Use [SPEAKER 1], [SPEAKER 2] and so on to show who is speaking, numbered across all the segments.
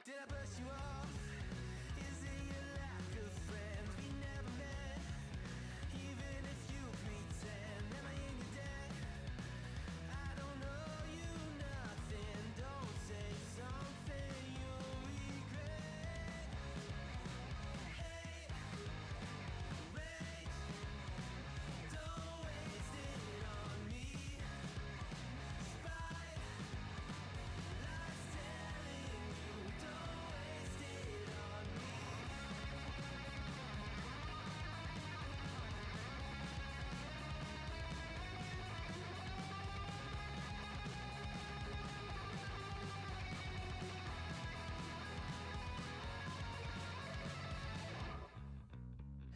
[SPEAKER 1] Did I brush you off? Is it your lack of friends? We never met. Even if you pretend, am I in your debt? I don't owe you nothing. Don't say something you'll regret. Hate, rage, don't waste it on me. Spite, lies telling you, don't waste it on me.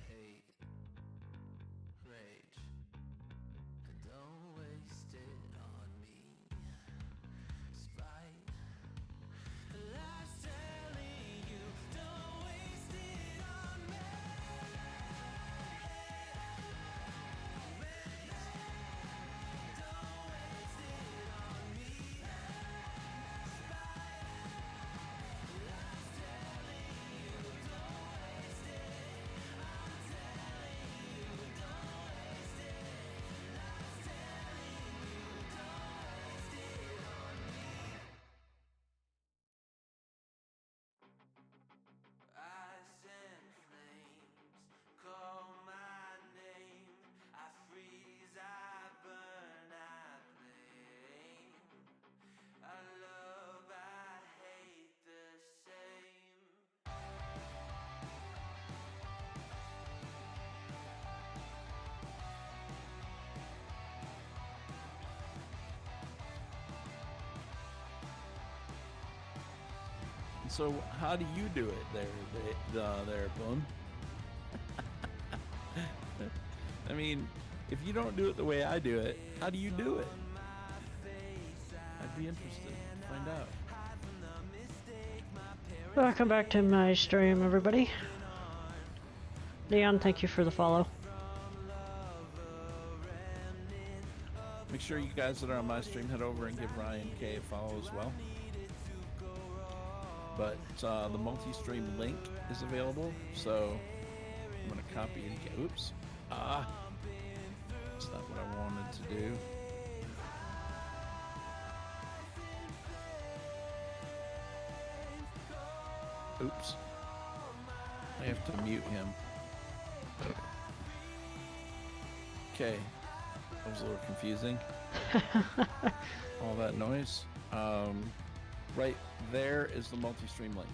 [SPEAKER 1] Hate, rage, don't waste it on me. Spite, lies telling you, don't waste it on me. Rage, don't waste it on me. Spite, lies telling you, don't waste it. I'm telling you, don't waste it. Lies telling you, don't waste it on me. Ice and flames call my name. I freeze, I burn, I blame. I love, I hate the same.
[SPEAKER 2] So how do you do it there, Boom? I mean, if you don't do it the way I do it, how do you do it? I'd be interested to find out.
[SPEAKER 3] Welcome back to my stream, everybody. Leon, thank you for the follow.
[SPEAKER 2] Make sure you guys that are on my stream head over and give Ryan K a follow as well. But the multi-stream link is available, so I'm going to copy it again. Oops. That's not what I wanted to do. Oops. I have to mute him. Okay. That was a little confusing. All that noise. Right there is the multi-stream link.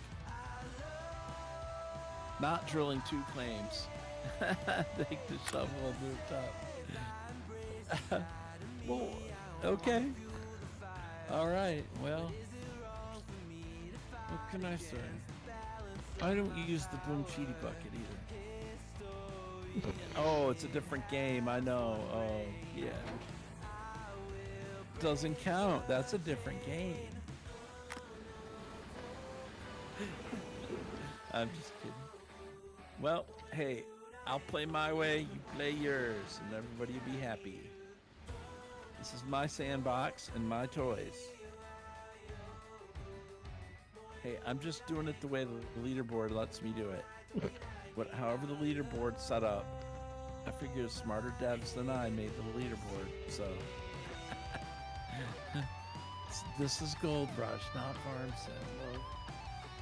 [SPEAKER 2] Not drilling 2 claims. Take the shovel to the top. Well, okay. All right. Well, what can I say? I don't use the Boom Cheaty bucket either. Oh, it's a different game. I know. Oh, yeah. Doesn't count. That's a different game. I'm just kidding. Well, hey, I'll play my way, you play yours, and everybody will be happy. This is my sandbox and my toys. Hey, I'm just doing it the way the leaderboard lets me do it. However the leaderboard's set up, I figure smarter devs than I made the leaderboard, so. This is Gold Rush, not Farm Sim. Well,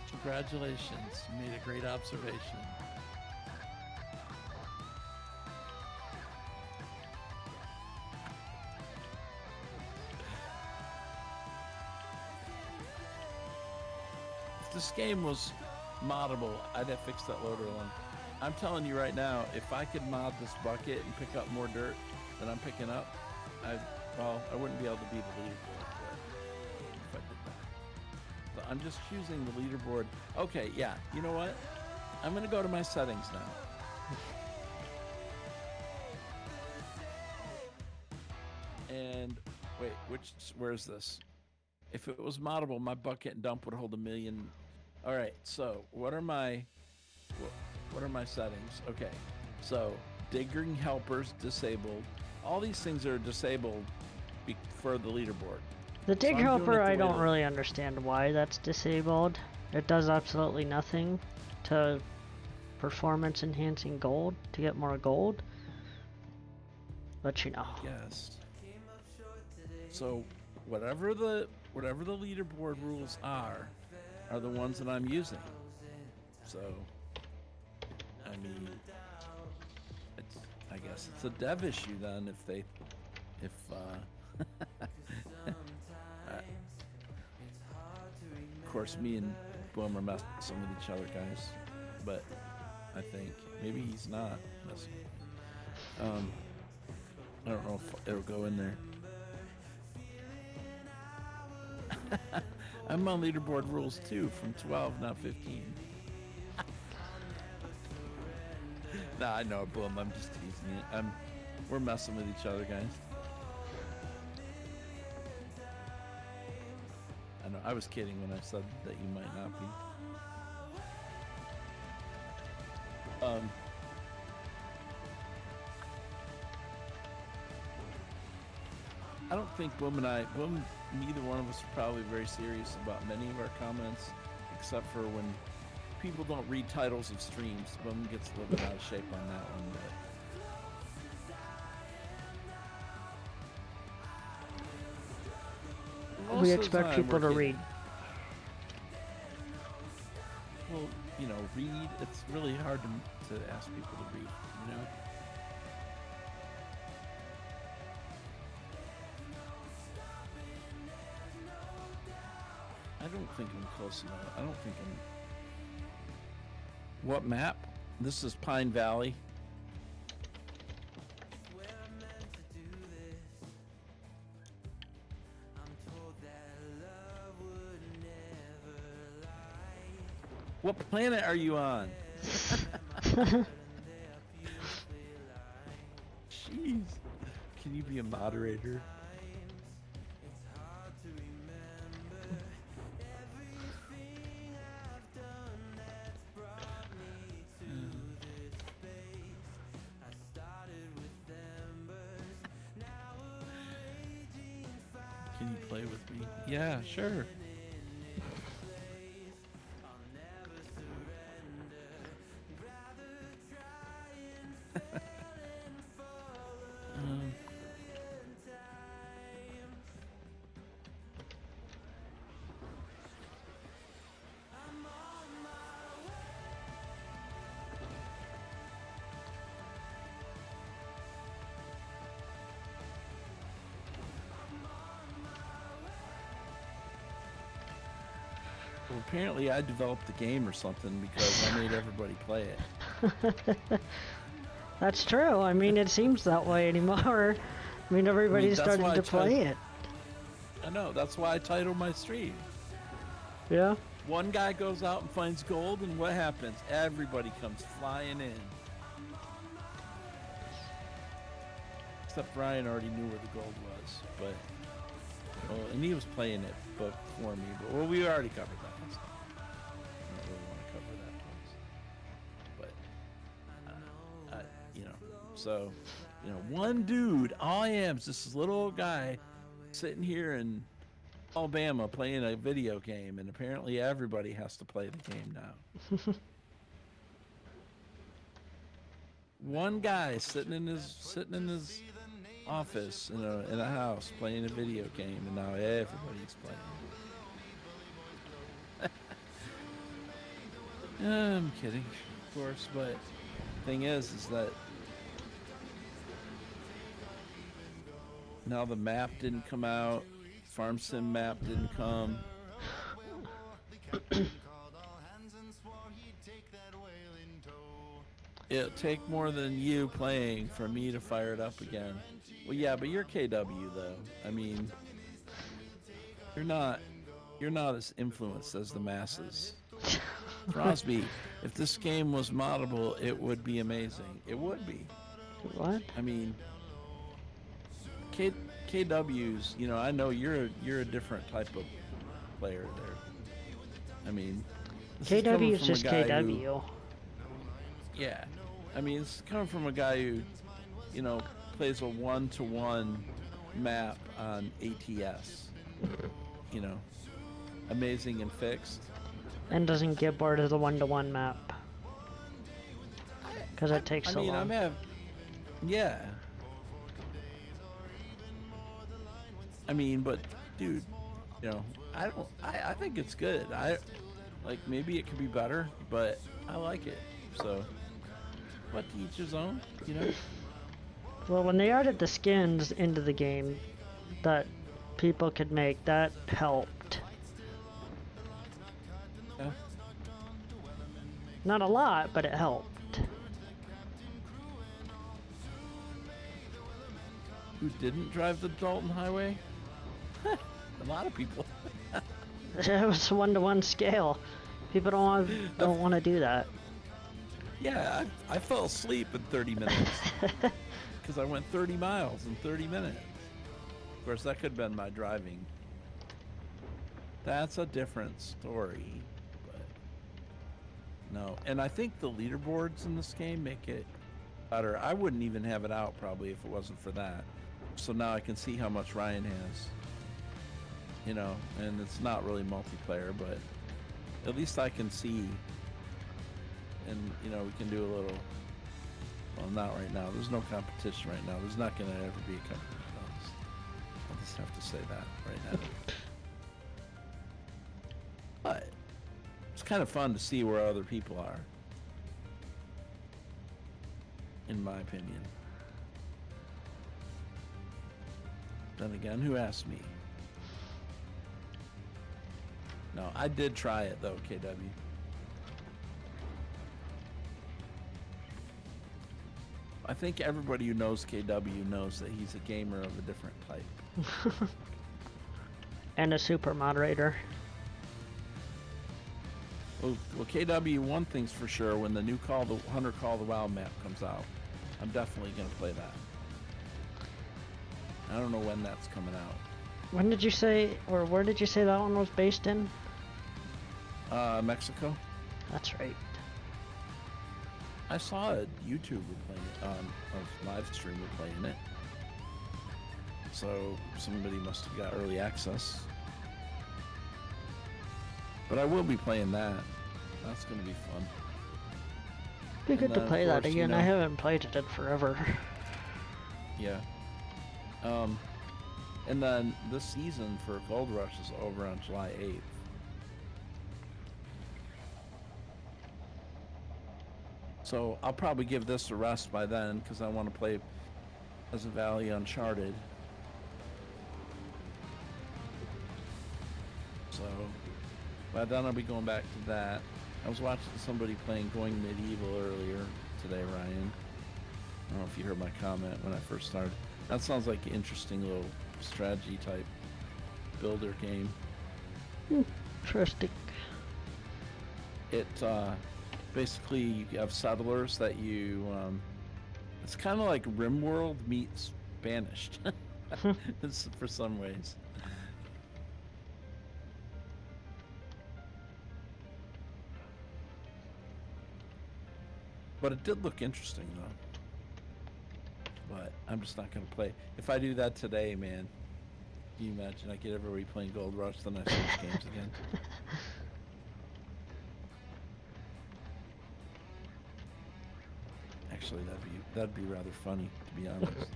[SPEAKER 2] congratulations, you made a great observation. this game was moddable, I'd have fixed that loader alone. I'm telling you right now, if I could mod this bucket and pick up more dirt than I'm picking up, I wouldn't be able to be the leaderboard if I did that. So I'm just choosing the leaderboard. Okay, yeah, you know what? I'm gonna go to my settings now. And wait, where's this? If it was moddable, my bucket and dump would hold 1 million. All right, so what are my settings? Okay, so digging helpers disabled. All these things are disabled for the leaderboard.
[SPEAKER 3] The dig
[SPEAKER 2] I'm doing
[SPEAKER 3] helper,
[SPEAKER 2] it the
[SPEAKER 3] I
[SPEAKER 2] way
[SPEAKER 3] don't
[SPEAKER 2] that-
[SPEAKER 3] really understand why that's disabled. It does absolutely nothing to performance enhancing gold to get more gold. But you know.
[SPEAKER 2] Yes. So whatever the leaderboard rules are the ones that I'm using. So I mean, I guess it's a dev issue then if of course me and Boom are messing with each other, guys, but I think maybe he's not messing. I don't know if it'll go in there. I'm on leaderboard rules too, from 12, not 15. Nah, I know, Boom. I'm just teasing it. We're messing with each other, guys. I know. I was kidding when I said that you might not be. I don't think neither one of us are probably very serious about many of our comments, except for when people don't read titles of streams. Boom gets a little bit out of shape on that one, but
[SPEAKER 3] We expect people to read.
[SPEAKER 2] Well, you know, read. It's really hard to ask people to read. You know. I don't think I'm close enough. I don't think I'm. What map? This is Pine Valley. What planet are you on? Jeez. Can you be a moderator? Can you play with me? Yeah, sure. Well, apparently I developed the game or something because I made everybody play it.
[SPEAKER 3] That's true. I mean, it seems that way anymore. I mean, everybody's
[SPEAKER 2] that's
[SPEAKER 3] starting
[SPEAKER 2] why
[SPEAKER 3] to play it.
[SPEAKER 2] I know, that's why I titled my stream.
[SPEAKER 3] Yeah.
[SPEAKER 2] One guy goes out and finds gold, and what happens? Everybody comes flying in. Except Ryan already knew where the gold was, but... Well, and he was playing it before me, but well, we already covered that. So I don't really want to cover that twice. But, you know, so, you know, one dude, all I am is this little old guy sitting here in Alabama playing a video game, and apparently everybody has to play the game now. One guy sitting in his office in a house playing a video game, and now everybody's playing. I'm kidding, of course, but thing is that now the map didn't come out, Farm Sim map didn't come. It'll take more than you playing for me to fire it up again. Well, yeah, but you're KW though. I mean, you're not as influenced as the masses. Crosby, if this game was moddable, it would be amazing. It would be.
[SPEAKER 3] What?
[SPEAKER 2] I mean, KW's. You know, I know you're a different type of player there. I mean, this is coming
[SPEAKER 3] KW is
[SPEAKER 2] from a
[SPEAKER 3] just
[SPEAKER 2] guy
[SPEAKER 3] KW.
[SPEAKER 2] who- yeah, I mean, it's coming from a guy who, you know, plays a 1-to-1 map on ATS. You know, amazing and fixed.
[SPEAKER 3] And doesn't get bored of the 1-to-1 map. Because it takes so long.
[SPEAKER 2] Yeah. I mean, but dude, you know, I think it's good. Maybe it could be better, but I like it. So, what, to each his own, you know?
[SPEAKER 3] Well, when they added the skins into the game that people could make, that helped.
[SPEAKER 2] Yeah.
[SPEAKER 3] Not a lot, but it helped.
[SPEAKER 2] Who didn't drive the Dalton Highway? A lot of people.
[SPEAKER 3] It was a 1-to-1 scale. People don't want to do that.
[SPEAKER 2] Yeah, I fell asleep in 30 minutes because I went 30 miles in 30 minutes. Of course, that could have been my driving. That's a different story, but no. And I think the leaderboards in this game make it better. I wouldn't even have it out probably if it wasn't for that. So now I can see how much Ryan has. You know, and it's not really multiplayer, but at least I can see. And, you know, we can do a little, well, not right now. There's no competition right now. There's not going to ever be a competition. I'll just have to say that right now. But it's kind of fun to see where other people are, in my opinion. Then again, who asked me? No, I did try it though, KW. I think everybody who knows KW knows that he's a gamer of a different type.
[SPEAKER 3] And a super moderator.
[SPEAKER 2] Well, KW, one thing's for sure, when the new Hunter Call the Wild map comes out, I'm definitely going to play that. I don't know when that's coming out.
[SPEAKER 3] When did you say, or where did you say that one was based in?
[SPEAKER 2] Mexico.
[SPEAKER 3] That's right.
[SPEAKER 2] I saw a YouTuber playing it, a live streamer playing it. So somebody must have got early access. But I will be playing that. That's going to be fun.
[SPEAKER 3] Be good to
[SPEAKER 2] then,
[SPEAKER 3] play
[SPEAKER 2] of
[SPEAKER 3] that
[SPEAKER 2] course,
[SPEAKER 3] again.
[SPEAKER 2] you know,
[SPEAKER 3] I haven't played it in forever.
[SPEAKER 2] Yeah. And then this season for Gold Rush is over on July 8th. So I'll probably give this a rest by then because I want to play Pleasant Valley Uncharted. So by then I'll be going back to that. I was watching somebody playing Going Medieval earlier today, Ryan. I don't know if you heard my comment when I first started. That sounds like an interesting little strategy type builder game.
[SPEAKER 3] Interesting.
[SPEAKER 2] It basically you have settlers that you it's kind of like RimWorld meets Banished. It's for some ways. But it did look interesting though. But I'm just not gonna play. If I do that today, man, can you imagine I get everybody playing Gold Rush, then I switch games again? Actually, that'd be rather funny, to be honest.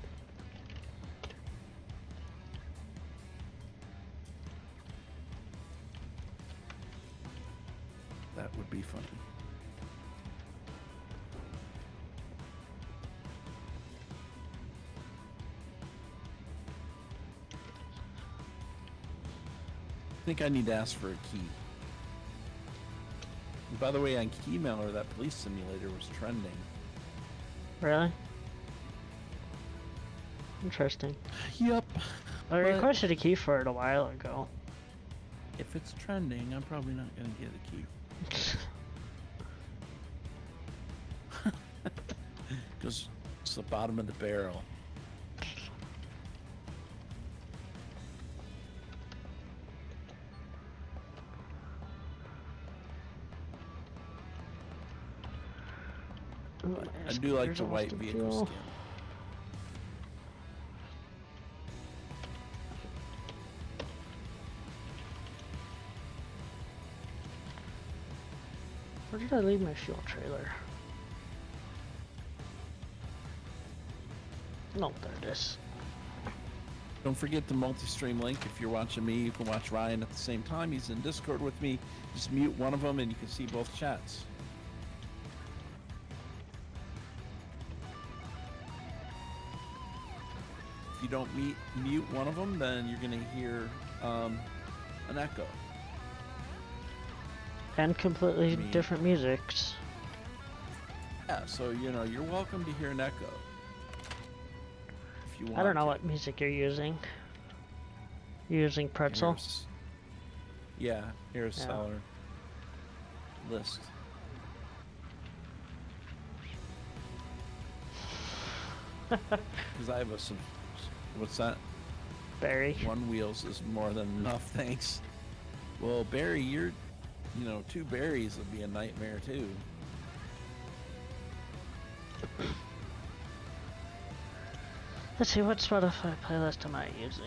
[SPEAKER 2] That would be funny. I think I need to ask for a key. And by the way, on Keymailer, that police simulator was trending.
[SPEAKER 3] Really? Interesting.
[SPEAKER 2] Yep.
[SPEAKER 3] I requested a key for it a while ago.
[SPEAKER 2] If it's trending, I'm probably not gonna get a key. Because it's the bottom of the barrel.
[SPEAKER 3] Ooh,
[SPEAKER 2] But
[SPEAKER 3] my
[SPEAKER 2] I do like
[SPEAKER 3] scooter's
[SPEAKER 2] the
[SPEAKER 3] almost
[SPEAKER 2] white
[SPEAKER 3] in
[SPEAKER 2] vehicle
[SPEAKER 3] fuel.
[SPEAKER 2] skin.
[SPEAKER 3] Where did I leave my fuel trailer? No, there it is.
[SPEAKER 2] Don't forget the multi-stream link. If you're watching me, you can watch Ryan at the same time. He's in Discord with me. Just mute one of them and you can see both chats. If you don't mute one of them, then you're going to hear an echo.
[SPEAKER 3] And completely different musics.
[SPEAKER 2] Yeah, so, you know, you're welcome to hear an echo. If you want
[SPEAKER 3] I don't know
[SPEAKER 2] to.
[SPEAKER 3] what music you're using. You're using Pretzel?
[SPEAKER 2] Here's
[SPEAKER 3] Yeah.
[SPEAKER 2] seller list. Because I have what's that?
[SPEAKER 3] Barry.
[SPEAKER 2] One wheels is more than enough, thanks. Well, Barry, you know, 2 berries would be a nightmare too.
[SPEAKER 3] Let's see, what Spotify playlist am I using?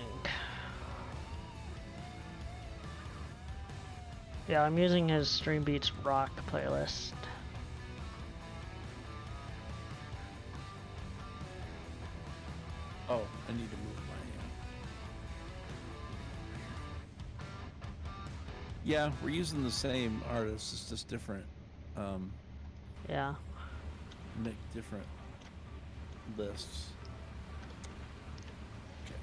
[SPEAKER 3] Yeah, I'm using his Stream Beats Rock playlist.
[SPEAKER 2] Oh, I need to move my Yeah, we're using the same artist. It's just different.
[SPEAKER 3] Yeah.
[SPEAKER 2] Make different lists. Okay.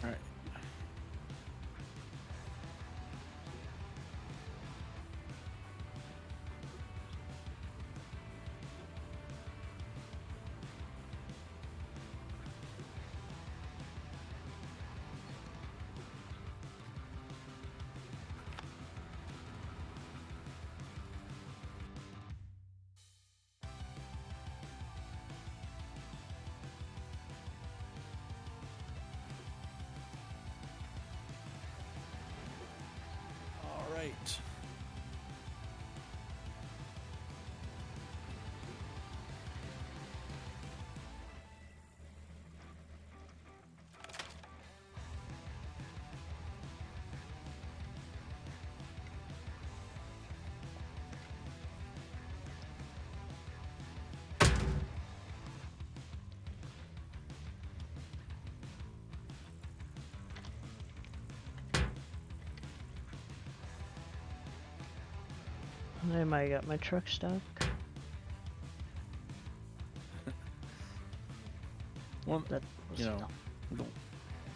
[SPEAKER 2] All right. All right.
[SPEAKER 3] I might got my truck stuck.
[SPEAKER 2] Well,
[SPEAKER 3] That was
[SPEAKER 2] you know,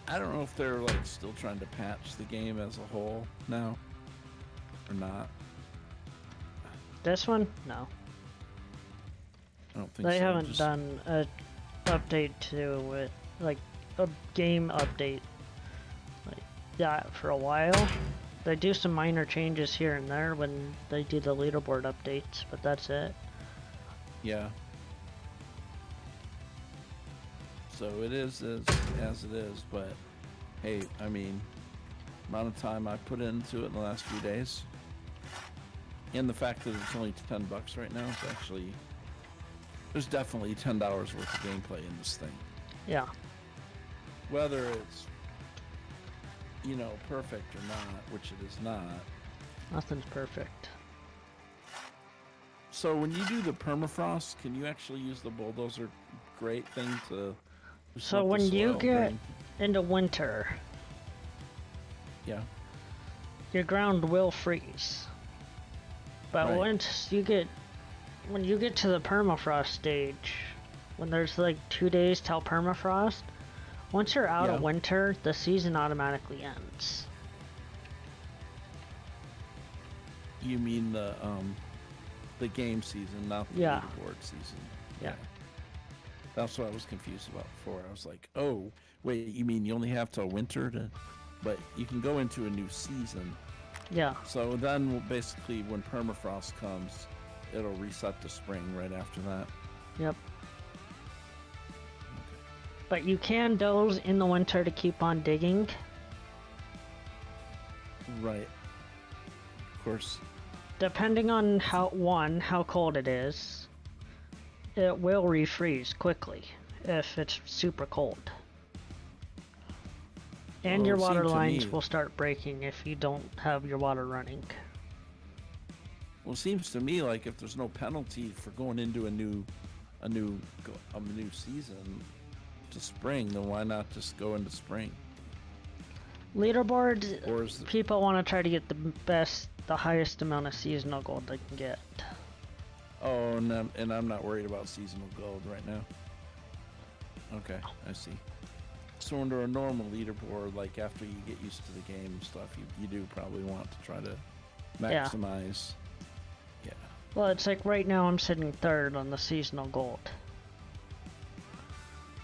[SPEAKER 2] I don't know if they're like still trying to patch the game as a whole now or not.
[SPEAKER 3] this one? No.
[SPEAKER 2] I don't think
[SPEAKER 3] They
[SPEAKER 2] so.
[SPEAKER 3] haven't
[SPEAKER 2] Just-
[SPEAKER 3] done a update to it, like a game update like that for a while. They do some minor changes here and there when they do the leaderboard updates, but that's it.
[SPEAKER 2] Yeah. So it is as it is, but hey, I mean, amount of time I put into it in the last few days, and the fact that it's only $10 right now, it's actually there's definitely $10 worth of gameplay in this thing.
[SPEAKER 3] Yeah.
[SPEAKER 2] Whether it's perfect or not, which it is not.
[SPEAKER 3] Nothing's perfect.
[SPEAKER 2] So when you do the permafrost, can you actually use the bulldozer grate thing to?
[SPEAKER 3] So
[SPEAKER 2] let the
[SPEAKER 3] when you
[SPEAKER 2] soil
[SPEAKER 3] get
[SPEAKER 2] drain?
[SPEAKER 3] into winter,
[SPEAKER 2] Yeah.
[SPEAKER 3] your ground will freeze. But
[SPEAKER 2] Right.
[SPEAKER 3] once you get when you get to the permafrost stage, when there's like 2 days till permafrost, once you're out of
[SPEAKER 2] Yeah.
[SPEAKER 3] winter, the season automatically ends.
[SPEAKER 2] You mean the game season, not the
[SPEAKER 3] Yeah.
[SPEAKER 2] leaderboard season?
[SPEAKER 3] Yeah.
[SPEAKER 2] That's what I was confused about before. I was like, oh, wait, you mean you only have till winter to, but you can go into a new season.
[SPEAKER 3] Yeah.
[SPEAKER 2] So then basically when permafrost comes, it'll reset to spring right after that.
[SPEAKER 3] Yep. But you can doze in the winter to keep on digging.
[SPEAKER 2] Right. Of course.
[SPEAKER 3] Depending on how cold it is, it will refreeze quickly if it's super cold. And
[SPEAKER 2] Well,
[SPEAKER 3] your
[SPEAKER 2] it
[SPEAKER 3] water
[SPEAKER 2] seemed to
[SPEAKER 3] lines
[SPEAKER 2] me-
[SPEAKER 3] will start breaking if you don't have your water running.
[SPEAKER 2] Well, it seems to me like if there's no penalty for going into a new season to spring, then why not just go into spring?
[SPEAKER 3] Leaderboard,
[SPEAKER 2] Or is it,
[SPEAKER 3] people want to try to get the highest amount of seasonal gold they can get.
[SPEAKER 2] oh, and I'm not worried about seasonal gold right now. Okay, I see. So under a normal leaderboard, like after you get used to the game and stuff, you do probably want to try to
[SPEAKER 3] Yeah.
[SPEAKER 2] maximize. Yeah.
[SPEAKER 3] Well, it's like right now I'm sitting third on the seasonal gold.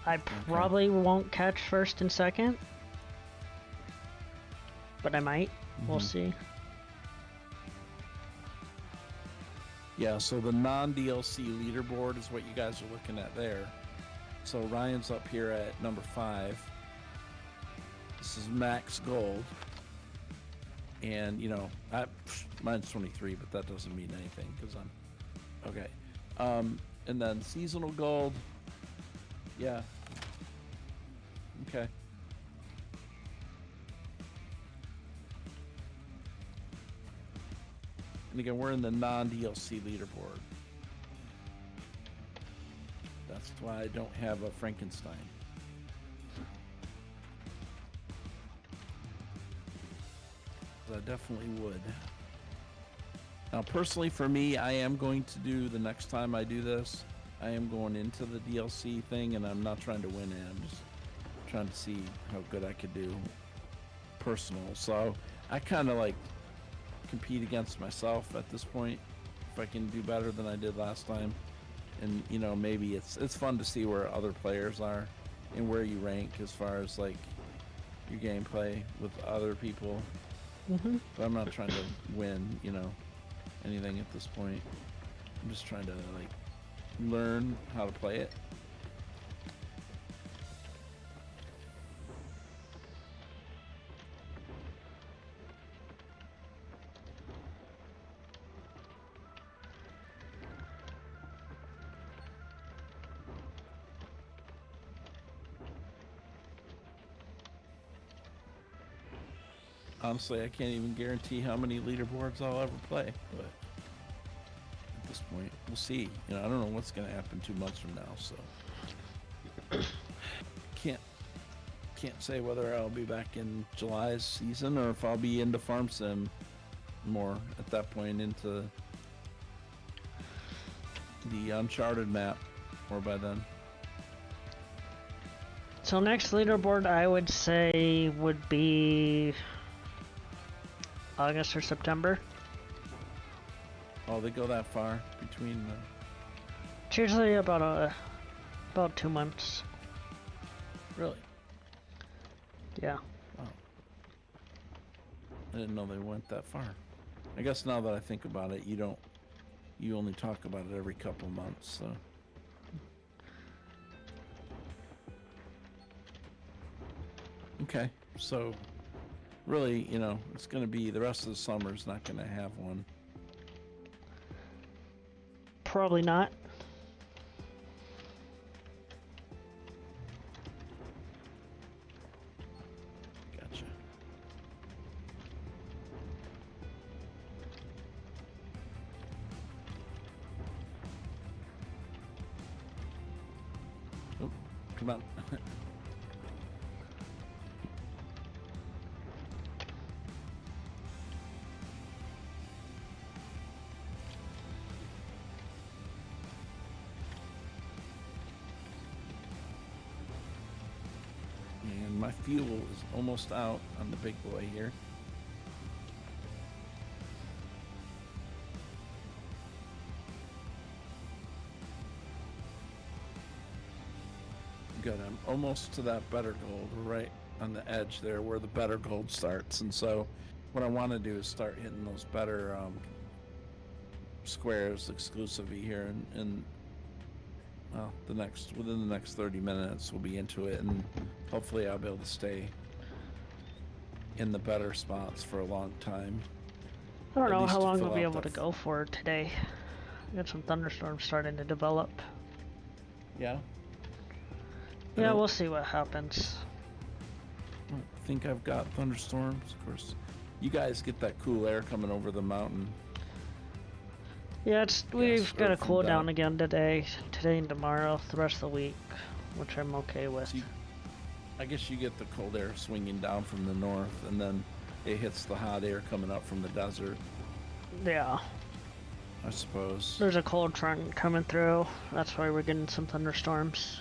[SPEAKER 3] I probably won't catch first and second, but I might. We'll
[SPEAKER 2] Mhm.
[SPEAKER 3] see.
[SPEAKER 2] Yeah, so the non-DLC leaderboard is what you guys are looking at there. So Ryan's up here at number 5. This is max gold. And, mine's 23, but that doesn't mean anything because I'm... Okay. And then seasonal gold. Yeah. Okay. And again, we're in the non-DLC leaderboard. That's why I don't have a Frankenstein. I definitely would. Now, personally, for me, I am going to do the next time I do this, I am going into the DLC thing, and I'm not trying to win it. I'm just trying to see how good I could do personal. So I kind of like compete against myself at this point if I can do better than I did last time. And maybe it's fun to see where other players are and where you rank as far as like your gameplay with other people.
[SPEAKER 3] Mm-hmm.
[SPEAKER 2] But I'm not trying to win, anything at this point. I'm just trying to like learn how to play it. Honestly, I can't even guarantee how many leaderboards I'll ever play, but at this point, we'll see. I don't know what's going to happen 2 months from now, so can't say whether I'll be back in July's season or if I'll be into Farm Sim more at that point, into the Uncharted map or by then.
[SPEAKER 3] So next leaderboard I would say would be August or September.
[SPEAKER 2] Oh, they go that far between the...
[SPEAKER 3] It's usually about 2 months.
[SPEAKER 2] Really?
[SPEAKER 3] Yeah.
[SPEAKER 2] Oh. I didn't know they went that far. I guess now that I think about it, you only talk about it every couple months, so... Okay, so really, it's going to be the rest of the summer's not going to have one.
[SPEAKER 3] Probably not.
[SPEAKER 2] Gotcha. Oh, come on. my fuel is almost out on the big boy here. Good, I'm almost to that better gold. We're right on the edge there where the better gold starts. And so what I want to do is start hitting those better squares exclusively here, and well, within the next 30 minutes we'll be into it, and hopefully I'll be able to stay in the better spots for a long time.
[SPEAKER 3] I don't
[SPEAKER 2] At
[SPEAKER 3] know
[SPEAKER 2] least
[SPEAKER 3] how
[SPEAKER 2] to
[SPEAKER 3] long
[SPEAKER 2] fill
[SPEAKER 3] we'll be
[SPEAKER 2] out
[SPEAKER 3] able to
[SPEAKER 2] that
[SPEAKER 3] go for today. We got some thunderstorms starting to develop.
[SPEAKER 2] Yeah.
[SPEAKER 3] Yeah,
[SPEAKER 2] don't-
[SPEAKER 3] we'll see what happens.
[SPEAKER 2] I think I've got thunderstorms. Of course, you guys get that cool air coming over the mountain.
[SPEAKER 3] Yeah, we've got a
[SPEAKER 2] or from
[SPEAKER 3] cool down
[SPEAKER 2] down.
[SPEAKER 3] again today and tomorrow, the rest of the week, which I'm okay with.
[SPEAKER 2] So I guess you get the cold air swinging down from the north, and then it hits the hot air coming up from the desert,
[SPEAKER 3] Yeah,
[SPEAKER 2] I suppose.
[SPEAKER 3] there's a cold front coming through. That's why we're getting some thunderstorms.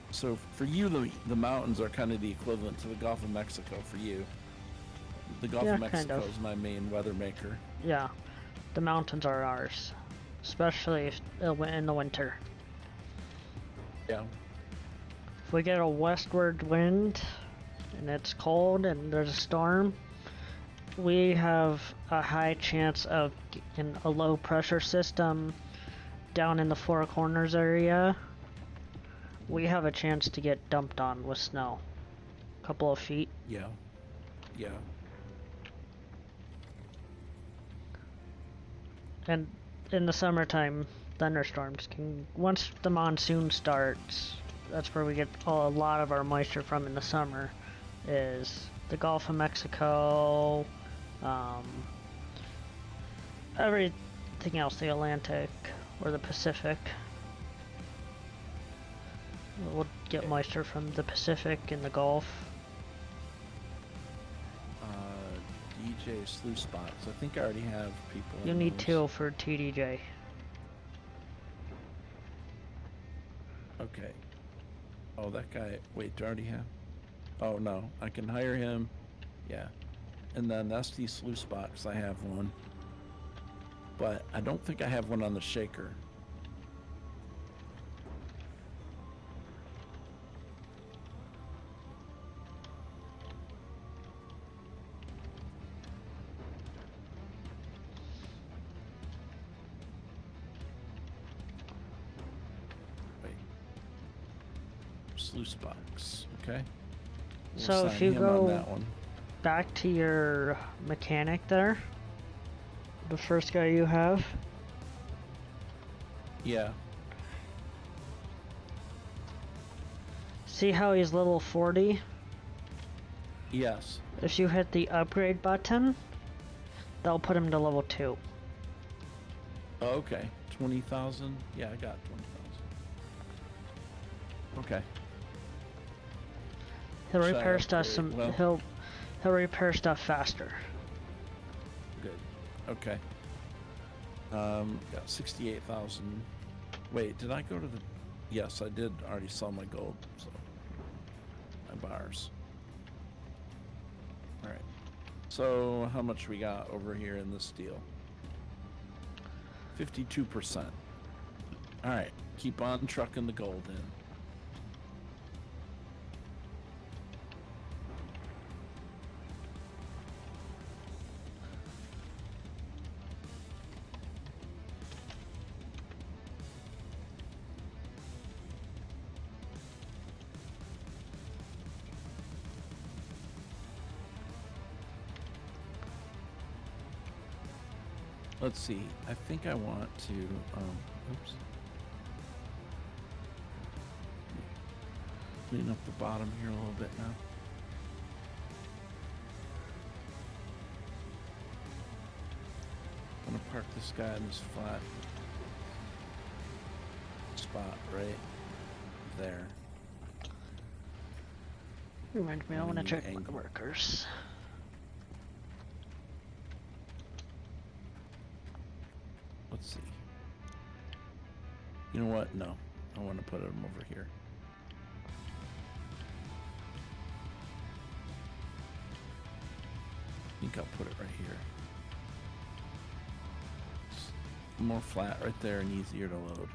[SPEAKER 2] So for you, the mountains are kind of the equivalent to the Gulf of Mexico for you. The Gulf
[SPEAKER 3] Yeah,
[SPEAKER 2] of
[SPEAKER 3] kind
[SPEAKER 2] Mexico
[SPEAKER 3] of.
[SPEAKER 2] is my main weather maker.
[SPEAKER 3] Yeah, the mountains are ours, especially in the winter.
[SPEAKER 2] Yeah.
[SPEAKER 3] If we get a westward wind and it's cold and there's a storm, we have a high chance of in a low pressure system down in the Four Corners area. We have a chance to get dumped on with snow. A couple of feet.
[SPEAKER 2] Yeah. Yeah.
[SPEAKER 3] And in the summertime, thunderstorms can, once the monsoon starts, that's where we get a lot of our moisture from in the summer, is the Gulf of Mexico, everything else, the Atlantic or the Pacific. We'll get moisture from the Pacific and the Gulf.
[SPEAKER 2] DJ sluice spots. I think I already have people.
[SPEAKER 3] You'll
[SPEAKER 2] in
[SPEAKER 3] need
[SPEAKER 2] those.
[SPEAKER 3] 2 for TDJ.
[SPEAKER 2] Okay. Oh, that guy. Wait, do I already have? Oh, no. I can hire him. Yeah. And then that's the sluice box. I have one. But I don't think I have one on the shaker. Wait. Sluice box. Okay. We'll
[SPEAKER 3] So if
[SPEAKER 2] sign
[SPEAKER 3] you
[SPEAKER 2] him
[SPEAKER 3] go
[SPEAKER 2] on that one.
[SPEAKER 3] back to your mechanic there, the first guy you have,
[SPEAKER 2] Yeah.
[SPEAKER 3] see how he's level 40?
[SPEAKER 2] Yes.
[SPEAKER 3] If you hit the upgrade button, that'll put him to level 2.
[SPEAKER 2] Oh, okay. 20,000. Yeah, I got 20,000. Okay.
[SPEAKER 3] He'll
[SPEAKER 2] Should I
[SPEAKER 3] repair stuff
[SPEAKER 2] upgrade? Well-
[SPEAKER 3] he'll repair stuff faster.
[SPEAKER 2] Good. Okay. Got 68,000. Wait, did I go to the? Yes, I did already sell my gold. So my bars. All right. So how much we got over here in this deal? 52%. All right. Keep on trucking the gold in. Let's see. I think I want to. Oops. Clean up the bottom here a little bit now. I'm gonna park this guy in this flat spot right there.
[SPEAKER 3] Reminds me, I
[SPEAKER 2] We
[SPEAKER 3] want to
[SPEAKER 2] need
[SPEAKER 3] check my
[SPEAKER 2] angle.
[SPEAKER 3] workers.
[SPEAKER 2] Let's see. You know what? No. I want to put him over here. think I'll put it right here. It's more flat right there and easier to load.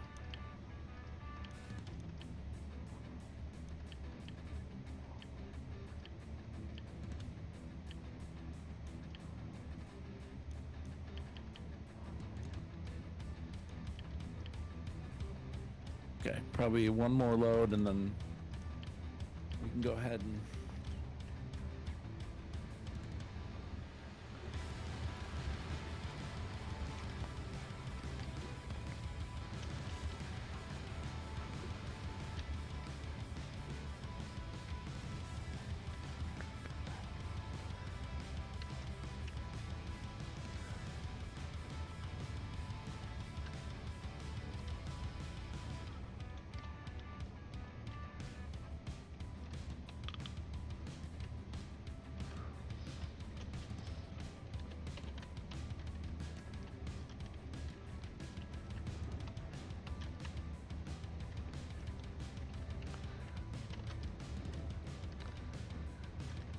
[SPEAKER 2] Okay, probably one more load and then we can go ahead and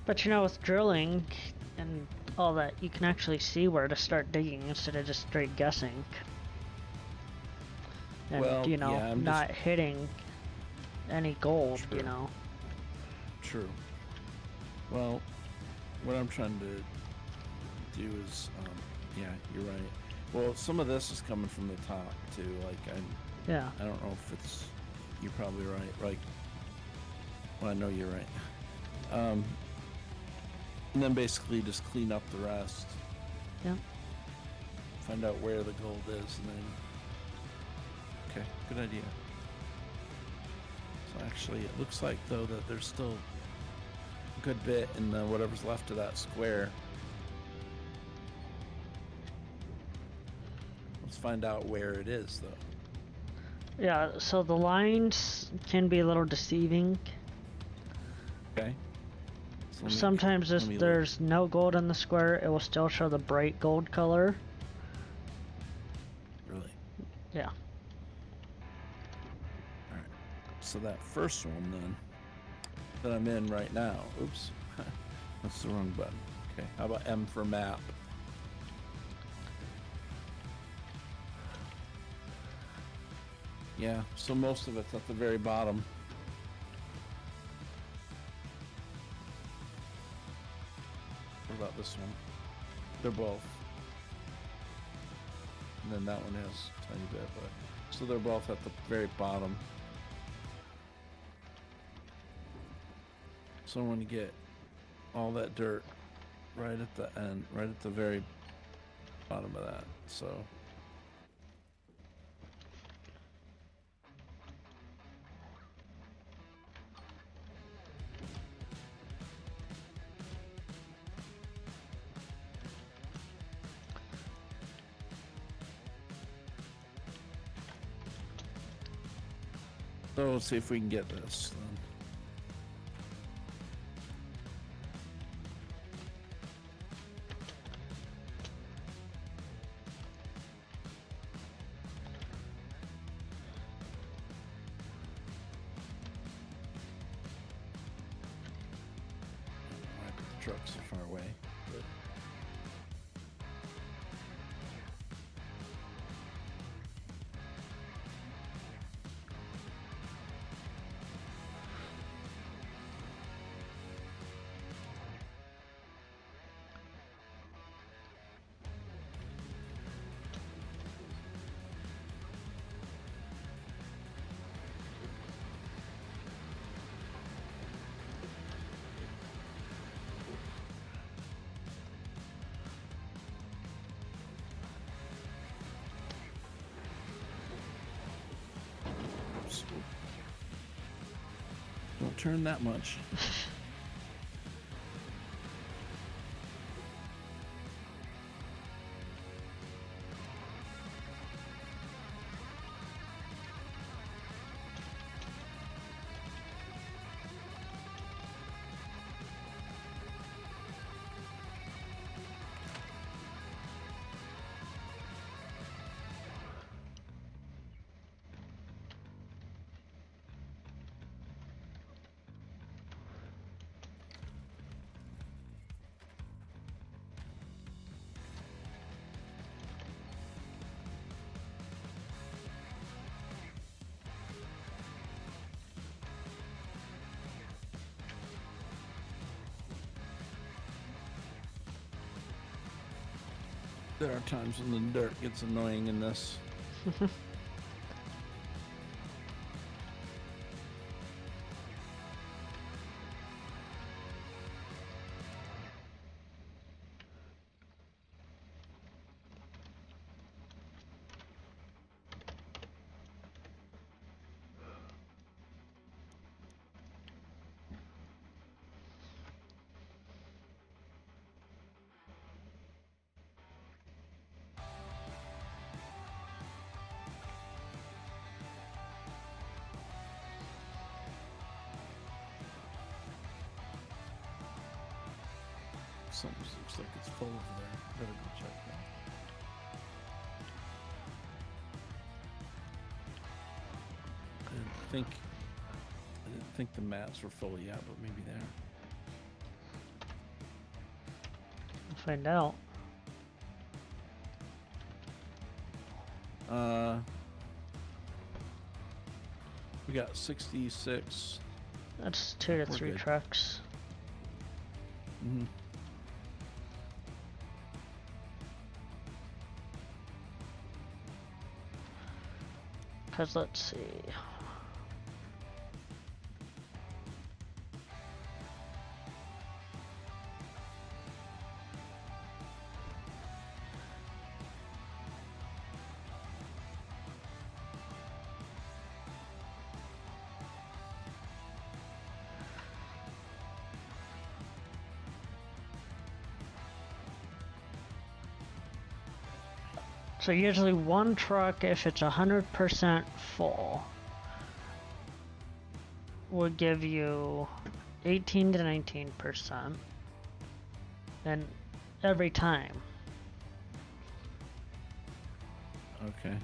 [SPEAKER 3] But you know, with drilling and all that, you can actually see where to start digging instead of just straight guessing. And,
[SPEAKER 2] well,
[SPEAKER 3] you know,
[SPEAKER 2] yeah,
[SPEAKER 3] not hitting any gold,
[SPEAKER 2] True.
[SPEAKER 3] you know.
[SPEAKER 2] True. Well, what I'm trying to do is, yeah, you're right. Well, some of this is coming from the top too. Like
[SPEAKER 3] Yeah.
[SPEAKER 2] I don't know if it's. You're probably right. Like, well, I know you're right. And then basically just clean up the rest.
[SPEAKER 3] Yeah.
[SPEAKER 2] Find out where the gold is, and then. Okay, good idea. So actually, it looks like though that there's still a good bit in the whatever's left of that square. Let's find out where it is though.
[SPEAKER 3] Yeah, so the lines can be a little deceiving.
[SPEAKER 2] Okay. So
[SPEAKER 3] Sometimes if there's no gold in the square, it will still show the bright gold color.
[SPEAKER 2] Really?
[SPEAKER 3] Yeah.
[SPEAKER 2] Alright. So that first one then, that I'm in right now. Oops. That's the wrong button. Okay. How about M for map? Yeah, so most of it's at the very bottom. What about this one? They're both. And then that one has a tiny bit, but so they're both at the very bottom. So I want to get all that dirt right at the end, right at the very bottom of that. So let's see if we can get this then. The trucks are far away. But oops. Don't turn that much. There are times when the dirt gets annoying in this. Something looks like it's full over there. Better go check that. I didn't think the mats were full yet, but maybe they are.
[SPEAKER 3] We'll find out.
[SPEAKER 2] We got 66.
[SPEAKER 3] That's 2 to
[SPEAKER 2] We're
[SPEAKER 3] 3
[SPEAKER 2] good.
[SPEAKER 3] trucks.
[SPEAKER 2] Mm-hmm.
[SPEAKER 3] Cause let's see. So usually one truck, if it's 100% full, would give you 18 to 19%, and every time.
[SPEAKER 2] Okay.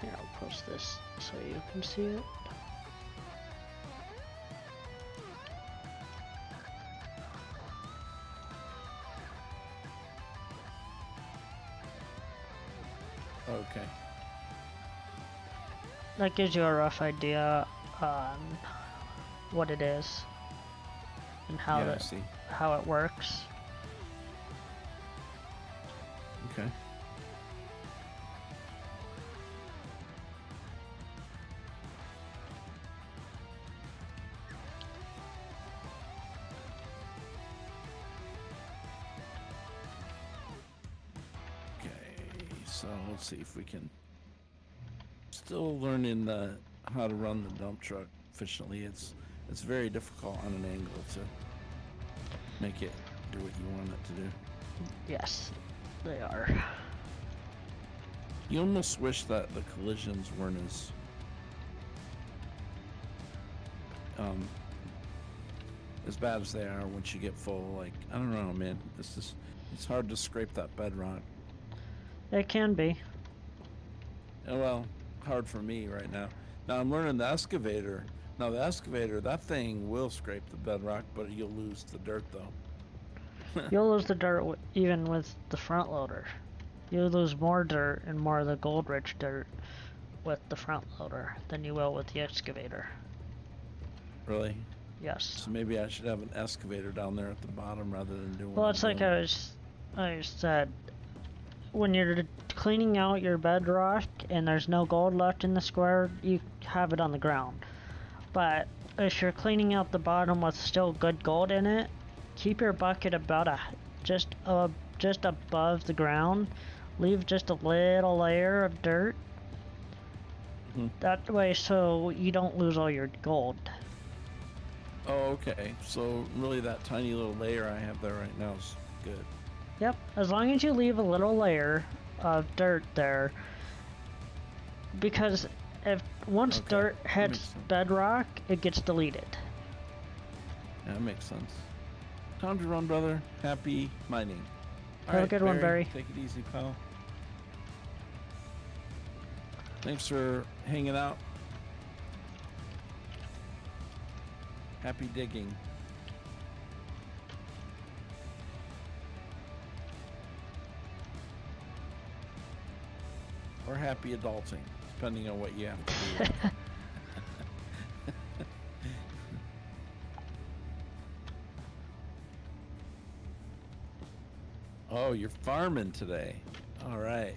[SPEAKER 3] Here, I'll post this so you can see it.
[SPEAKER 2] Okay.
[SPEAKER 3] That gives you a rough idea on what it is and how
[SPEAKER 2] Yeah, I see.
[SPEAKER 3] how it works.
[SPEAKER 2] Okay. Okay, so let's see if we can. Still learning how to run the dump truck efficiently. It's very difficult on an angle to make it do what you want it to do.
[SPEAKER 3] Yes, they are.
[SPEAKER 2] You almost wish that the collisions weren't as bad as they are once you get full. Like, I don't know, man. It's hard to scrape that bedrock.
[SPEAKER 3] It can be.
[SPEAKER 2] Well, hard for me right now. Now I'm learning the excavator. Now the excavator, that thing will scrape the bedrock, but you'll lose the dirt though.
[SPEAKER 3] You'll lose the dirt even with the front loader. You'll lose more dirt and more of the gold-rich dirt with the front loader than you will with the excavator.
[SPEAKER 2] Really?
[SPEAKER 3] Yes.
[SPEAKER 2] So maybe I should have an excavator down there at the bottom rather than doing.
[SPEAKER 3] Well, it's like I said, when you're cleaning out your bedrock and there's no gold left in the square, you have it on the ground. But if you're cleaning out the bottom with still good gold in it, keep your bucket about just above the ground. Leave just a little layer of dirt.
[SPEAKER 2] Mm-hmm.
[SPEAKER 3] That way, so you don't lose all your gold.
[SPEAKER 2] Oh, okay. So really, that tiny little layer I have there right now is good.
[SPEAKER 3] Yep, as long as you leave a little layer of dirt there, because if once
[SPEAKER 2] Okay,
[SPEAKER 3] dirt
[SPEAKER 2] that
[SPEAKER 3] hits
[SPEAKER 2] makes sense.
[SPEAKER 3] bedrock, it gets deleted.
[SPEAKER 2] Yeah, that makes sense. Time to run, brother. Happy mining. All
[SPEAKER 3] Have a
[SPEAKER 2] right,
[SPEAKER 3] good one, Barry.
[SPEAKER 2] Take it easy, pal. Thanks for hanging out. Happy digging. Or happy adulting, depending on what you have to do. Oh, you're farming today. All right.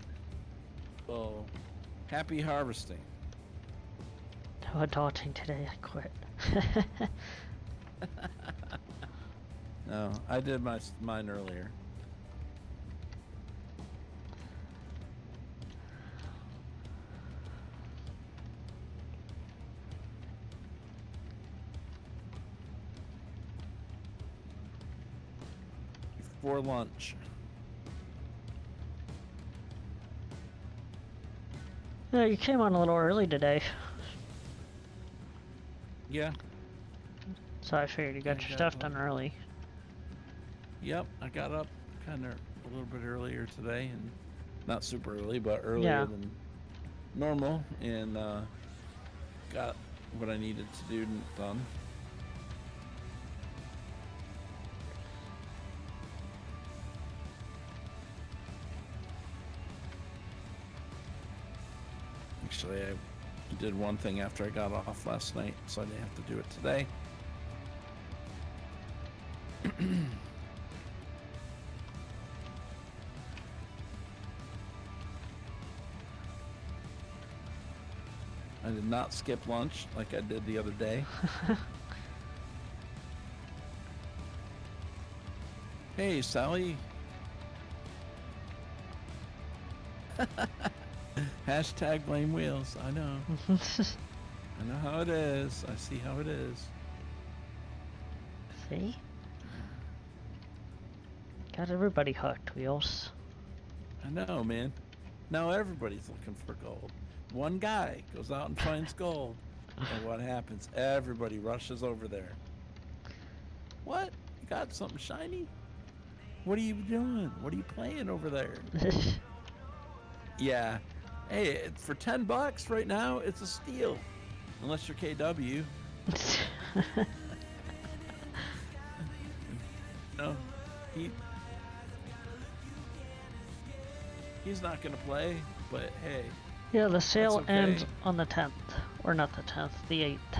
[SPEAKER 2] Well, happy harvesting.
[SPEAKER 3] No adulting today, I quit.
[SPEAKER 2] No, I did mine earlier. Before lunch.
[SPEAKER 3] Yeah, you came on a little early today,
[SPEAKER 2] Yeah.
[SPEAKER 3] so I figured you got
[SPEAKER 2] Yeah,
[SPEAKER 3] your
[SPEAKER 2] got
[SPEAKER 3] stuff done
[SPEAKER 2] one.
[SPEAKER 3] early.
[SPEAKER 2] Yep, I got up kind of a little bit earlier today, and not super early, but earlier
[SPEAKER 3] Yeah.
[SPEAKER 2] than normal, and got what I needed to do done. Actually, I did one thing after I got off last night, so I didn't have to do it today. I did not skip lunch like I did the other day. Hey, Sally. Hashtag blame wheels. I know. I know how it is. I see how it is.
[SPEAKER 3] See? Got everybody hooked, Wheels.
[SPEAKER 2] I know, man. Now everybody's looking for gold. One guy goes out and finds gold. And what happens? Everybody rushes over there. What? You got something shiny? What are you doing? What are you playing over there? Yeah. Hey, for $10 right now, it's a steal. Unless you're KW. No. He's not gonna play, but hey.
[SPEAKER 3] Yeah, the sale
[SPEAKER 2] okay.
[SPEAKER 3] ends on the 10th. Or not the 10th, the 8th.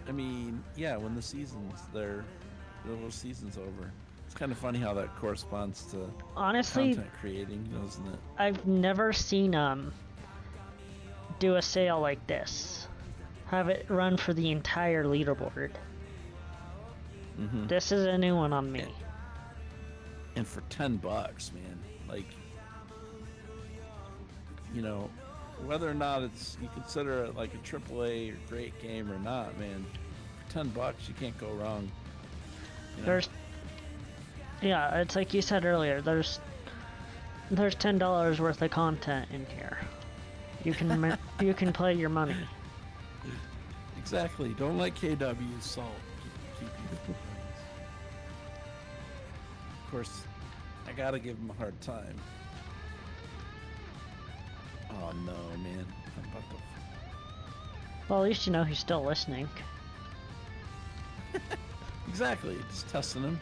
[SPEAKER 2] I mean, yeah, when the little season's over. It's kind of funny how that corresponds to
[SPEAKER 3] Honestly,
[SPEAKER 2] content creating, isn't it?
[SPEAKER 3] I've never seen do a sale like this. Have it run for the entire leaderboard.
[SPEAKER 2] Mm-hmm.
[SPEAKER 3] This is a new one on me.
[SPEAKER 2] And for $10, man, like, you know, whether or not you consider it like a AAA or great game or not, man, for $10 you can't go wrong. You know?
[SPEAKER 3] Yeah, it's like you said earlier. There's $10 worth of content in here. You can you can play your money.
[SPEAKER 2] Exactly. Don't let KW salt keep you. Of course, I gotta give him a hard time. Oh no, man! I'm about to.
[SPEAKER 3] Well, at least you know he's still listening.
[SPEAKER 2] Exactly. Just testing him.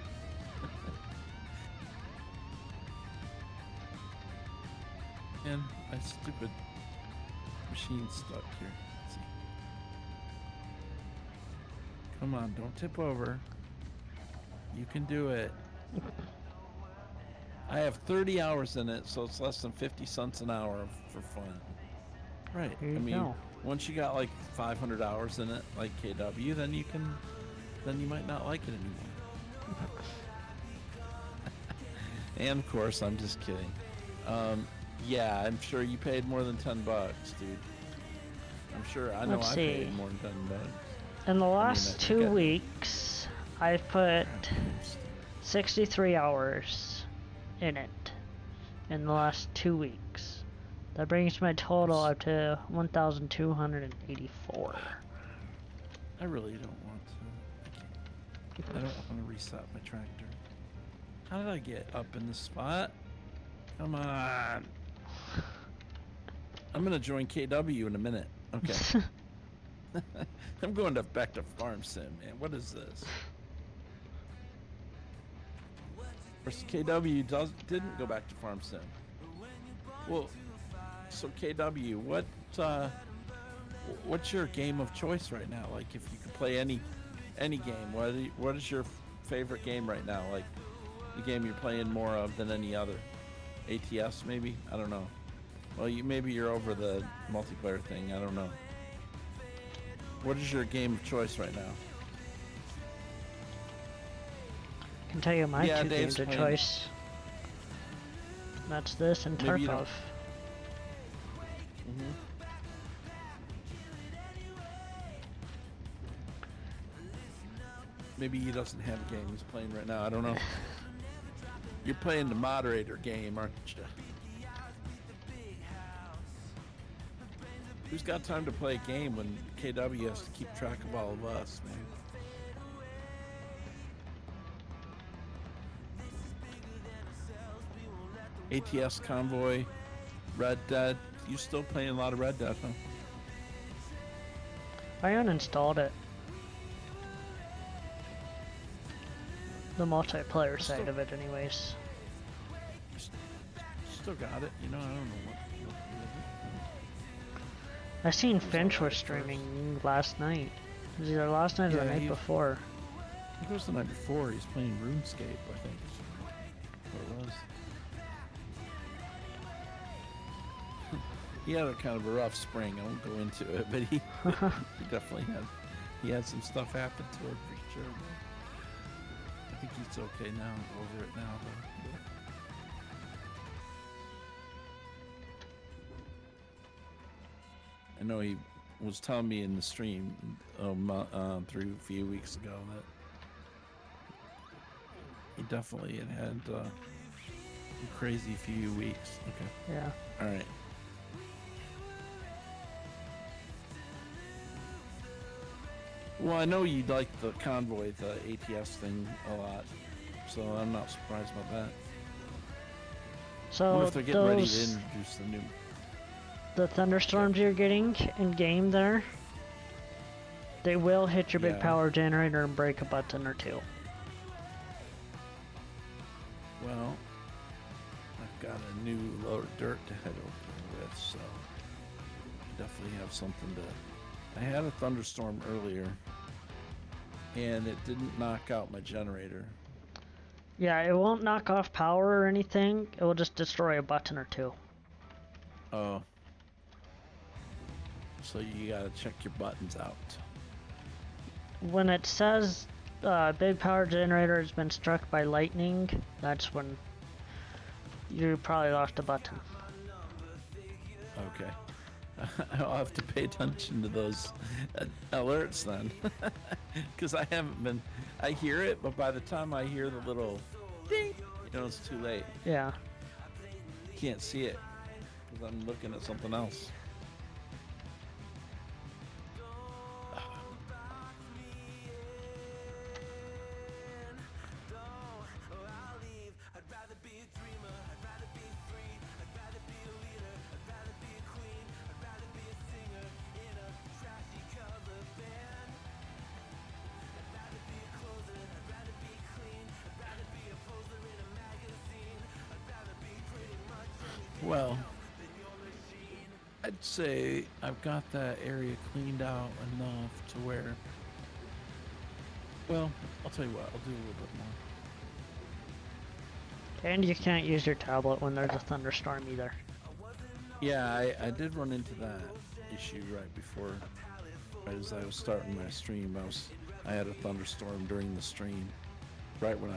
[SPEAKER 2] Man, my stupid machine's stuck here. Let's see. Come on, don't tip over. You can do it. I have 30 hours in it, so it's less than 50 cents an hour for fun. Right.
[SPEAKER 3] There you
[SPEAKER 2] I mean,
[SPEAKER 3] go.
[SPEAKER 2] once you got like 500 hours in it, like KW, then you might not like it anymore. And of course, I'm just kidding. Yeah, I'm sure you paid more than $10, dude. I'm sure. I know
[SPEAKER 3] Let's
[SPEAKER 2] I
[SPEAKER 3] see.
[SPEAKER 2] paid more than $10.
[SPEAKER 3] In the last
[SPEAKER 2] I
[SPEAKER 3] 2 weeks, I've put
[SPEAKER 2] Oops.
[SPEAKER 3] 63 hours in it. In the last 2 weeks. That brings my total up to 1,284.
[SPEAKER 2] I really don't want to. I don't want to reset my tractor. How did I get up in this spot? Come on. I'm gonna join KW in a minute. Okay. I'm going back to Farm Sim, man. What is this? First, KW didn't go back to Farm Sim. Well, so KW, what's your game of choice right now? Like, if you could play any game, what is your favorite game right now? Like, the game you're playing more of than any other? ATS maybe? I don't know. Well, maybe you're over the multiplayer thing. I don't know. What is your game of choice right now?
[SPEAKER 3] I can tell you my two
[SPEAKER 2] Dave's
[SPEAKER 3] games of
[SPEAKER 2] playing.
[SPEAKER 3] choice. That's this and
[SPEAKER 2] Maybe you
[SPEAKER 3] Tarkov.
[SPEAKER 2] Mm-hmm. Maybe he doesn't have a game he's playing right now. I don't know. You're playing the moderator game, aren't you? Who's got time to play a game when KW has to keep track of all of us, man? ATS Convoy, Red Dead. You still playing a lot of Red Dead, huh?
[SPEAKER 3] I uninstalled it. The multiplayer side of it, anyways.
[SPEAKER 2] Still got it, you know. I don't know what
[SPEAKER 3] I seen
[SPEAKER 2] was
[SPEAKER 3] Finch
[SPEAKER 2] alright
[SPEAKER 3] was
[SPEAKER 2] at first.
[SPEAKER 3] streaming last night. It was either last night or the
[SPEAKER 2] Yeah,
[SPEAKER 3] night
[SPEAKER 2] he-
[SPEAKER 3] before.
[SPEAKER 2] I think it was the night before. He's playing RuneScape, I think. What it was. He had a kind of a rough spring. I won't go into it, but he definitely had some stuff happen to him for sure. Man. I think he's okay now, over it now though. I know he was telling me in the stream through a few weeks ago that he definitely had a crazy few weeks. Okay.
[SPEAKER 3] Yeah.
[SPEAKER 2] All right. Well, I know you like the convoy, the ATS thing a lot, so I'm not surprised about that.
[SPEAKER 3] So
[SPEAKER 2] What if they're getting ready to
[SPEAKER 3] those
[SPEAKER 2] introduce the new?
[SPEAKER 3] the thunderstorms you're getting in game there, they will hit your big
[SPEAKER 2] Yeah.
[SPEAKER 3] power generator and break a button or two.
[SPEAKER 2] Well, I've got a new load of dirt to head over with, so I definitely have something to. I had a thunderstorm earlier, and it didn't knock out my generator.
[SPEAKER 3] Yeah, it won't knock off power or anything. It will just destroy a button or two.
[SPEAKER 2] Oh. So you gotta check your buttons out.
[SPEAKER 3] When it says big power generator has been struck by lightning, that's when you probably lost a button.
[SPEAKER 2] Okay. I'll have to pay attention to those alerts then. Because I haven't been. I hear it, but by the time I hear the little ding, it's too late.
[SPEAKER 3] Yeah.
[SPEAKER 2] Can't see it because I'm looking at something else. Well, I'd say I've got that area cleaned out enough to where. Well, I'll tell you what, I'll do a little bit more.
[SPEAKER 3] And you can't use your tablet when there's a thunderstorm either.
[SPEAKER 2] Yeah, I did run into that issue right before, as I was starting my stream. I had a thunderstorm during the stream, right when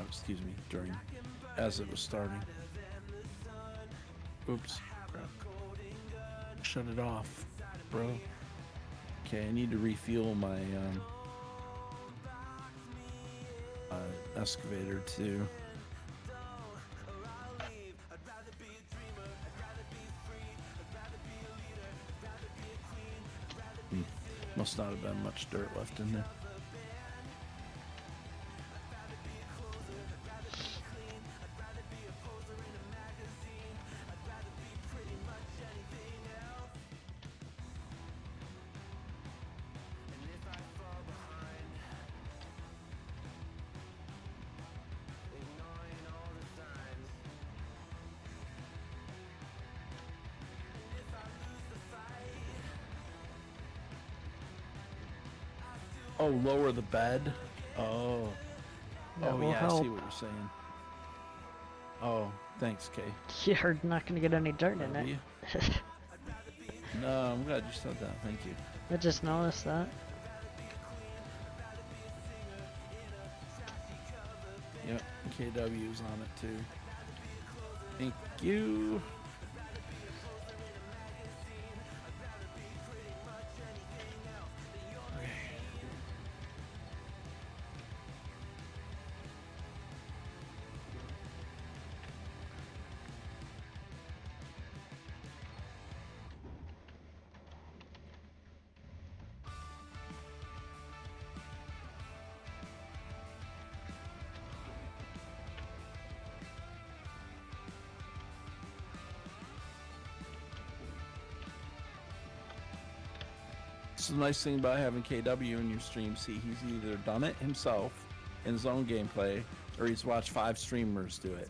[SPEAKER 2] as it was starting. Oops, crap. Shut it off, bro. Okay, I need to refuel my excavator too. must not have been much dirt left in there. Oh, lower the bed? Oh.
[SPEAKER 3] That
[SPEAKER 2] Oh,
[SPEAKER 3] will
[SPEAKER 2] yeah, I
[SPEAKER 3] help.
[SPEAKER 2] see what you're saying. Oh, thanks, Kay.
[SPEAKER 3] You're not gonna get any dirt in
[SPEAKER 2] Love
[SPEAKER 3] it.
[SPEAKER 2] you. No, I'm glad you said that. Thank you.
[SPEAKER 3] I just noticed that.
[SPEAKER 2] Yep, KW's on it too. Thank you. Okay. It's the nice thing about having KW in your stream. See, he's either done it himself in his own gameplay, or he's watched 5 streamers do it.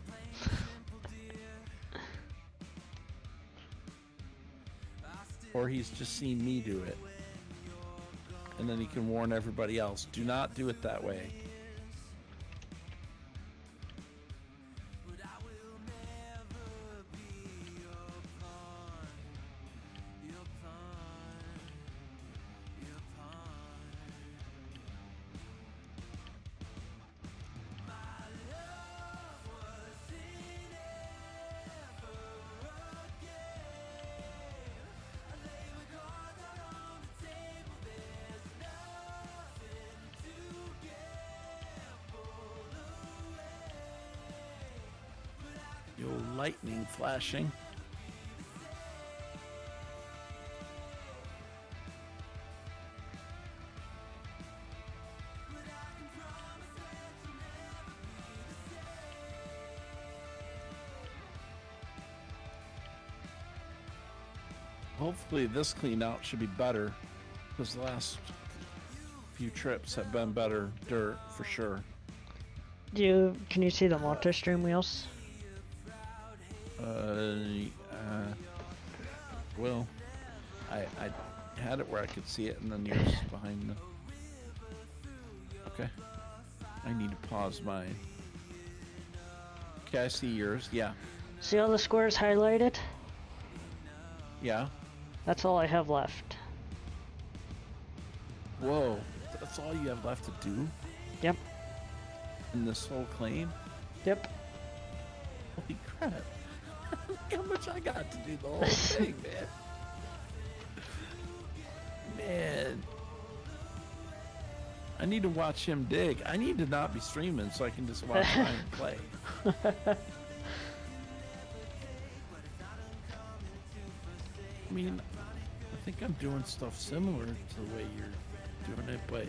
[SPEAKER 2] Or he's just seen me do it. And then he can warn everybody else, do not do it that way. Yo, lightning flashing. Hopefully this clean out should be better, because the last few trips have been better dirt for sure.
[SPEAKER 3] Can you see the multi-stream wheels?
[SPEAKER 2] Well, I had it where I could see it, and then yours is behind the. Okay. I need to pause mine. Okay, I see yours. Yeah.
[SPEAKER 3] See all the squares highlighted?
[SPEAKER 2] Yeah.
[SPEAKER 3] That's all I have left.
[SPEAKER 2] Whoa. That's all you have left to do
[SPEAKER 3] Yep.
[SPEAKER 2] in this whole claim?
[SPEAKER 3] Yep.
[SPEAKER 2] Holy crap. Look how much I got to do the whole thing, man. Man. I need to watch him dig. I need to not be streaming so I can just watch Ryan play. I mean, I think I'm doing stuff similar to the way you're doing it, but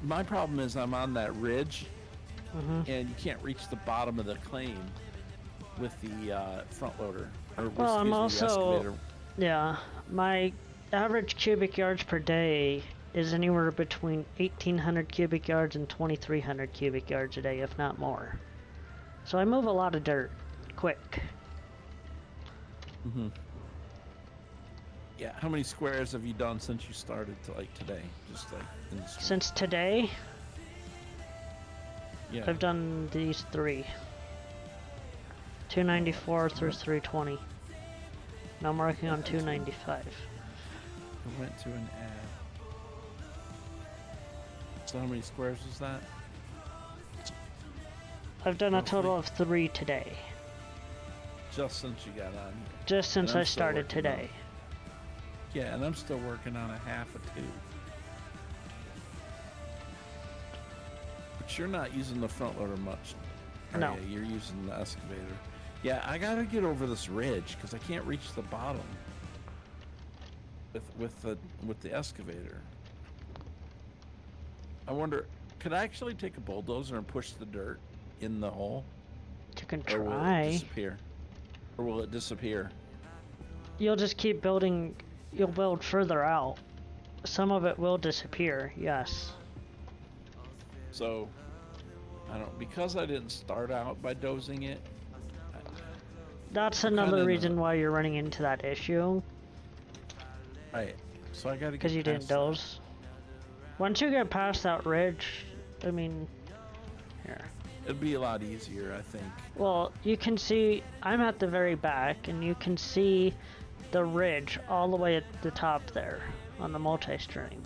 [SPEAKER 2] my problem is I'm on that ridge, and you can't reach the bottom of the claim with the front loader. Or
[SPEAKER 3] Well, I'm
[SPEAKER 2] the
[SPEAKER 3] also,
[SPEAKER 2] excavator.
[SPEAKER 3] yeah, my average cubic yards per day is anywhere between 1,800 cubic yards and 2,300 cubic yards a day, if not more. So I move a lot of dirt, quick.
[SPEAKER 2] Yeah, how many squares have you done since you started to like today? Just like in the street?
[SPEAKER 3] Since today,
[SPEAKER 2] Yeah.
[SPEAKER 3] I've done these 3. 294 through 320. Now I'm working on 295.
[SPEAKER 2] I went to an ad. So how many squares was that?
[SPEAKER 3] I've done a total of 3 today.
[SPEAKER 2] Just since you got on here.
[SPEAKER 3] Just since
[SPEAKER 2] And I'm
[SPEAKER 3] I
[SPEAKER 2] still
[SPEAKER 3] started
[SPEAKER 2] working on
[SPEAKER 3] today.
[SPEAKER 2] it. Yeah, and I'm still working on a half of 2. But you're not using the front loader much. are
[SPEAKER 3] No.
[SPEAKER 2] you? You're using the excavator. Yeah, I gotta get over this ridge because I can't reach the bottom. with the excavator. I wonder, could I actually take a bulldozer and push the dirt in the hole,
[SPEAKER 3] You can
[SPEAKER 2] or will it
[SPEAKER 3] try.
[SPEAKER 2] disappear? Or will it disappear?
[SPEAKER 3] You'll just keep building. You'll build further out. Some of it will disappear. Yes.
[SPEAKER 2] So, I don't, because I didn't start out by dozing it.
[SPEAKER 3] That's
[SPEAKER 2] I'm kinda
[SPEAKER 3] another
[SPEAKER 2] in
[SPEAKER 3] reason
[SPEAKER 2] a-
[SPEAKER 3] why you're running into that issue.
[SPEAKER 2] Right. So I gotta get
[SPEAKER 3] Because you didn't
[SPEAKER 2] past that.
[SPEAKER 3] doze. Once you get past that ridge, I mean, here.
[SPEAKER 2] It'd be a lot easier, I think.
[SPEAKER 3] Well, you can see, I'm at the very back, and you can see the ridge all the way at the top there on the multi-stream.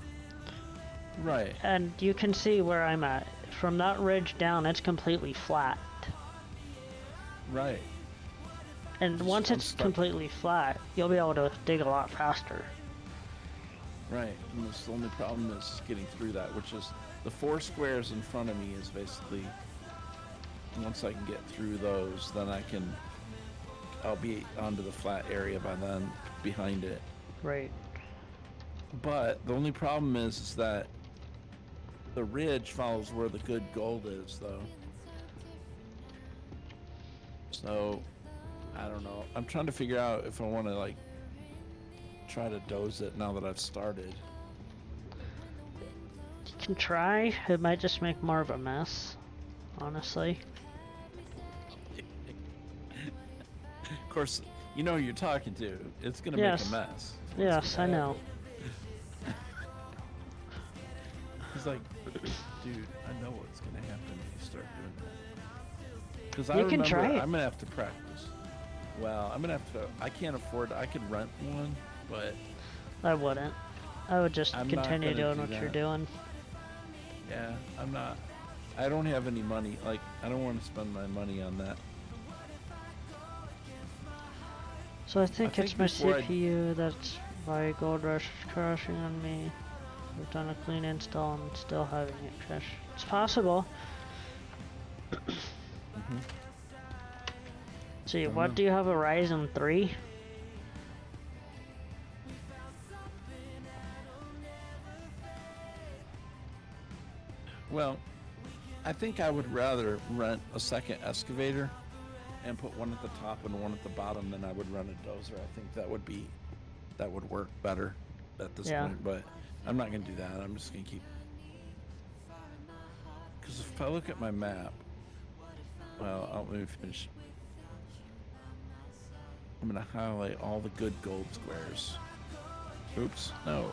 [SPEAKER 2] Right.
[SPEAKER 3] And you can see where I'm at. From that ridge down, it's completely flat.
[SPEAKER 2] Right.
[SPEAKER 3] And once
[SPEAKER 2] I'm
[SPEAKER 3] it's
[SPEAKER 2] stuck.
[SPEAKER 3] completely flat, you'll be able to dig a lot faster.
[SPEAKER 2] Right. And the only problem is getting through that, which is the 4 squares in front of me is basically, once I can get through those, then I'll be onto the flat area by then, behind it.
[SPEAKER 3] Right.
[SPEAKER 2] But the only problem is that the ridge follows where the good gold is, though. So, I don't know. I'm trying to figure out if I want to, like, try to doze it now that I've started.
[SPEAKER 3] You can try. It might just make more of a mess, honestly.
[SPEAKER 2] Of course, you know who you're talking to. It's going to
[SPEAKER 3] Yes.
[SPEAKER 2] make a mess.
[SPEAKER 3] Yes, I know.
[SPEAKER 2] He's like, dude, I know what's going to happen if you start doing that. Because I
[SPEAKER 3] You can
[SPEAKER 2] remember
[SPEAKER 3] try it.
[SPEAKER 2] I'm going to have to practice. Well, I'm going to have to, I can't afford, I could rent one, but
[SPEAKER 3] I wouldn't. I would just
[SPEAKER 2] I'm not
[SPEAKER 3] continue
[SPEAKER 2] gonna
[SPEAKER 3] doing
[SPEAKER 2] do
[SPEAKER 3] what you're
[SPEAKER 2] that.
[SPEAKER 3] doing.
[SPEAKER 2] yeah, I don't have any money. Like, I don't want to spend my money on that.
[SPEAKER 3] So I think
[SPEAKER 2] think
[SPEAKER 3] it's my
[SPEAKER 2] before I-
[SPEAKER 3] CPU that's why Gold Rush is crashing on me. We've done a clean install and still having it crash. It's possible. See,
[SPEAKER 2] Don't
[SPEAKER 3] what
[SPEAKER 2] know.
[SPEAKER 3] do you have, a Ryzen 3?
[SPEAKER 2] Well, I think I would rather rent a second excavator and put one at the top and one at the bottom than I would run a dozer. I think that would work better at this
[SPEAKER 3] Yeah.
[SPEAKER 2] point, but I'm not going to do that. I'm just going to keep, because if I look at my map, well, let me finish. I'm going to highlight all the good gold squares. Oops, no.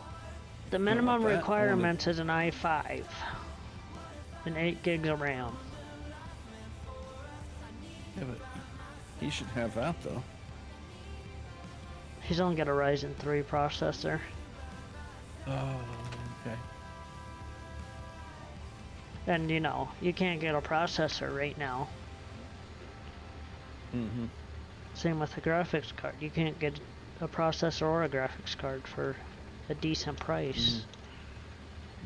[SPEAKER 3] The
[SPEAKER 2] want
[SPEAKER 3] minimum
[SPEAKER 2] that. I wanna-
[SPEAKER 3] requirement is an i5 and 8 gigs of RAM.
[SPEAKER 2] Yeah, but he should have that, though.
[SPEAKER 3] He's only got a Ryzen 3 processor.
[SPEAKER 2] Oh, okay.
[SPEAKER 3] And you know, you can't get a processor right now.
[SPEAKER 2] Mm-hmm.
[SPEAKER 3] Same with the graphics card. You can't get a processor or a graphics card for a decent price.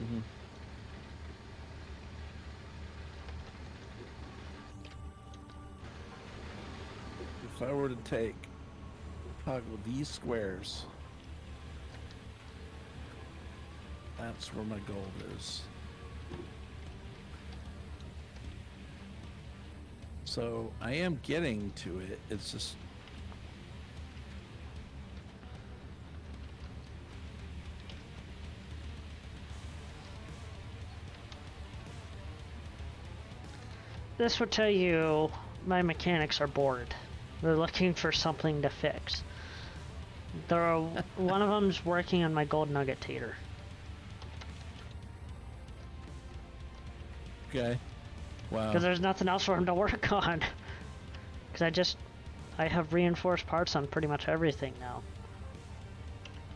[SPEAKER 2] Mm-hmm. If I were to toggle these squares, that's where my gold is. So I am getting to it. It's just
[SPEAKER 3] This would tell you my mechanics are bored. They're looking for something to fix. One of them's working on my gold nugget tater.
[SPEAKER 2] okay. Wow.
[SPEAKER 3] Because there's nothing else for him to work on. Because I have reinforced parts on pretty much everything now.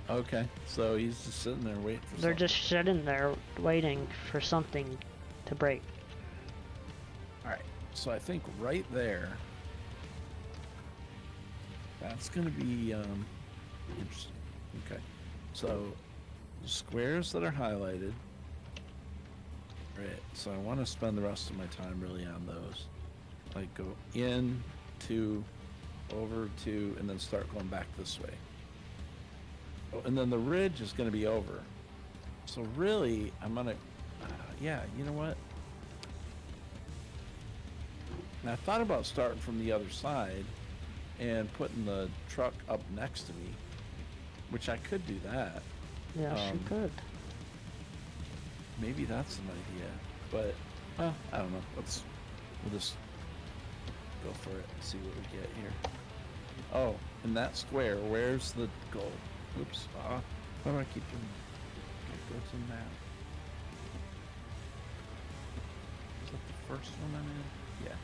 [SPEAKER 2] Okay. So he's just sitting there waiting for
[SPEAKER 3] They're
[SPEAKER 2] something.
[SPEAKER 3] just sitting there waiting for something to break.
[SPEAKER 2] All right. So I think right there, that's going to be interesting. Okay. So the squares that are highlighted. Right. So I want to spend the rest of my time really on those. Like go in, to, over to, and then start going back this way. and then the ridge is going to be over. So really, I'm going to, yeah, you know what? And I thought about starting from the other side and putting the truck up next to me, which I could do that.
[SPEAKER 3] Yes, you could.
[SPEAKER 2] Maybe that's an idea, but I don't know. We'll just go for it and see what we get here. Oh, in that square, where's the goal? Oops. Why do I keep doing that? Okay, go to map. Is that the first one I'm in? Yeah.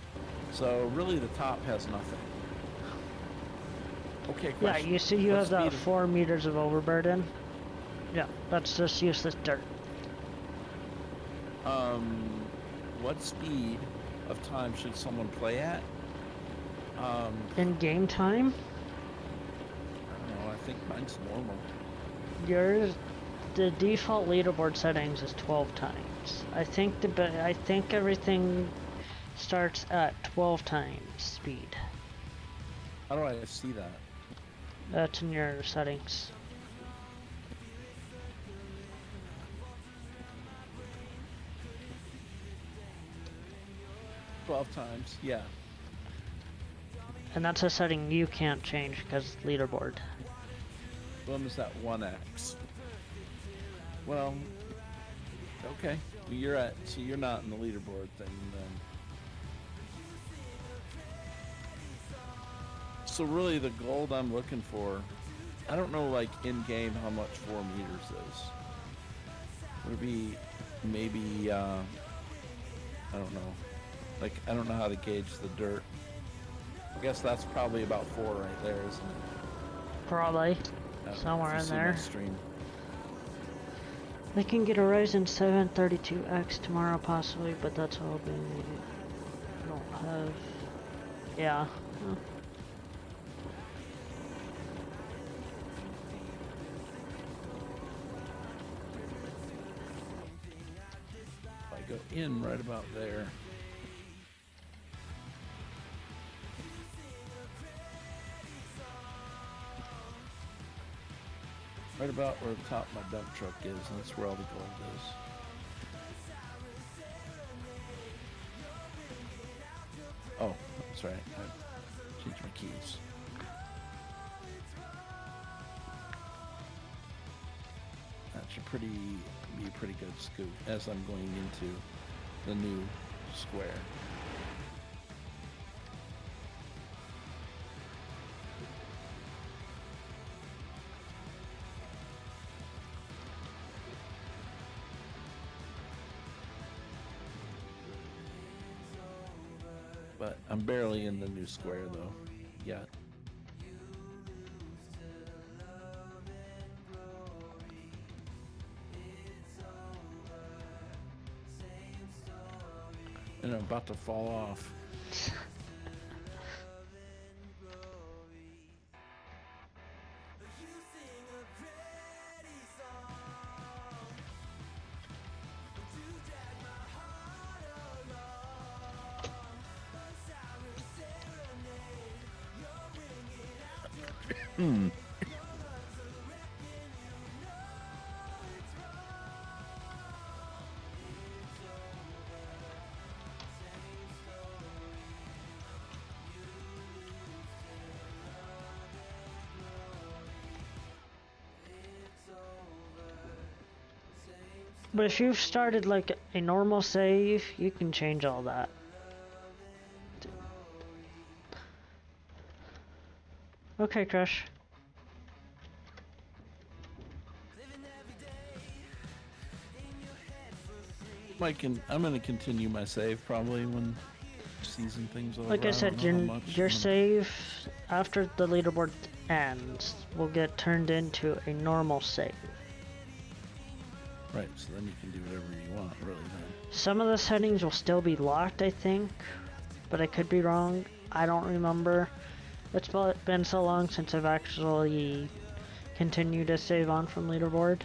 [SPEAKER 2] So really the top has nothing. Okay,
[SPEAKER 3] Yeah,
[SPEAKER 2] question.
[SPEAKER 3] you see you
[SPEAKER 2] What
[SPEAKER 3] have that
[SPEAKER 2] speed
[SPEAKER 3] 4 meters of overburden? Yeah, that's just useless dirt.
[SPEAKER 2] What speed of time should someone play at?
[SPEAKER 3] In game time,
[SPEAKER 2] I don't know, I think mine's normal.
[SPEAKER 3] the default leaderboard settings is 12 times. I think everything starts at 12 times speed.
[SPEAKER 2] How do I see that?
[SPEAKER 3] That's in your settings.
[SPEAKER 2] Twelve times, yeah.
[SPEAKER 3] And that's a setting you can't change because leaderboard.
[SPEAKER 2] When was that 1x? Well, okay. Well, so you're not in the leaderboard thing then. So really the gold I'm looking for, I don't know like in game how much 4 meters is. Would it be maybe, I don't know. Like, I don't know how to gauge the dirt. I guess that's probably about 4 right there, isn't it?
[SPEAKER 3] Probably.
[SPEAKER 2] If
[SPEAKER 3] Somewhere
[SPEAKER 2] you
[SPEAKER 3] in
[SPEAKER 2] see my
[SPEAKER 3] there.
[SPEAKER 2] stream.
[SPEAKER 3] They can get a Ryzen 7 32X tomorrow possibly, but that's all they don't have. Yeah. Huh.
[SPEAKER 2] If I go in right about there. Right about where the top of my dump truck is, and that's where all the gold is. Oh, that's right. I changed my keys. That should be a pretty good scoop as I'm going into the new square. But I'm barely in the new square though, yet. And I'm about to fall off.
[SPEAKER 3] But if you've started like a normal save, you can change all that. Okay, Crush.
[SPEAKER 2] I'm gonna continue my save probably when season things over.
[SPEAKER 3] Like I said,
[SPEAKER 2] don't know how much
[SPEAKER 3] your
[SPEAKER 2] I'm gonna-
[SPEAKER 3] save after the leaderboard ends will get turned into a normal save.
[SPEAKER 2] Right, so then you can do whatever you want, really. Then.
[SPEAKER 3] Some of the settings will still be locked, I think, but I could be wrong. I don't remember. It's been so long since I've actually continued to save on from leaderboard.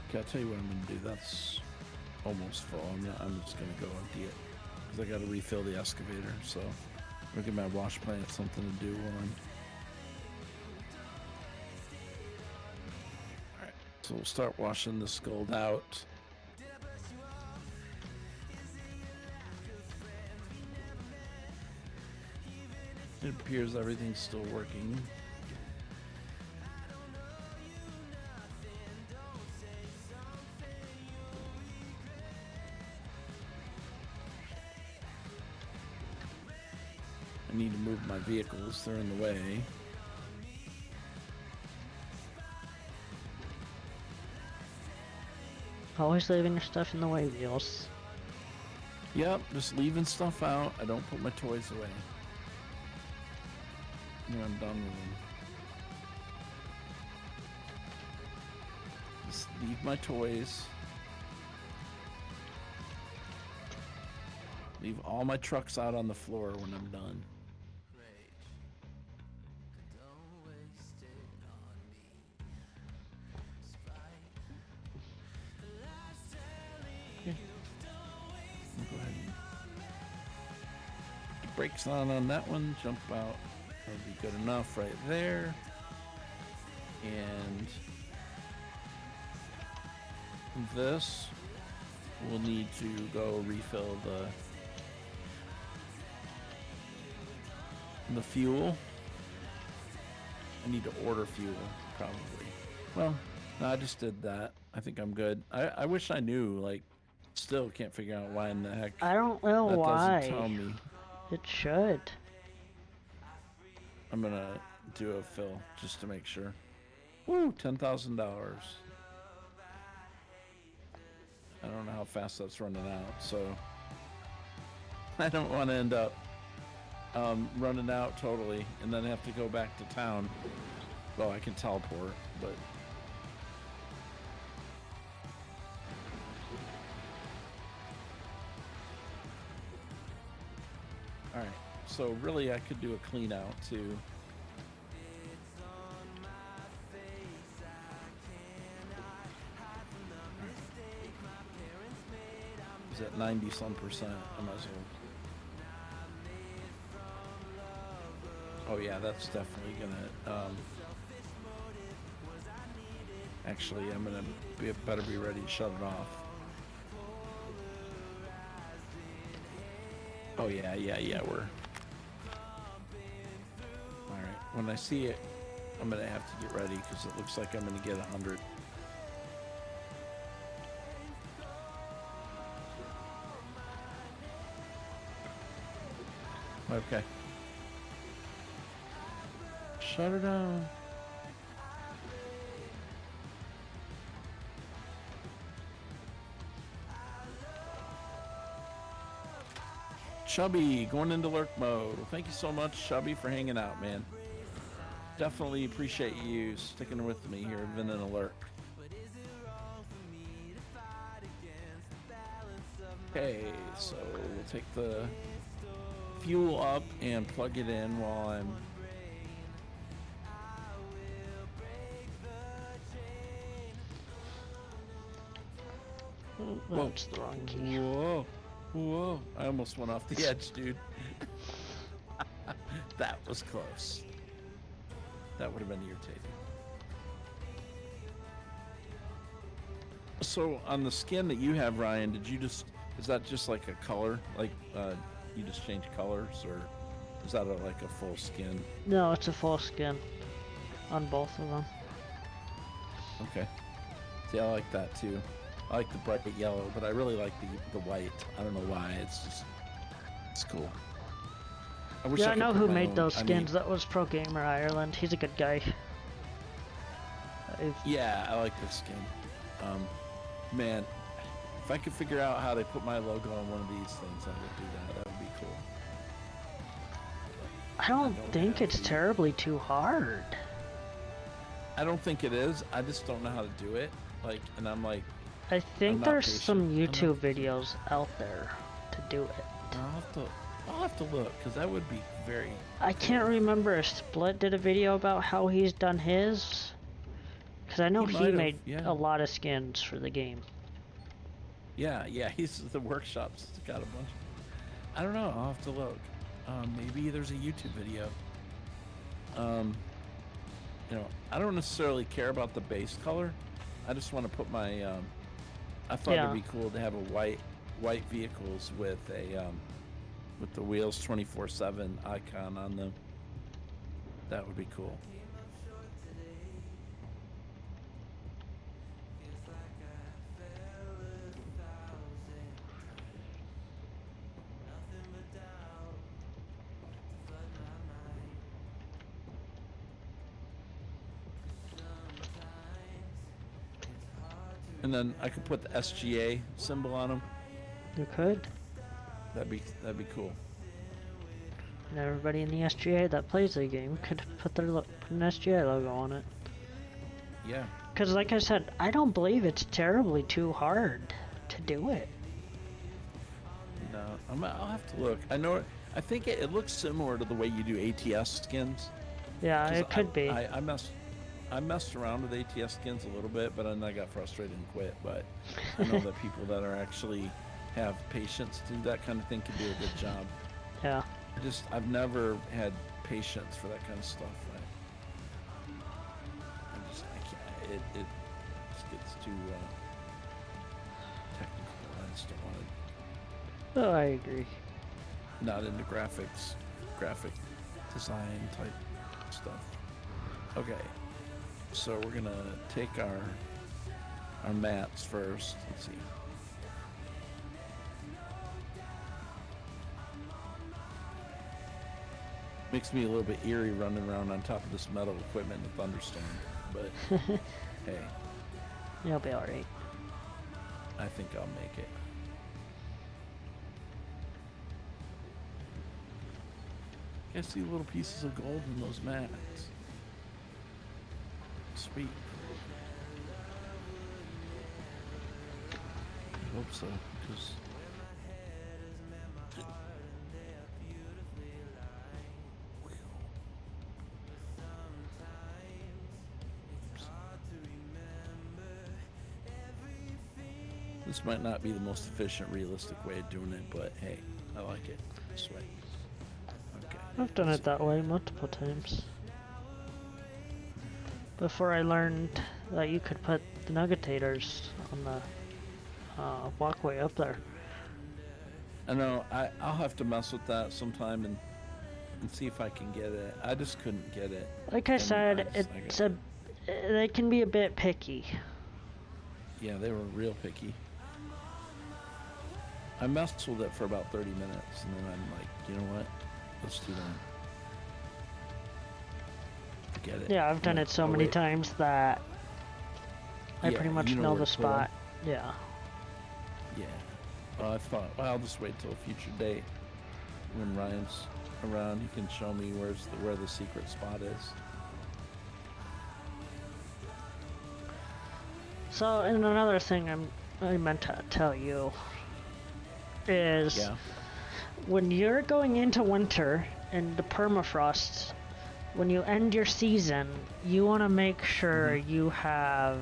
[SPEAKER 2] Okay, I'll tell you what I'm gonna do. That's almost full. I'm just gonna go empty it because I got to refill the excavator. So, I'll give my wash plant something to do while I'm So we'll start washing this gold out. It appears everything's still working. I need to move my vehicles, they're in the way.
[SPEAKER 3] Always leaving your stuff in the way, Wheels.
[SPEAKER 2] Yep, just leaving stuff out. I don't put my toys away. When I'm done with them. Just leave my toys. Leave all my trucks out on the floor when I'm done. I'll go ahead and put the brakes on that one, jump out. That'll be good enough right there. And this, we'll need to go refill the fuel. I need to order fuel, probably. Well, no, I just did that. I think I'm good. I wish I knew, like, still can't figure out why in the heck
[SPEAKER 3] I don't know
[SPEAKER 2] that
[SPEAKER 3] why.
[SPEAKER 2] doesn't tell me.
[SPEAKER 3] It should.
[SPEAKER 2] I'm gonna do a fill just to make sure. Woo, $10,000. I don't know how fast that's running out, so I don't want to end up running out totally and then have to go back to town. Well, I can teleport, but all right. So really, I could do a clean out too. Is at 90-some%. I might as well. Oh yeah, that's definitely gonna. Actually, I'm gonna better be ready to shut it off. Oh yeah, we're. All right, when I see it, I'm gonna have to get ready because it looks like I'm gonna get 100. Okay. Shut her down. Chubby, going into lurk mode. Well, thank you so much, Chubby, for hanging out, man. Definitely appreciate you sticking with me here, been in a lurk. Okay, so we'll take the fuel up and plug it in while I'm...
[SPEAKER 3] Oh, that's the wrong key.
[SPEAKER 2] Whoa. Whoa. I almost went off the edge, dude. That was close. That would have been irritating. So on the skin that you have, Ryan, did you just... Is that just like a color? Like, you just change colors? Or is that like a full skin?
[SPEAKER 3] No, it's a full skin on both of them.
[SPEAKER 2] Okay. See, I like that too. I like the bright yellow, but I really like the white. I don't know why. It's cool. I wish
[SPEAKER 3] Yeah, I
[SPEAKER 2] could
[SPEAKER 3] know
[SPEAKER 2] put
[SPEAKER 3] who
[SPEAKER 2] my
[SPEAKER 3] made
[SPEAKER 2] own-
[SPEAKER 3] those
[SPEAKER 2] I
[SPEAKER 3] skins.
[SPEAKER 2] mean,
[SPEAKER 3] That was Pro Gamer Ireland. He's a good guy.
[SPEAKER 2] yeah, I like this skin. Man, if I could figure out how they put my logo on one of these things, I would do that. That would be cool.
[SPEAKER 3] I don't think
[SPEAKER 2] have
[SPEAKER 3] it's
[SPEAKER 2] the-
[SPEAKER 3] terribly too hard.
[SPEAKER 2] I don't think it is. I just don't know how to do it. Like, and I'm like,
[SPEAKER 3] I think
[SPEAKER 2] not
[SPEAKER 3] there's
[SPEAKER 2] patient.
[SPEAKER 3] some
[SPEAKER 2] I'm not
[SPEAKER 3] YouTube videos out there to do it.
[SPEAKER 2] I'll have to look because that would be very.
[SPEAKER 3] I can't remember if Split did a video about how he's done his. Because I know
[SPEAKER 2] He
[SPEAKER 3] he
[SPEAKER 2] might have,
[SPEAKER 3] made
[SPEAKER 2] yeah.
[SPEAKER 3] a lot of skins for the game.
[SPEAKER 2] Yeah, he's the workshop's got a bunch. I don't know. I'll have to look. Maybe there's a YouTube video. You know, I don't necessarily care about the base color. I just want to put my. I thought
[SPEAKER 3] Yeah.
[SPEAKER 2] it'd be cool to have a white vehicles with a with the wheels 24/7 icon on them. That would be cool. And then I could put the SGA symbol on them.
[SPEAKER 3] You could.
[SPEAKER 2] That'd be cool.
[SPEAKER 3] And everybody in the SGA that plays the game could put put an SGA logo on it.
[SPEAKER 2] Yeah.
[SPEAKER 3] Because, like I said, I don't believe it's terribly too hard to do it.
[SPEAKER 2] No, I'll have to look. I think it looks similar to the way you do ATS skins.
[SPEAKER 3] Yeah,
[SPEAKER 2] 'Cause
[SPEAKER 3] it could be.
[SPEAKER 2] I messed around with ATS skins a little bit, but then I got frustrated and quit. But I know that people that are actually have patience to do that kind of thing can do a good job.
[SPEAKER 3] Yeah.
[SPEAKER 2] I've never had patience for that kind of stuff. I can't. It just gets too technical. I just don't want to.
[SPEAKER 3] Oh, I agree.
[SPEAKER 2] Not into graphic design type stuff. Okay, so we're gonna take our mats first. Let's see. Makes me a little bit eerie running around on top of this metal equipment in a thunderstorm, but hey,
[SPEAKER 3] You'll be alright.
[SPEAKER 2] I think I'll make it. I see little pieces of gold in those mats. Sweet. I hope so, because this might not be the most efficient, realistic way of doing it, but hey, I like it this way. Okay.
[SPEAKER 3] I've done it that way multiple times. Before I learned that you could put the nuggetators on the walkway up there.
[SPEAKER 2] I know. I'll have to mess with that sometime and see if I can get it. I just couldn't get it.
[SPEAKER 3] Like I
[SPEAKER 2] And
[SPEAKER 3] said, they can be a bit picky.
[SPEAKER 2] Yeah, they were real picky. I messed with it for about 30 minutes, and then I'm like, you know what? Let's do that. Forget it.
[SPEAKER 3] Yeah, I've done it so many times that I
[SPEAKER 2] Yeah,
[SPEAKER 3] pretty much
[SPEAKER 2] you know
[SPEAKER 3] know
[SPEAKER 2] where
[SPEAKER 3] the
[SPEAKER 2] to put 'em.
[SPEAKER 3] spot. Yeah.
[SPEAKER 2] Yeah. I thought, well, I'll just wait till a future date when Ryan's around. He can show me where the secret spot is.
[SPEAKER 3] So, and another thing I meant to tell you is
[SPEAKER 2] Yeah.
[SPEAKER 3] when you're going into winter and the permafrost, when you end your season, you want to make sure you have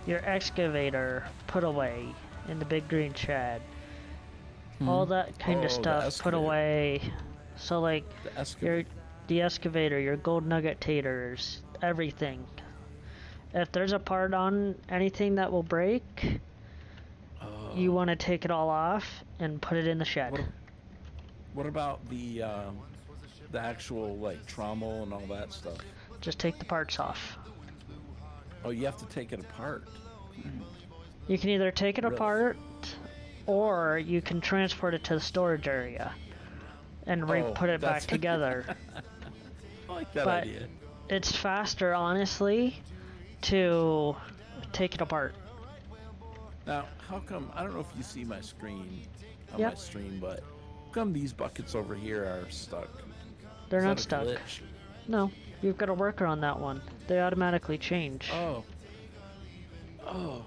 [SPEAKER 3] your excavator put away in the big green shed. All that kind
[SPEAKER 2] Oh,
[SPEAKER 3] of
[SPEAKER 2] the
[SPEAKER 3] stuff put
[SPEAKER 2] excavator.
[SPEAKER 3] away. So like
[SPEAKER 2] The excavator.
[SPEAKER 3] the excavator, your gold nugget taters, everything. If there's a part on anything that will break, you want to take it all off and put it in the shed.
[SPEAKER 2] What about the actual like trommel and all that stuff?
[SPEAKER 3] Just take the parts off.
[SPEAKER 2] Oh, you have to take it apart.
[SPEAKER 3] You can either take it
[SPEAKER 2] Really?
[SPEAKER 3] apart or you can transport it to the storage area and put it back
[SPEAKER 2] that's-
[SPEAKER 3] together.
[SPEAKER 2] I like that
[SPEAKER 3] But
[SPEAKER 2] idea.
[SPEAKER 3] it's faster, honestly, to take it apart.
[SPEAKER 2] Now, how come, I don't know if you see my screen on
[SPEAKER 3] Yep.
[SPEAKER 2] my stream, but how come these buckets over here are stuck?
[SPEAKER 3] They're
[SPEAKER 2] Is
[SPEAKER 3] not
[SPEAKER 2] that a
[SPEAKER 3] stuck.
[SPEAKER 2] glitch?
[SPEAKER 3] No, you've got a worker on that one. They automatically change.
[SPEAKER 2] Oh. Oh.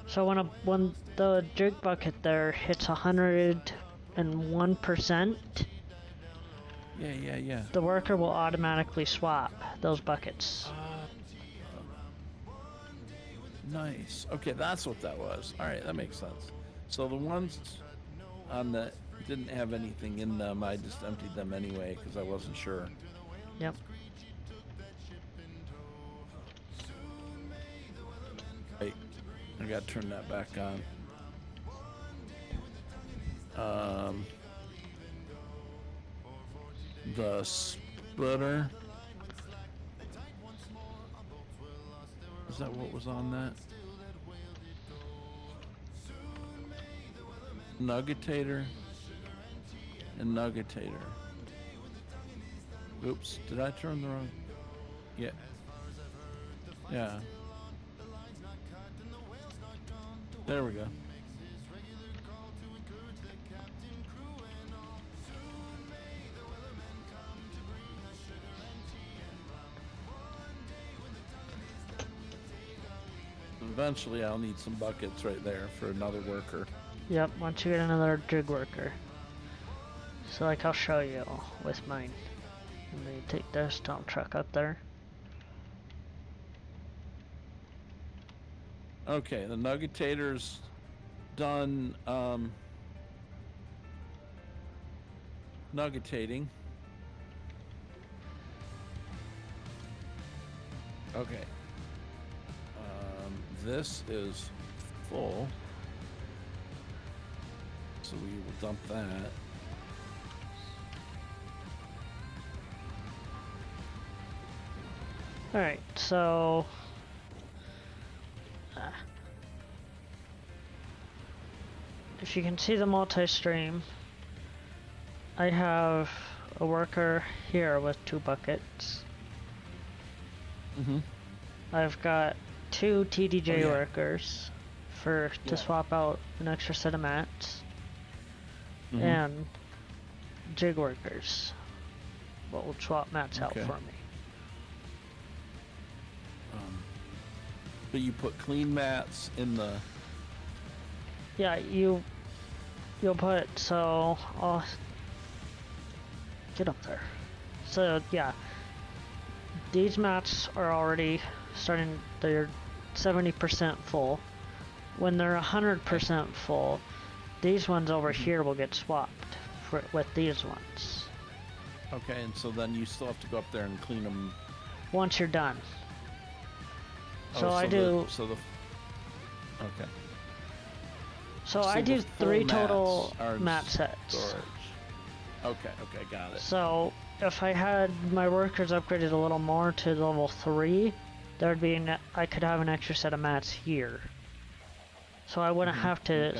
[SPEAKER 3] So when the jig bucket there hits 101%,
[SPEAKER 2] Yeah.
[SPEAKER 3] the worker will automatically swap those buckets.
[SPEAKER 2] Nice. Okay, that's what that was. All right, that makes sense. So the ones on the didn't have anything in them, I just emptied them anyway because I wasn't sure.
[SPEAKER 3] Yep.
[SPEAKER 2] I gotta turn that back on. The splitter. Is that what was on that? Nuggetator and Nuggetator. Oops, did I turn the wrong? Yeah. Yeah. There we go. Eventually I'll need some buckets right there for another worker.
[SPEAKER 3] Yep, once you get another jig worker. So like I'll show you with mine. And then you take this dump truck up there.
[SPEAKER 2] Okay, the Nuggetator's done nuggetating. Okay. This is full. So we will dump that.
[SPEAKER 3] Alright, so if you can see the multi-stream, I have a worker here with 2 buckets. I've got 2 TDJ workers to swap out an extra set of mats, and jig workers what will swap mats out for me.
[SPEAKER 2] But you put clean mats in the...
[SPEAKER 3] Yeah, you'll put, so I'll get up there. So yeah, these mats are already starting, they're 70% full. When they're 100% full, these ones over here will get swapped with these ones.
[SPEAKER 2] Okay, and so then you still have to go up there and clean them
[SPEAKER 3] once you're done. So
[SPEAKER 2] okay.
[SPEAKER 3] So I do 3 total
[SPEAKER 2] are
[SPEAKER 3] mat sets.
[SPEAKER 2] Storage. Okay, got it.
[SPEAKER 3] So if I had my workers upgraded a little more to level 3, there'd be I could have an extra set of mats here. So I wouldn't have to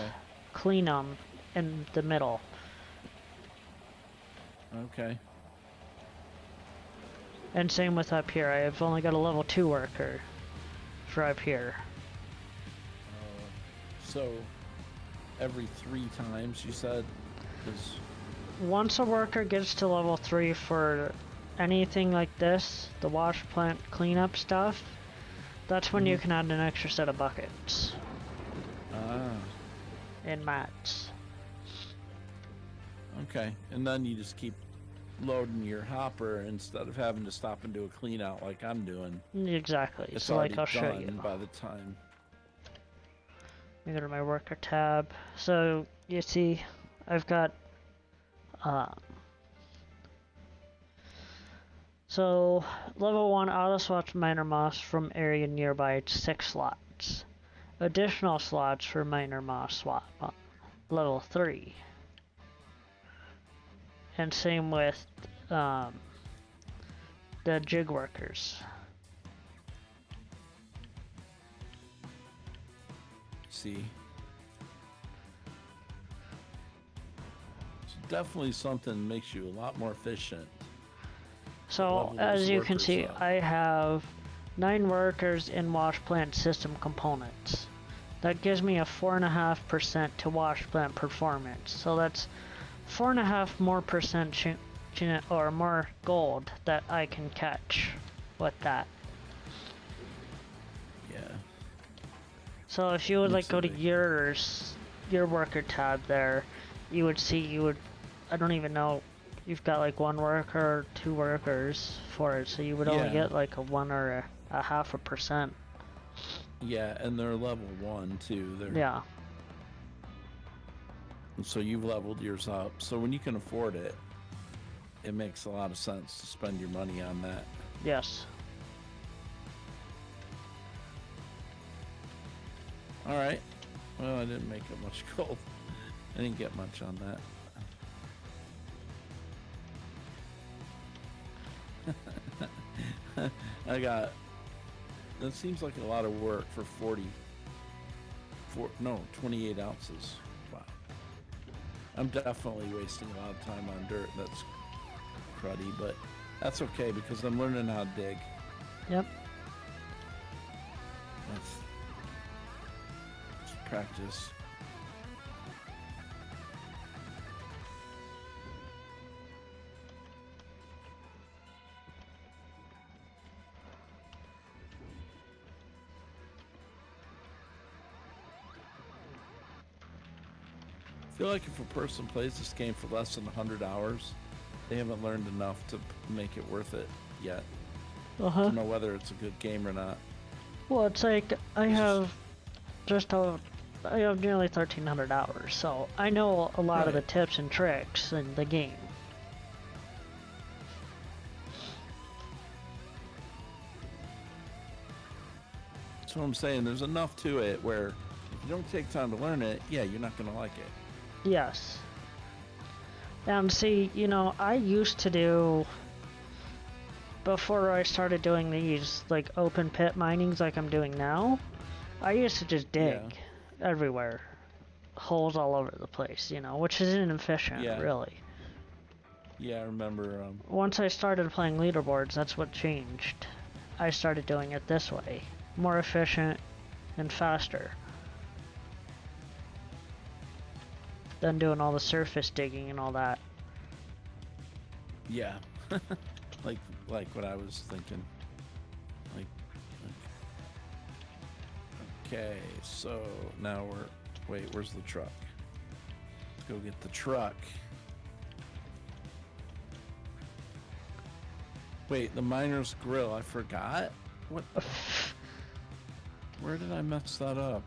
[SPEAKER 3] clean them in the middle.
[SPEAKER 2] Okay.
[SPEAKER 3] And same with up here. I've only got a level 2 worker for up here.
[SPEAKER 2] So every 3 times you said is...
[SPEAKER 3] Once a worker gets to level 3 for anything like this, the wash plant cleanup stuff, that's when you can add an extra set of buckets. And mats.
[SPEAKER 2] Okay, and then you just keep loading your hopper instead of having to stop and do a clean out like I'm doing.
[SPEAKER 3] Exactly.
[SPEAKER 2] It's
[SPEAKER 3] so like I'll
[SPEAKER 2] already
[SPEAKER 3] show
[SPEAKER 2] done
[SPEAKER 3] you.
[SPEAKER 2] by the time.
[SPEAKER 3] Let me go to my worker tab. So you see I've got so level 1 auto swaps minor moss from area nearby 6 slots. Additional slots for minor moss swap level 3. And same with the jig workers.
[SPEAKER 2] See, it's definitely something that makes you a lot more efficient.
[SPEAKER 3] So as you can see, I have 9 workers in wash plant system components. That gives me a 4.5% to wash plant performance. So that's 4.5% more or more gold that I can catch with that.
[SPEAKER 2] Yeah.
[SPEAKER 3] So if you would like go to your worker tab there, you would see I don't even know, you've got like 1 worker or 2 workers for it, so you would only get like a 1 or a 0.5%.
[SPEAKER 2] Yeah, and they're level 1 too.
[SPEAKER 3] Yeah.
[SPEAKER 2] So you've leveled yours up. So when you can afford it, it makes a lot of sense to spend your money on that.
[SPEAKER 3] Yes.
[SPEAKER 2] All right. Well, I didn't make it much gold. I didn't get much on that. I got. That seems like a lot of work for 28 ounces. Wow. I'm definitely wasting a lot of time on dirt. That's cruddy, but that's okay because I'm learning how to dig.
[SPEAKER 3] Yep.
[SPEAKER 2] That's practice. I feel like if a person plays this game for less than 100 hours, they haven't learned enough to make it worth it yet.
[SPEAKER 3] Uh-huh.
[SPEAKER 2] To know whether it's a good game or not.
[SPEAKER 3] Well, it's like I have nearly 1,300 hours, so I know a lot of the
[SPEAKER 2] Right.
[SPEAKER 3] tips and tricks in the game.
[SPEAKER 2] That's what I'm saying. There's enough to it where if you don't take time to learn it, yeah, you're not gonna like it.
[SPEAKER 3] Yes. And see, you know, I used to do, before I started doing these, like, open pit minings like I'm doing now, I used to just dig everywhere. Holes all over the place, you know, which is inefficient,
[SPEAKER 2] Yeah.
[SPEAKER 3] really.
[SPEAKER 2] Yeah, I remember.
[SPEAKER 3] Once I started playing leaderboards, that's what changed. I started doing it this way. More efficient and faster than doing all the surface digging and all that.
[SPEAKER 2] Yeah. like what I was thinking. Like, okay, so now wait, where's the truck? Let's go get the truck. Wait, the miner's grill, I forgot? What? Where did I mess that up?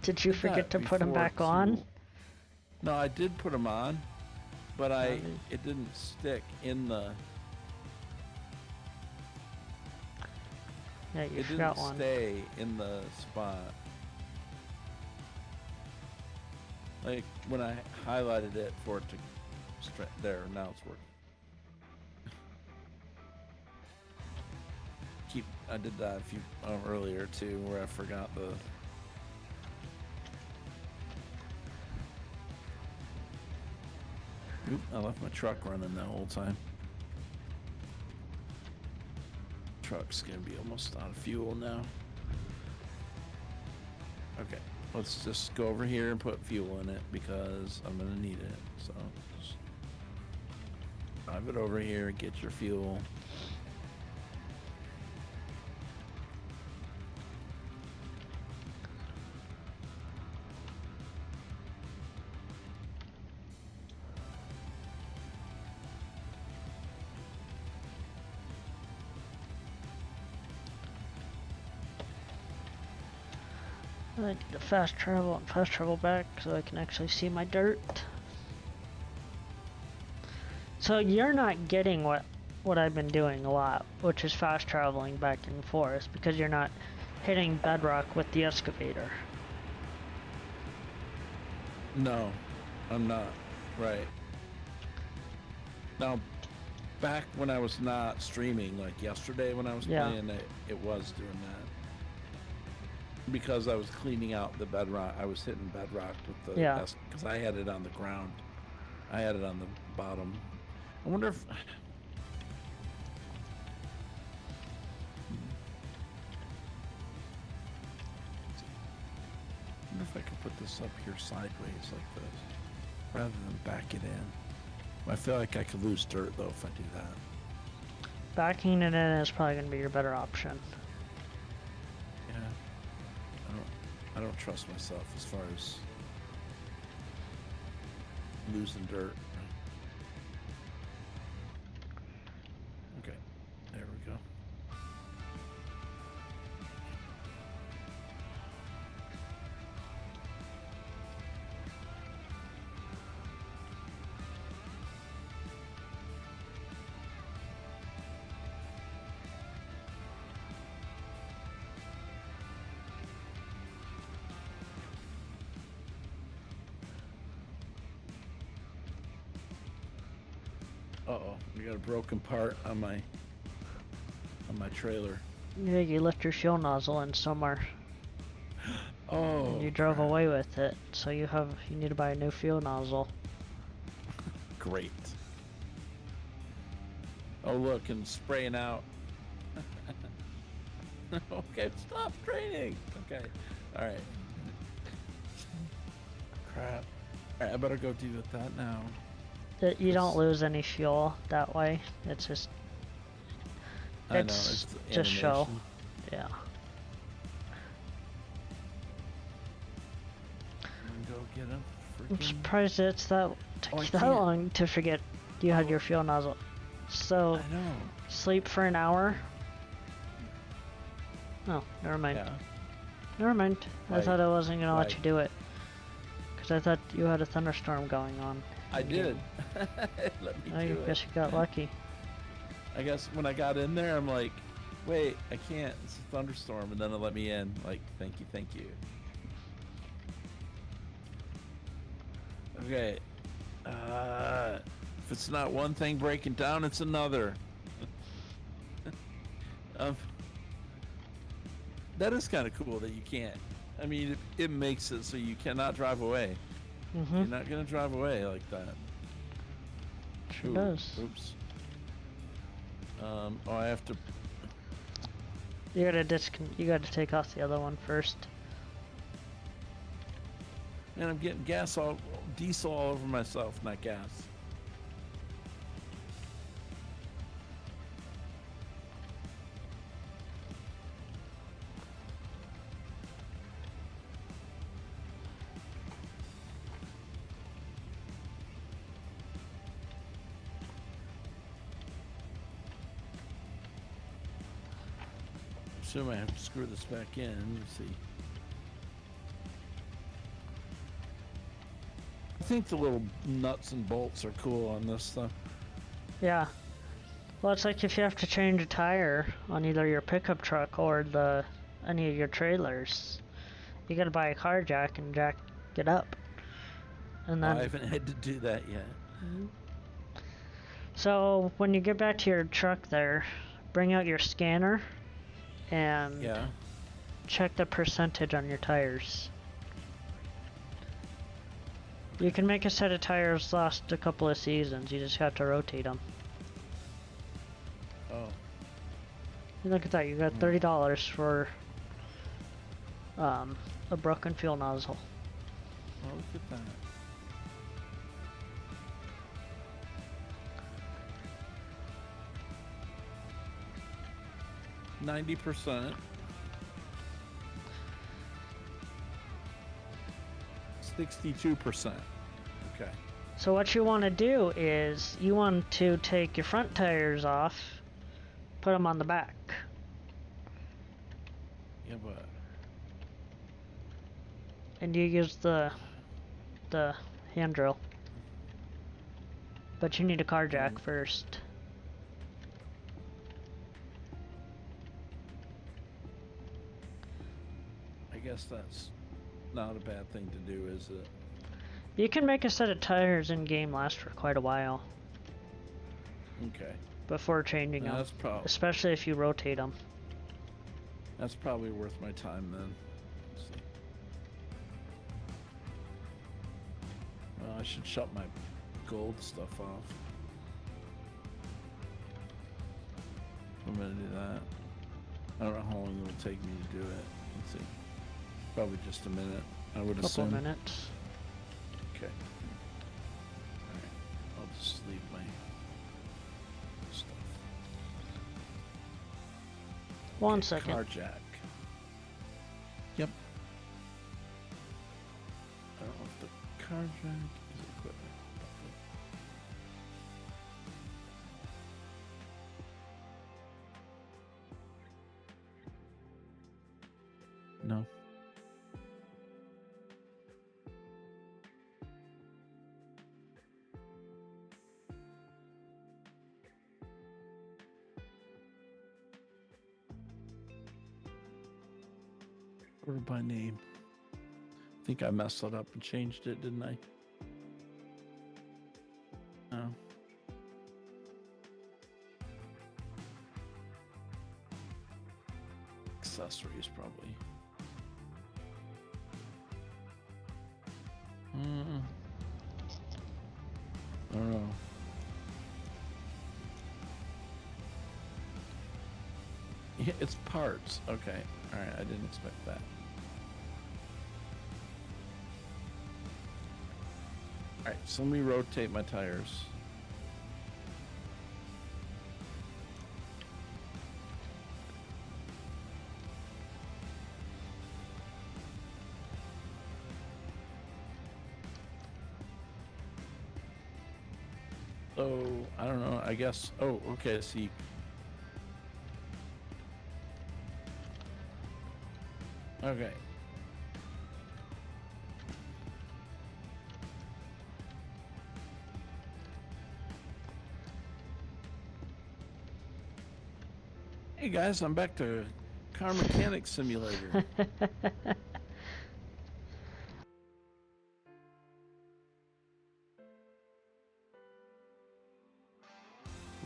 [SPEAKER 3] Did you forget to put them
[SPEAKER 2] before
[SPEAKER 3] back on?
[SPEAKER 2] too. No, I did put them on, but it didn't stick in the.
[SPEAKER 3] Yeah, you
[SPEAKER 2] It
[SPEAKER 3] forgot
[SPEAKER 2] didn't
[SPEAKER 3] one.
[SPEAKER 2] stay in the spot. Like when I highlighted it for it to there, now it's working. I did that a few earlier too, where I forgot the. Oop! I left my truck running the whole time. Truck's gonna be almost out of fuel now. Okay, let's just go over here and put fuel in it because I'm gonna need it. So just drive it over here, get your fuel.
[SPEAKER 3] I need to fast travel and fast travel back so I can actually see my dirt. So you're not getting what I've been doing a lot, which is fast traveling back and forth because you're not hitting bedrock with the excavator.
[SPEAKER 2] No, I'm not. Right. Now, back when I was not streaming, like yesterday when I was playing, it was doing that. Because I was cleaning out the bedrock, I was hitting bedrock with the because I had it on the ground. I had it on the bottom. I wonder if. I wonder if I could put this up here sideways like this, rather than back it in. I feel like I could lose dirt though if I do that.
[SPEAKER 3] Backing it in is probably going to be your better option.
[SPEAKER 2] Yeah. I don't trust myself as far as losing dirt. Okay, there we go. Uh-oh, we got a broken part on my trailer.
[SPEAKER 3] Yeah, you left your fuel nozzle in somewhere.
[SPEAKER 2] Oh,
[SPEAKER 3] And you drove
[SPEAKER 2] crap.
[SPEAKER 3] away with it, so you need to buy a new fuel nozzle.
[SPEAKER 2] Great. Oh, look, and spraying out. Okay, stop training. Okay, all right. Crap. All right, I better go deal with that now.
[SPEAKER 3] You don't lose any fuel that way. It's just
[SPEAKER 2] I know,
[SPEAKER 3] it's
[SPEAKER 2] it's the
[SPEAKER 3] just show.
[SPEAKER 2] animation.
[SPEAKER 3] Yeah.
[SPEAKER 2] I'm gonna go get him.
[SPEAKER 3] I'm surprised it's took
[SPEAKER 2] Oh, I
[SPEAKER 3] you that
[SPEAKER 2] can't.
[SPEAKER 3] long to forget you had your fuel nozzle. So
[SPEAKER 2] I know.
[SPEAKER 3] sleep for an hour. Oh, never mind.
[SPEAKER 2] Yeah.
[SPEAKER 3] Never mind. I
[SPEAKER 2] Right.
[SPEAKER 3] thought I wasn't gonna let
[SPEAKER 2] Right.
[SPEAKER 3] you do it. Cause I thought you had a thunderstorm going on.
[SPEAKER 2] I did. Let me
[SPEAKER 3] I
[SPEAKER 2] do
[SPEAKER 3] guess
[SPEAKER 2] it.
[SPEAKER 3] you got lucky.
[SPEAKER 2] I guess when I got in there, I'm like, wait, I can't. It's a thunderstorm. And then it let me in. Like, thank you, thank you. Okay. If it's not one thing breaking down, it's another. That is kind of cool that you can't. I mean, it makes it so you cannot drive away. You're not gonna drive away like that.
[SPEAKER 3] Sure does.
[SPEAKER 2] Oops. Oh, I have to.
[SPEAKER 3] You gotta take off the other one first.
[SPEAKER 2] Man, I'm getting diesel all over myself, not gas. Assume I have to screw this back in. Let's see. I think the little nuts and bolts are cool on this stuff.
[SPEAKER 3] Yeah. Well, it's like if you have to change a tire on either your pickup truck or any of your trailers, you gotta buy a car jack and jack it up. And then
[SPEAKER 2] I haven't had to do that yet.
[SPEAKER 3] So when you get back to your truck there, bring out your scanner and
[SPEAKER 2] Yeah.
[SPEAKER 3] check the percentage on your tires. You can make a set of tires last a couple of seasons, you just have to rotate them.
[SPEAKER 2] Oh.
[SPEAKER 3] Look at that, you got $30 for a broken fuel nozzle.
[SPEAKER 2] Oh, look at that. %. 62%. Okay.
[SPEAKER 3] So what you want to do is you want to take your front tires off, put them on the back.
[SPEAKER 2] Yeah, but
[SPEAKER 3] And you use the hand drill. But you need a car jack first.
[SPEAKER 2] I guess that's not a bad thing to do, is it?
[SPEAKER 3] You can make a set of tires in game last for quite a while
[SPEAKER 2] Okay.
[SPEAKER 3] before changing them,
[SPEAKER 2] That's
[SPEAKER 3] especially if you rotate them.
[SPEAKER 2] That's probably worth my time then. Let's see. Well, I should shut my gold stuff off. I'm gonna do that. I don't know how long it'll take me to do it. Let's see. Probably just a minute, I would
[SPEAKER 3] Couple
[SPEAKER 2] assume.
[SPEAKER 3] minutes.
[SPEAKER 2] Okay. Alright. I'll just leave my stuff.
[SPEAKER 3] One
[SPEAKER 2] Okay,
[SPEAKER 3] second.
[SPEAKER 2] Car jack. Yep. I don't know if the car jack is equipment. No. Order by name. I think I messed it up and changed it, didn't I? No. accessories, probably. I don't know. Yeah, it's parts. Okay. All right. I didn't expect that. All right. So let me rotate my tires. So, I don't know, I guess, oh, okay, see. Okay. Hey guys, I'm back to Car Mechanic Simulator.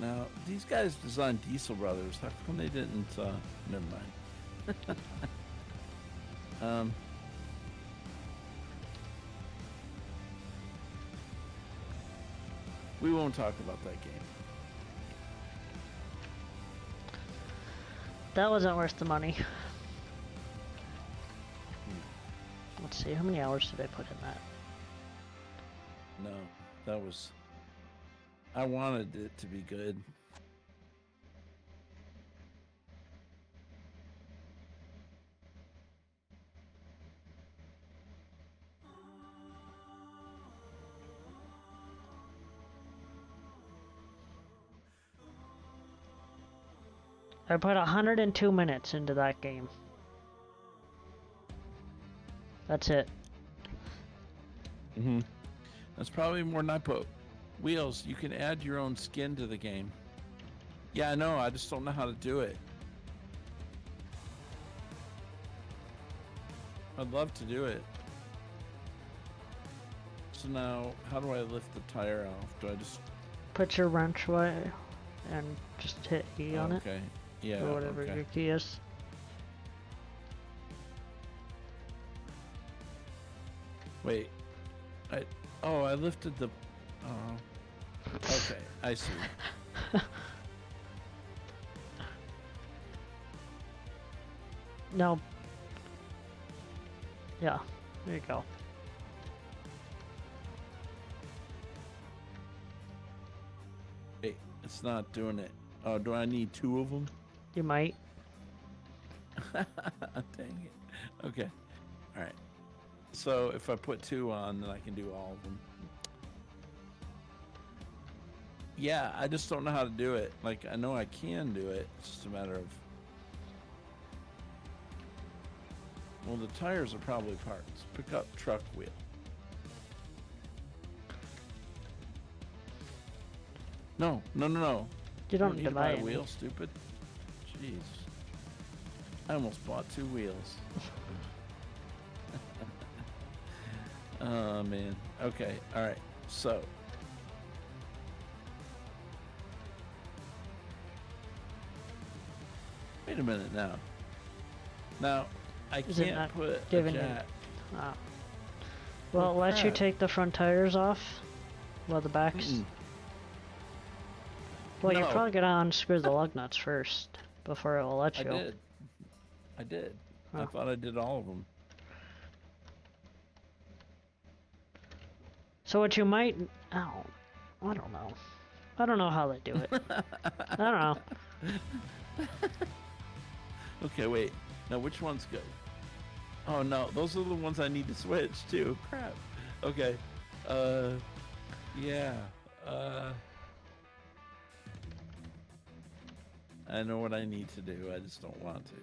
[SPEAKER 2] Now, these guys designed Diesel Brothers. How come they didn't, never mind. We won't talk about that game.
[SPEAKER 3] That wasn't worth the money. Let's see, how many hours did I put in that?
[SPEAKER 2] No, that was... I wanted it to be good.
[SPEAKER 3] I put 102 minutes into that game. That's it.
[SPEAKER 2] Mm-hmm. That's probably more than I put. Wheels, you can add your own skin to the game. Yeah, I know. I just don't know how to do it. I'd love to do it. So now, how do I lift the tire off? Do I just...
[SPEAKER 3] Put your wrench away and just hit E on it.
[SPEAKER 2] Okay. Yeah,
[SPEAKER 3] or whatever
[SPEAKER 2] okay.
[SPEAKER 3] your key is.
[SPEAKER 2] Wait. I lifted the... okay, I see.
[SPEAKER 3] No. Yeah, there you go.
[SPEAKER 2] Wait, it's not doing it. Oh, do I need two of them?
[SPEAKER 3] You might.
[SPEAKER 2] Dang it. Okay. All right. So if I put two on, then I can do all of them. Yeah, I just don't know how to do it. Like, I know I can do it. It's just a matter of... Well, the tires are probably parts. Pick up truck wheel. No.
[SPEAKER 3] You don't need to buy
[SPEAKER 2] a
[SPEAKER 3] any.
[SPEAKER 2] wheel, stupid. Jeez. I almost bought two wheels. Oh, man. Okay, alright. So. Wait a minute now. Now, I
[SPEAKER 3] Is it
[SPEAKER 2] can't
[SPEAKER 3] not
[SPEAKER 2] put a
[SPEAKER 3] giving you-
[SPEAKER 2] jack.
[SPEAKER 3] Ah. Well,
[SPEAKER 2] Oh,
[SPEAKER 3] it lets you
[SPEAKER 2] crap.
[SPEAKER 3] take the front tires off while the backs.
[SPEAKER 2] Mm-mm.
[SPEAKER 3] Well, you're
[SPEAKER 2] No.
[SPEAKER 3] probably gonna unscrew the lug nuts first before it will let you.
[SPEAKER 2] I did. I
[SPEAKER 3] Oh.
[SPEAKER 2] thought I did all of them.
[SPEAKER 3] So what you might... Oh, I don't know. I don't know how they do it. I don't know.
[SPEAKER 2] Okay, wait. Now, which one's good? Oh, no. Those are the ones I need to switch, too. Crap. Okay. Yeah. I know what I need to do. I just don't want to.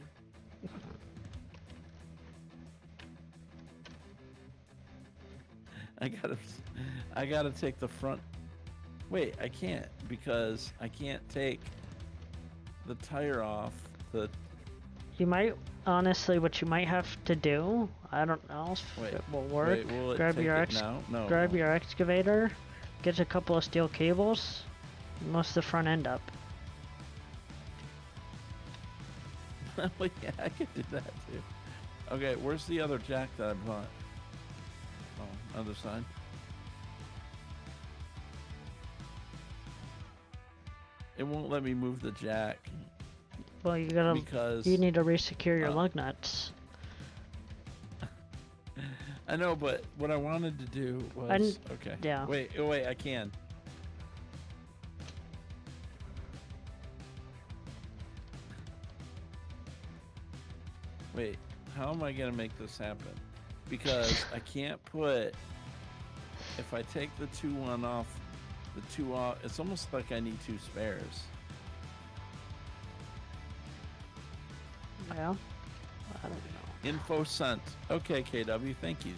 [SPEAKER 2] I gotta take the front. Wait, I can't because I can't take the tire off the...
[SPEAKER 3] You might... Honestly, what you might have to do, I don't know if
[SPEAKER 2] Wait,
[SPEAKER 3] it will work.
[SPEAKER 2] Wait, will it
[SPEAKER 3] grab
[SPEAKER 2] take
[SPEAKER 3] your
[SPEAKER 2] it now? No.
[SPEAKER 3] grab your excavator, get a couple of steel cables, and most the front end up.
[SPEAKER 2] Well, yeah, I could do that too. Okay, where's the other jack that I bought? Oh, other side. It won't let me move the jack
[SPEAKER 3] Well, you gotta.
[SPEAKER 2] because
[SPEAKER 3] You need to resecure your
[SPEAKER 2] uh,
[SPEAKER 3] lug nuts.
[SPEAKER 2] I know, but what I wanted to do was okay.
[SPEAKER 3] Yeah.
[SPEAKER 2] Wait, oh wait, I can. Wait, how am I gonna make this happen? Because I can't put. If I take the 2-1 off, the 2 off, it's almost like I need 2 spares.
[SPEAKER 3] Yeah. I don't know.
[SPEAKER 2] Info sent. Okay, KW, thank you.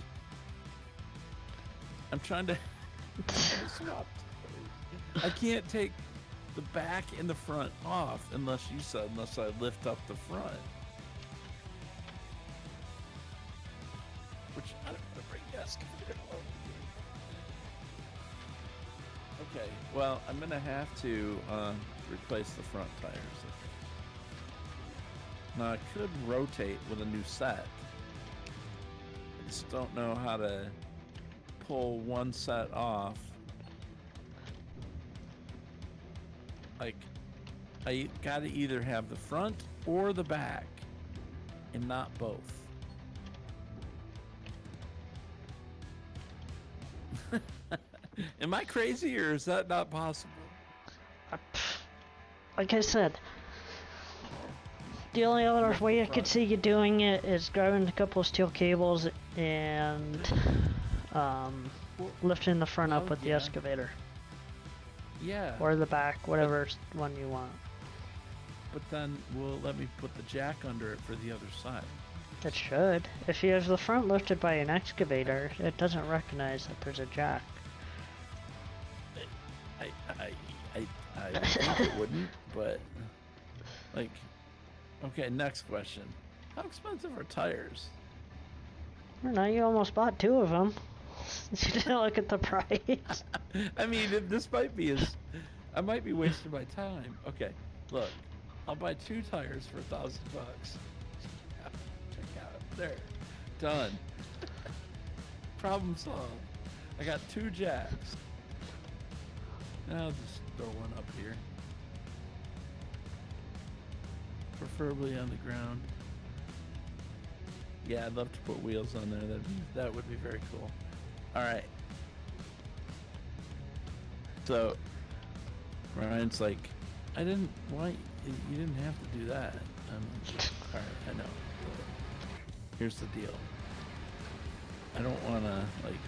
[SPEAKER 2] I'm trying to swap. I can't take the back and the front off unless I lift up the front. Which I don't want to bring the excavator along. Okay, well, I'm gonna have to replace the front tires. Now I could rotate with a new set. I just don't know how to pull one set off. Like, I gotta either have the front or the back, and not both. Am I crazy, or is that not possible?
[SPEAKER 3] Like I said, the only other way I could see you doing it is grabbing a couple of steel cables and lifting the front up with the excavator.
[SPEAKER 2] Yeah.
[SPEAKER 3] Or the back, whatever one you want.
[SPEAKER 2] But then will it let me put the jack under it for the other side?
[SPEAKER 3] It should. If you have the front lifted by an excavator, it doesn't recognize that there's a jack.
[SPEAKER 2] I think it wouldn't, but like, okay, next question. How expensive are tires?
[SPEAKER 3] I don't know, you almost bought 2 of them. You didn't look at the price.
[SPEAKER 2] I mean, this might be I might be wasting my time. Okay, look, I'll buy 2 tires for $1,000. Check out, there, done. Problem solved. I got 2 jacks. Now I'll just throw one up here. Preferably on the ground. Yeah, I'd love to put wheels on there. That would be very cool. All right. So Ryan's like, why? You didn't have to do that. All right, I know. Here's the deal. I don't want to, like,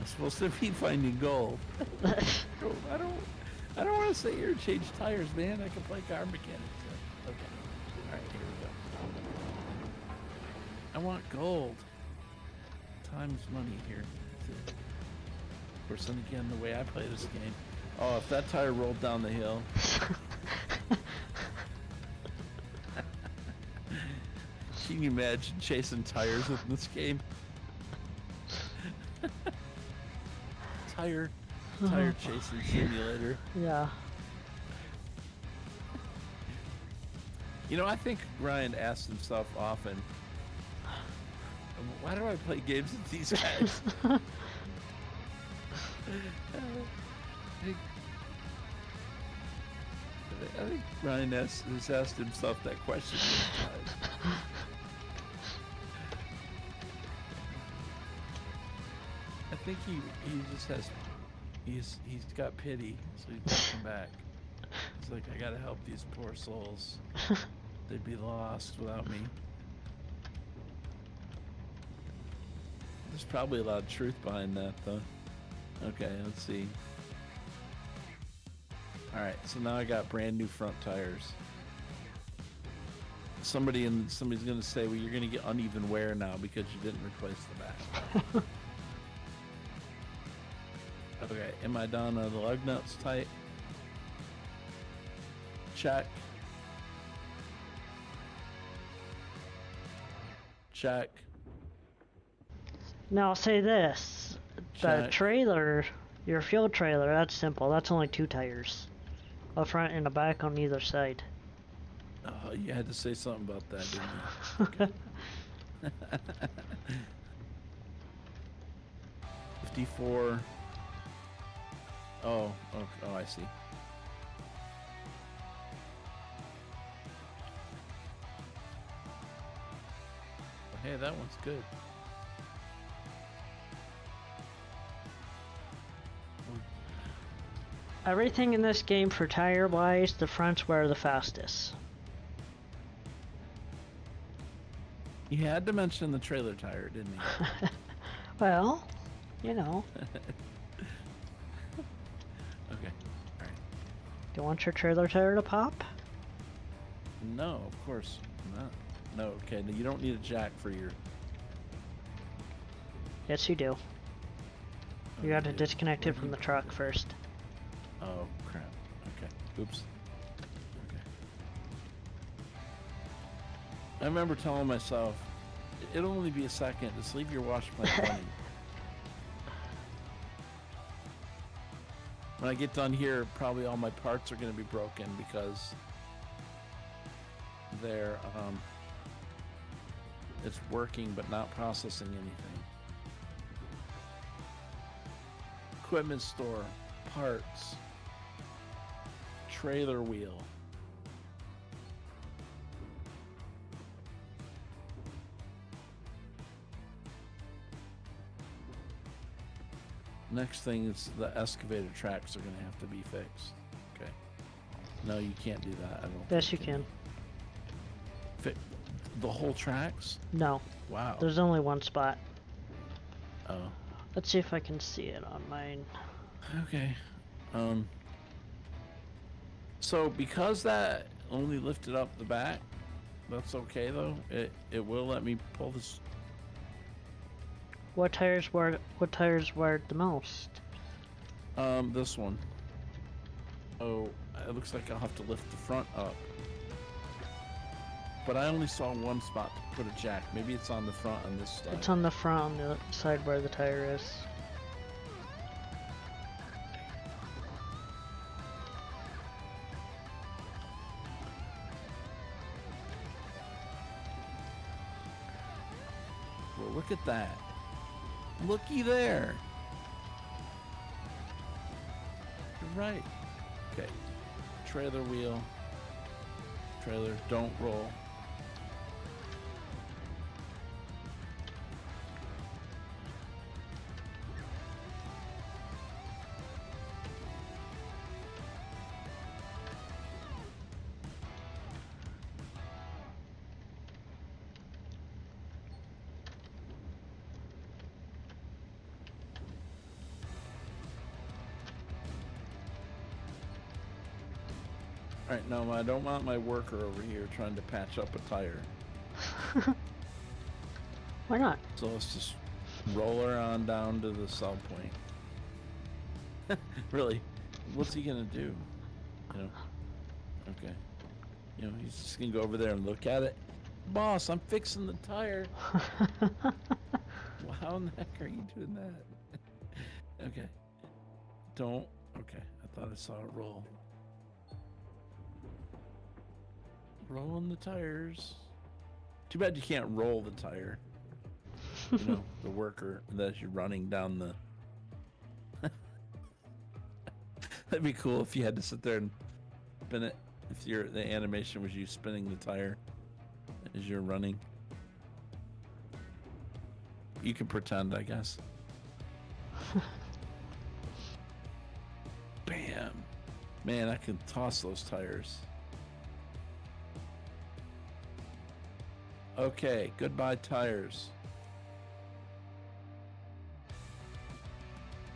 [SPEAKER 2] I'm supposed to be finding gold. I don't want to sit here and change tires, man. I can play car mechanics. Okay. All right, here we go. I want gold. Time's money here. Of course, then again, the way I play this game. Oh, if that tire rolled down the hill. Can you imagine chasing tires in this game? Tire chasing simulator.
[SPEAKER 3] Yeah.
[SPEAKER 2] You know, I think Ryan asks himself often, why do I play games with these guys? I think Ryan has asked himself that question many times. I think he just has, he's got pity, so he wants him back. He's like, I gotta help these poor souls. They'd be lost without me. There's probably a lot of truth behind that, though. Okay, let's see. Alright, so now I got brand new front tires. Somebody's gonna say, well, you're gonna get uneven wear now because you didn't replace the back. Okay, am I done? Are the lug nuts tight? Check. Check.
[SPEAKER 3] Now I'll say this. The
[SPEAKER 2] Check.
[SPEAKER 3] trailer, your fuel trailer, that's simple. That's only 2 tires. A front and a back on either side.
[SPEAKER 2] Oh, you had to say something about that, didn't you? 54. Oh, I see. Hey, that one's good.
[SPEAKER 3] Everything in this game for tire wise, the fronts were the fastest.
[SPEAKER 2] He had to mention the trailer tire, didn't he?
[SPEAKER 3] Well, you know.
[SPEAKER 2] Okay. All right.
[SPEAKER 3] Do you want your trailer tire to pop?
[SPEAKER 2] No, of course not. No, okay. You don't need a jack for your.
[SPEAKER 3] Yes, you do.
[SPEAKER 2] Oh,
[SPEAKER 3] You gotta
[SPEAKER 2] do?
[SPEAKER 3] disconnect
[SPEAKER 2] Where
[SPEAKER 3] it
[SPEAKER 2] do
[SPEAKER 3] from
[SPEAKER 2] you
[SPEAKER 3] the truck first.
[SPEAKER 2] Oh crap. Okay. Oops. Okay. I remember telling myself, it'll only be a second. Just leave your wash plant running. When I get done here, probably all my parts are going to be broken because they're it's working but not processing anything. Equipment store, parts, trailer wheel. Next thing is the excavator tracks are going to have to be fixed. Okay. No, you can't do that. I don't.
[SPEAKER 3] Yes, you
[SPEAKER 2] think,
[SPEAKER 3] can.
[SPEAKER 2] The whole tracks?
[SPEAKER 3] No,
[SPEAKER 2] Wow.
[SPEAKER 3] there's only one spot.
[SPEAKER 2] Oh.
[SPEAKER 3] Let's see if I can see it on mine.
[SPEAKER 2] Okay. So because that only lifted up the back, that's okay though. It will let me pull this.
[SPEAKER 3] What tires were the most?
[SPEAKER 2] This one. Oh, it looks like I'll have to lift the front up. But I only saw one spot to put a jack. Maybe it's on the front on this side.
[SPEAKER 3] It's on the front on the side where the tire is.
[SPEAKER 2] Well, look at that. Looky there. You're right. Okay. Trailer wheel. Trailer, don't roll. Alright, no, I don't want my worker over here trying to patch up a tire.
[SPEAKER 3] Why not?
[SPEAKER 2] So let's just roll her on down to the sell point. Really, what's he gonna do? You know? Okay. You know, he's just gonna go over there and look at it. Boss, I'm fixing the tire. Well, how in the heck are you doing that? Okay. Don't. Okay, I thought I saw it roll. Rolling the tires. Too bad you can't roll the tire. You know, the worker that you're running down the. That'd be cool if you had to sit there and spin it. If the animation was you spinning the tire as you're running. You can pretend, I guess. Bam. Man, I can toss those tires. Okay, goodbye tires.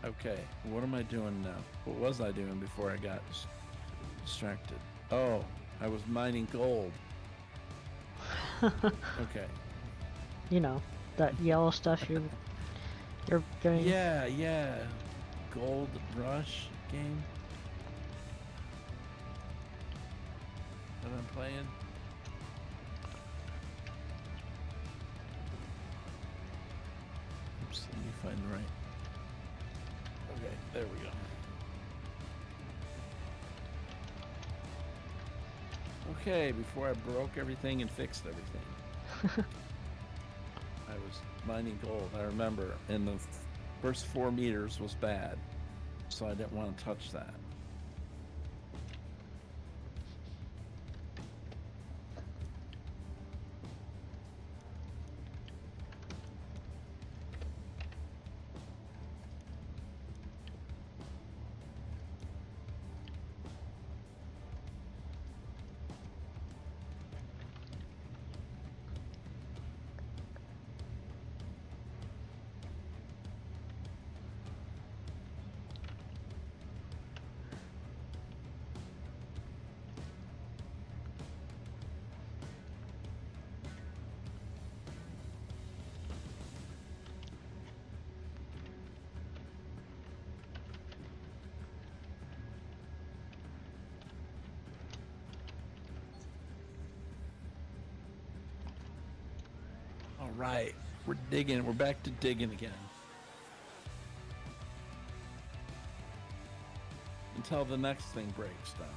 [SPEAKER 2] Okay, what am I doing now? What was I doing before I got distracted? Oh, I was mining gold. Okay.
[SPEAKER 3] You know, that yellow stuff you're doing.
[SPEAKER 2] Yeah. Gold Rush game that I'm playing. Oops, let me find the right. Okay, there we go. Okay, before I broke everything and fixed everything. I was mining gold, I remember, and the first 4 meters was bad, so I didn't want to touch that. All right, we're digging. We're back to digging again. Until the next thing breaks down.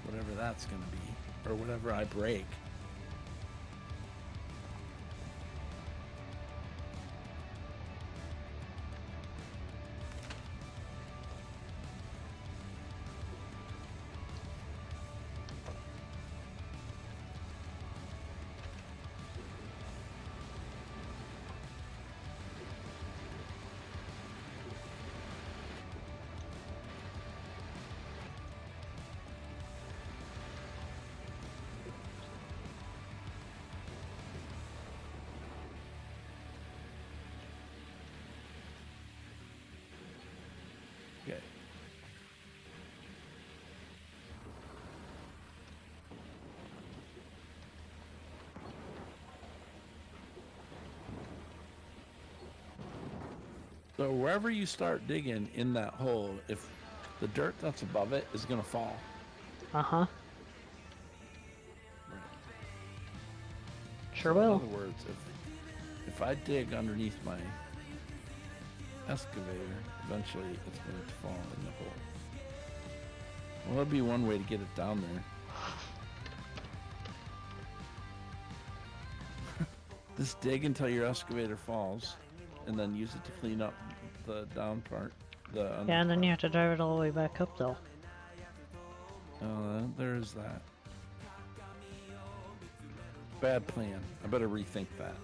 [SPEAKER 2] Whatever that's going to be, or whatever I break. Okay. So wherever you start digging in that hole, if the dirt that's above it is going to fall.
[SPEAKER 3] Uh-huh.
[SPEAKER 2] Right.
[SPEAKER 3] Sure
[SPEAKER 2] So in
[SPEAKER 3] will.
[SPEAKER 2] other words, if I dig underneath my excavator, eventually it's going to fall in the hole. Well, that'd be one way to get it down there. Just dig until your excavator falls, and then use it to clean up the down part.
[SPEAKER 3] Yeah, and then you have to drive it all the way back up, though.
[SPEAKER 2] There's that. Bad plan. I better rethink that.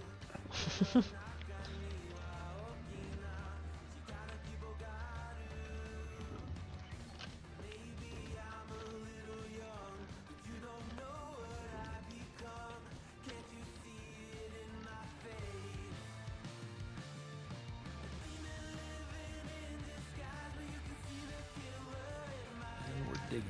[SPEAKER 2] We're digging.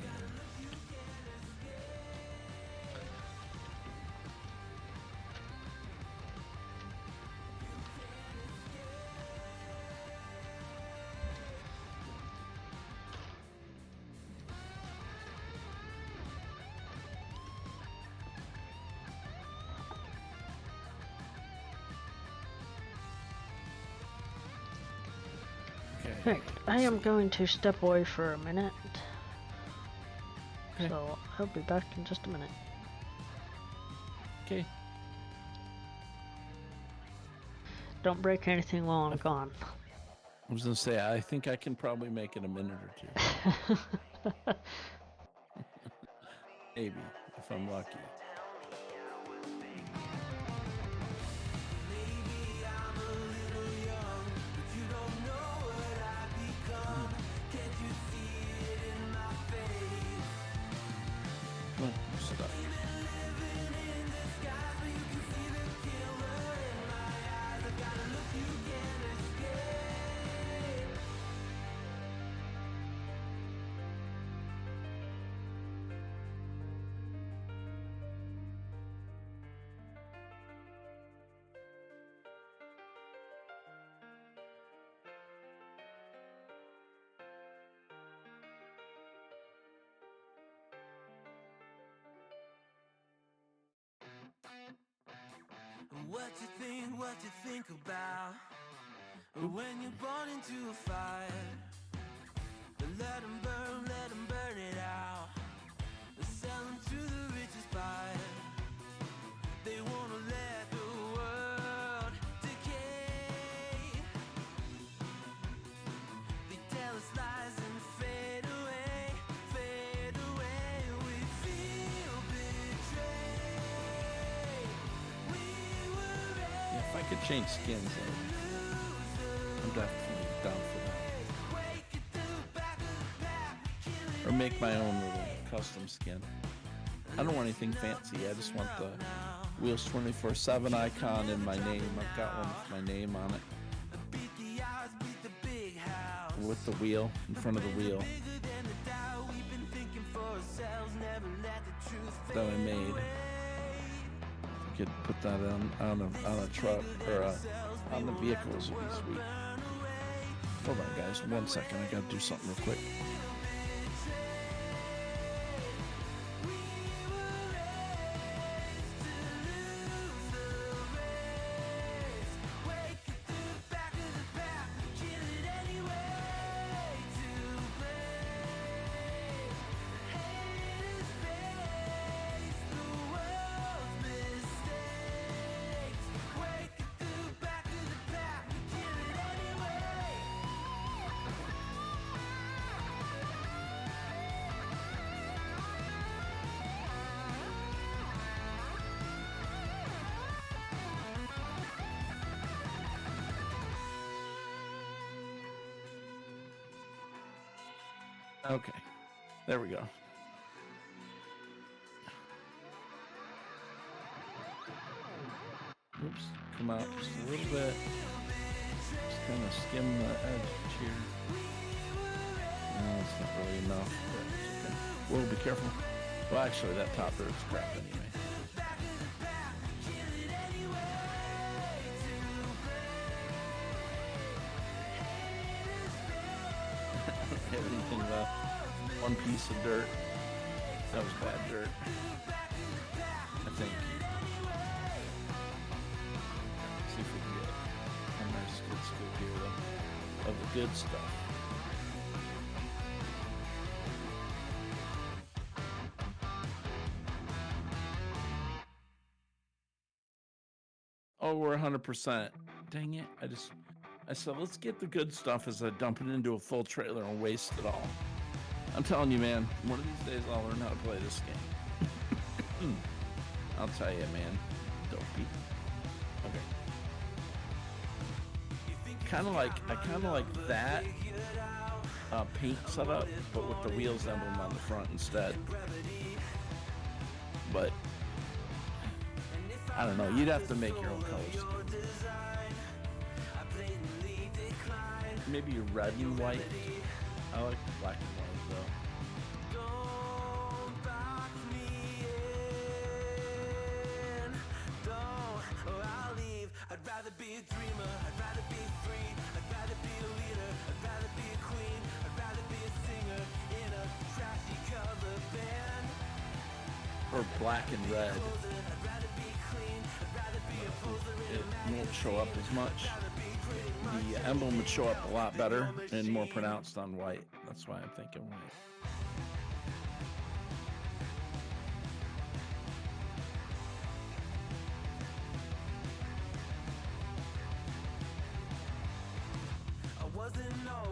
[SPEAKER 2] Okay.
[SPEAKER 3] Alright, I am going to step away for a minute.
[SPEAKER 2] Okay.
[SPEAKER 3] So I'll be back in just a minute.
[SPEAKER 2] Okay.
[SPEAKER 3] Don't break anything while I'm gone.
[SPEAKER 2] I was gonna say I think I can probably make it a minute or two. Maybe if I'm lucky. Come on, I'm stuck.
[SPEAKER 1] What you think about when you're born into a fire. The let 'em burn it out. Sell 'em to the richest buyer. They wanna let the world decay. They tell us lies and fade away, fade away. We feel betrayed. We were
[SPEAKER 2] Yeah, if I could change skins, I'm definitely down for that. Or make my own little custom skin. I don't want anything fancy. I just want the Wheels 24/7 icon in my name. I've got one with my name on it. With the wheel, in front of the wheel. That I made. I could put that on a truck or on the vehicles would be sweet. Hold on, guys. 1 second. I gotta do something real quick. Okay, there we go. Oops, come out just a little bit. Just kind of skim the edge here. No, it's not really enough, but it's okay. Whoa, be careful. Well, actually, that topper is crap anyway. Everything left. One piece of dirt. That was bad dirt. I think. See if we can get a nice good scoop here of the good stuff. Oh, we're 100%. Dang it. I said, let's get the good stuff as I dump it into a full trailer and waste it all. I'm telling you, man, one of these days I'll learn how to play this game. I'll tell you, man. Dopey. Okay. I kind of like that paint setup, but with the wheels emblem on the front instead. But I don't know. You'd have to make your own colors. Maybe red and white. I like the black and white though.
[SPEAKER 1] Don't box me in. Don't, or I'll leave. I'd rather be a dreamer. I'd rather be free. I'd rather be a leader. I'd rather be a queen. I'd rather be a singer in a trashy cover band.
[SPEAKER 2] Or black and red.
[SPEAKER 1] I'd rather be clean. I'd rather be a poser in
[SPEAKER 2] It
[SPEAKER 1] a
[SPEAKER 2] won't show up as much. The emblem would show up a lot better and more pronounced on white. That's why I'm thinking white.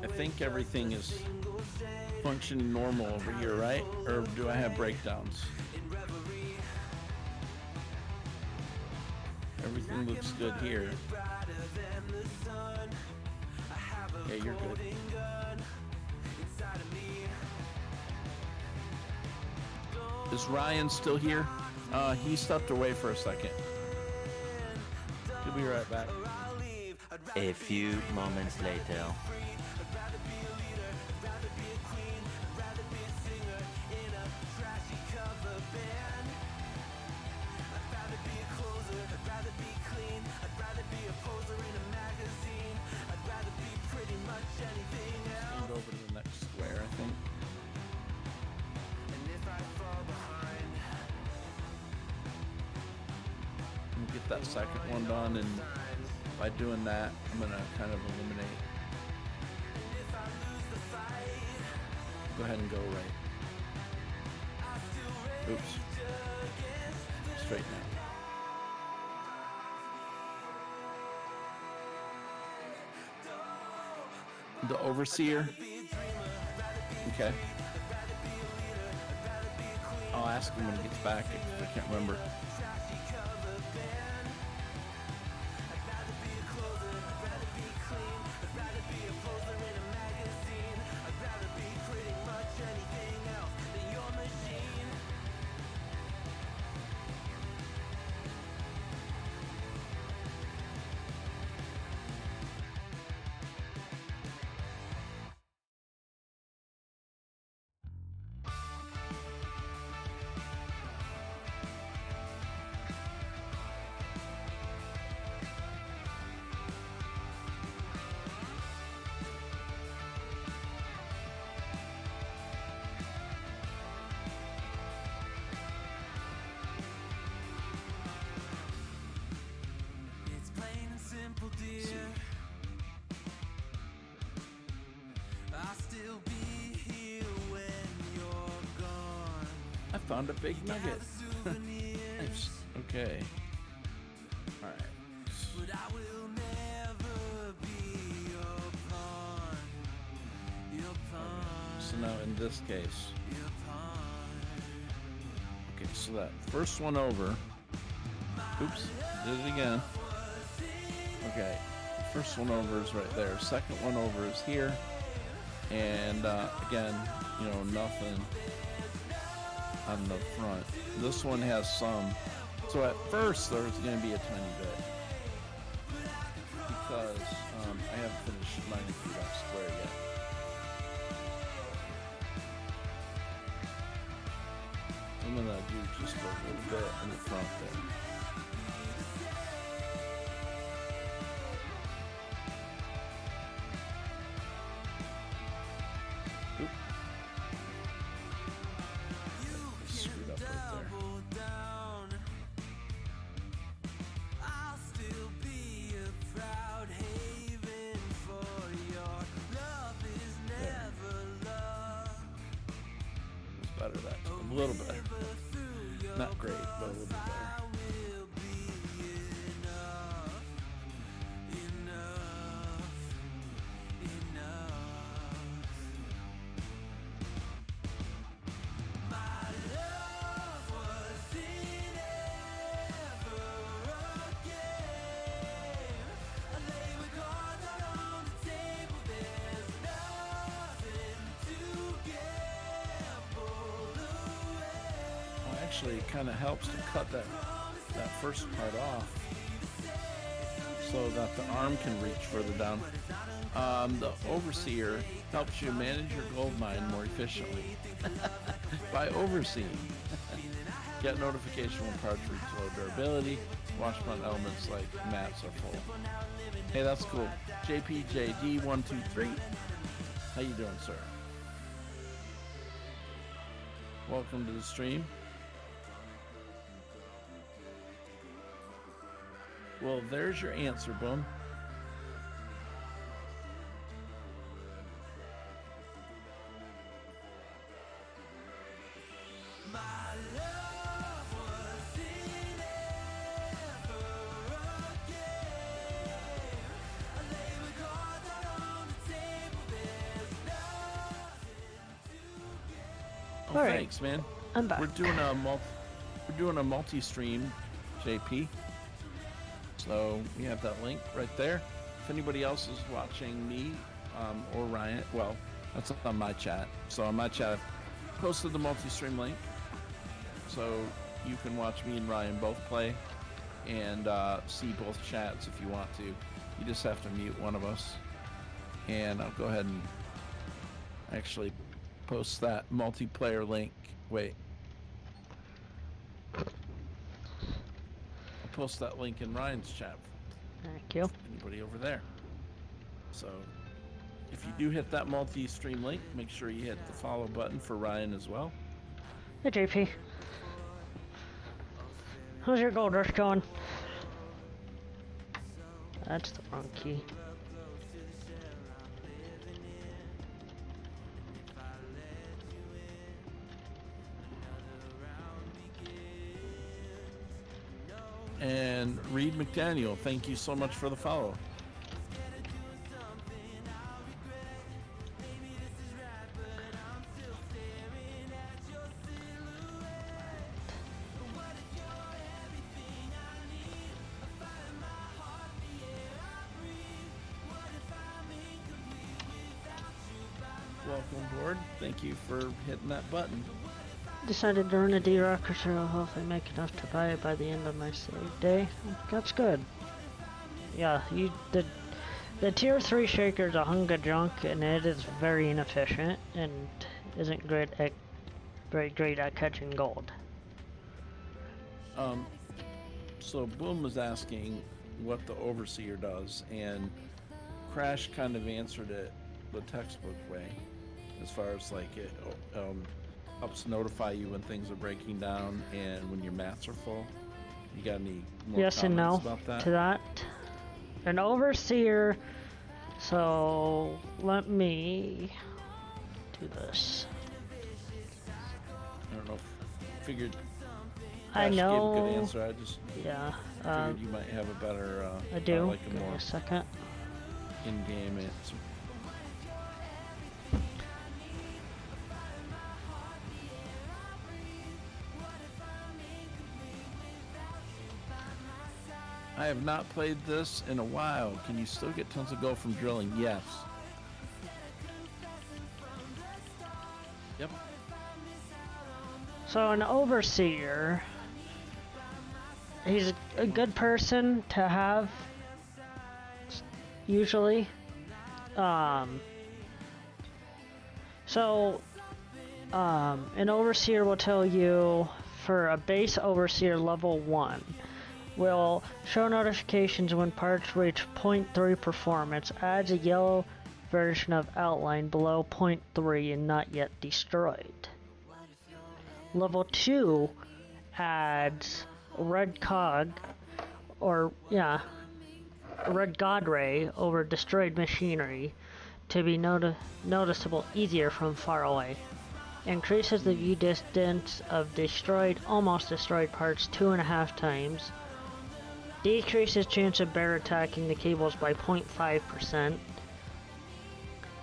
[SPEAKER 2] I think everything is functioning normal over here, right? Or do I have breakdowns? Everything looks good here. Yeah, you're good. Is Ryan still here? He stepped away for a second. He'll be right back.
[SPEAKER 4] A few moments later.
[SPEAKER 2] Stand over to the next square, I think. We'll get that second one done, and by doing that, I'm gonna kind of eliminate Go ahead and go right. Oops. Straighten out. The overseer. Okay. I'll ask him when he gets back if I can't remember.
[SPEAKER 1] It's plain and simple, dear. I'll still be here when you're gone.
[SPEAKER 2] I found a big nugget.
[SPEAKER 1] Souvenirs,
[SPEAKER 2] Nice. Okay. All right.
[SPEAKER 1] but I will never be your pawn. Your pawn.
[SPEAKER 2] So now in this case,
[SPEAKER 1] Your pawn.
[SPEAKER 2] okay, so that first one over. Oops, did it again. Okay, first one over is right there. Second one over is here. And again, you know, nothing on the front. This one has some. So at first there's going to be a tiny bit because I haven't finished lining through that square yet. I'm going to do just a little bit in the front there. Oop. Screwed up right there.
[SPEAKER 1] Double down. I'll still be a proud haven for your love is never love.
[SPEAKER 2] It's better that time. A little better. Not great, but a little bit better.
[SPEAKER 1] I will be enough, enough, enough. My love wasn't ever a game. I lay with cards out on the table. There's nothing to gamble away.
[SPEAKER 2] Well, actually, it kind of helps to cut that first part off so that the arm can reach further down. The overseer helps you manage your gold mine more efficiently by overseeing. Get notification when parts reach low durability. Washbound elements like mats are full. Hey, that's cool. JPJD123. How you doing, sir? Welcome to the stream. Well, there's your answer, Boom.
[SPEAKER 1] My love wasn't ever a game. I lay with cards out on the table. There's nothing to gain.
[SPEAKER 2] Oh,
[SPEAKER 3] All right.
[SPEAKER 2] thanks, man.
[SPEAKER 3] I'm back.
[SPEAKER 2] We're doing a multi-stream, JP. So we have that link right there. If anybody else is watching me or Ryan, well, that's on my chat. So on my chat, I've posted the multi-stream link, so you can watch me and Ryan both play and see both chats if you want to. You just have to mute one of us, and I'll go ahead and actually post that multiplayer link. Wait. Post that link in Ryan's chat.
[SPEAKER 3] Thank you.
[SPEAKER 2] Anybody over there? So, if you do hit that multi-stream link, make sure you hit the follow button for Ryan as well.
[SPEAKER 3] Hey, JP. How's your gold rush going? That's the wrong key.
[SPEAKER 2] And Reed McDaniel, thank you so much for the follow. Welcome aboard. Thank you for hitting that button.
[SPEAKER 3] Decided to run a D-Rocker, so I'll hopefully make enough to buy it by the end of my save day. That's good. Yeah, the tier 3 shaker is a hunk of junk, and it is very inefficient and isn't very great at catching gold.
[SPEAKER 2] So Boom was asking what the Overseer does, and Crash kind of answered it the textbook way, as far as like it helps notify you when things are breaking down and when your mats are full. You got any more
[SPEAKER 3] Yes and no
[SPEAKER 2] about that?
[SPEAKER 3] to that. An Overseer, so let me do this.
[SPEAKER 2] I don't know. Figured.
[SPEAKER 3] I
[SPEAKER 2] Crash
[SPEAKER 3] know.
[SPEAKER 2] Gave a good answer. I just
[SPEAKER 3] Yeah.
[SPEAKER 2] figured you might have a better.
[SPEAKER 3] I do.
[SPEAKER 2] Like a
[SPEAKER 3] Give me
[SPEAKER 2] more
[SPEAKER 3] a second.
[SPEAKER 2] in-game answer. I have not played this in a while. Can you still get tons of gold from drilling? Yes. Yep.
[SPEAKER 3] So an Overseer, he's a good person to have, usually. An Overseer will tell you for a base Overseer level 1, will show notifications when parts reach 0.3 performance, adds a yellow version of outline below 0.3 and not yet destroyed. Level 2 adds red cog, or yeah, red god ray over destroyed machinery to be noticeable easier from far away. Increases the view distance of destroyed, almost destroyed parts 2.5 times. Decreases chance of bear attacking the cables by 0.5%.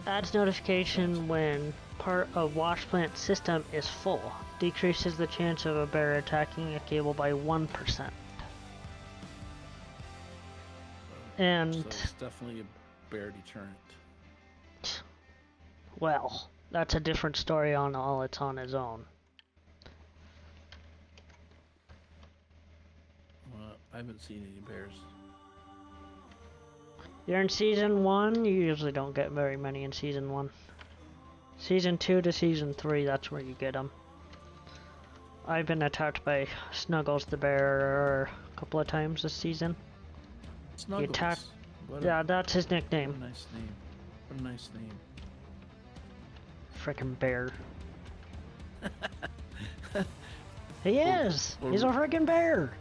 [SPEAKER 3] Adds notification when part of wash plant system is full. Decreases the chance of a bear attacking a cable by 1%. And
[SPEAKER 2] So it's definitely a bear deterrent.
[SPEAKER 3] well, that's a different story on all it's on its own.
[SPEAKER 2] I haven't seen any bears.
[SPEAKER 3] You're in season 1, you usually don't get very many in season 1. Season 2 to season 3, that's where you get them. I've been attacked by Snuggles the bear a couple of times this season.
[SPEAKER 2] Snuggles.
[SPEAKER 3] attack-
[SPEAKER 2] What
[SPEAKER 3] Yeah,
[SPEAKER 2] a,
[SPEAKER 3] that's his
[SPEAKER 2] what a
[SPEAKER 3] nickname.
[SPEAKER 2] nice name. What a nice name.
[SPEAKER 3] Frickin' bear. He is! He's a frickin' bear!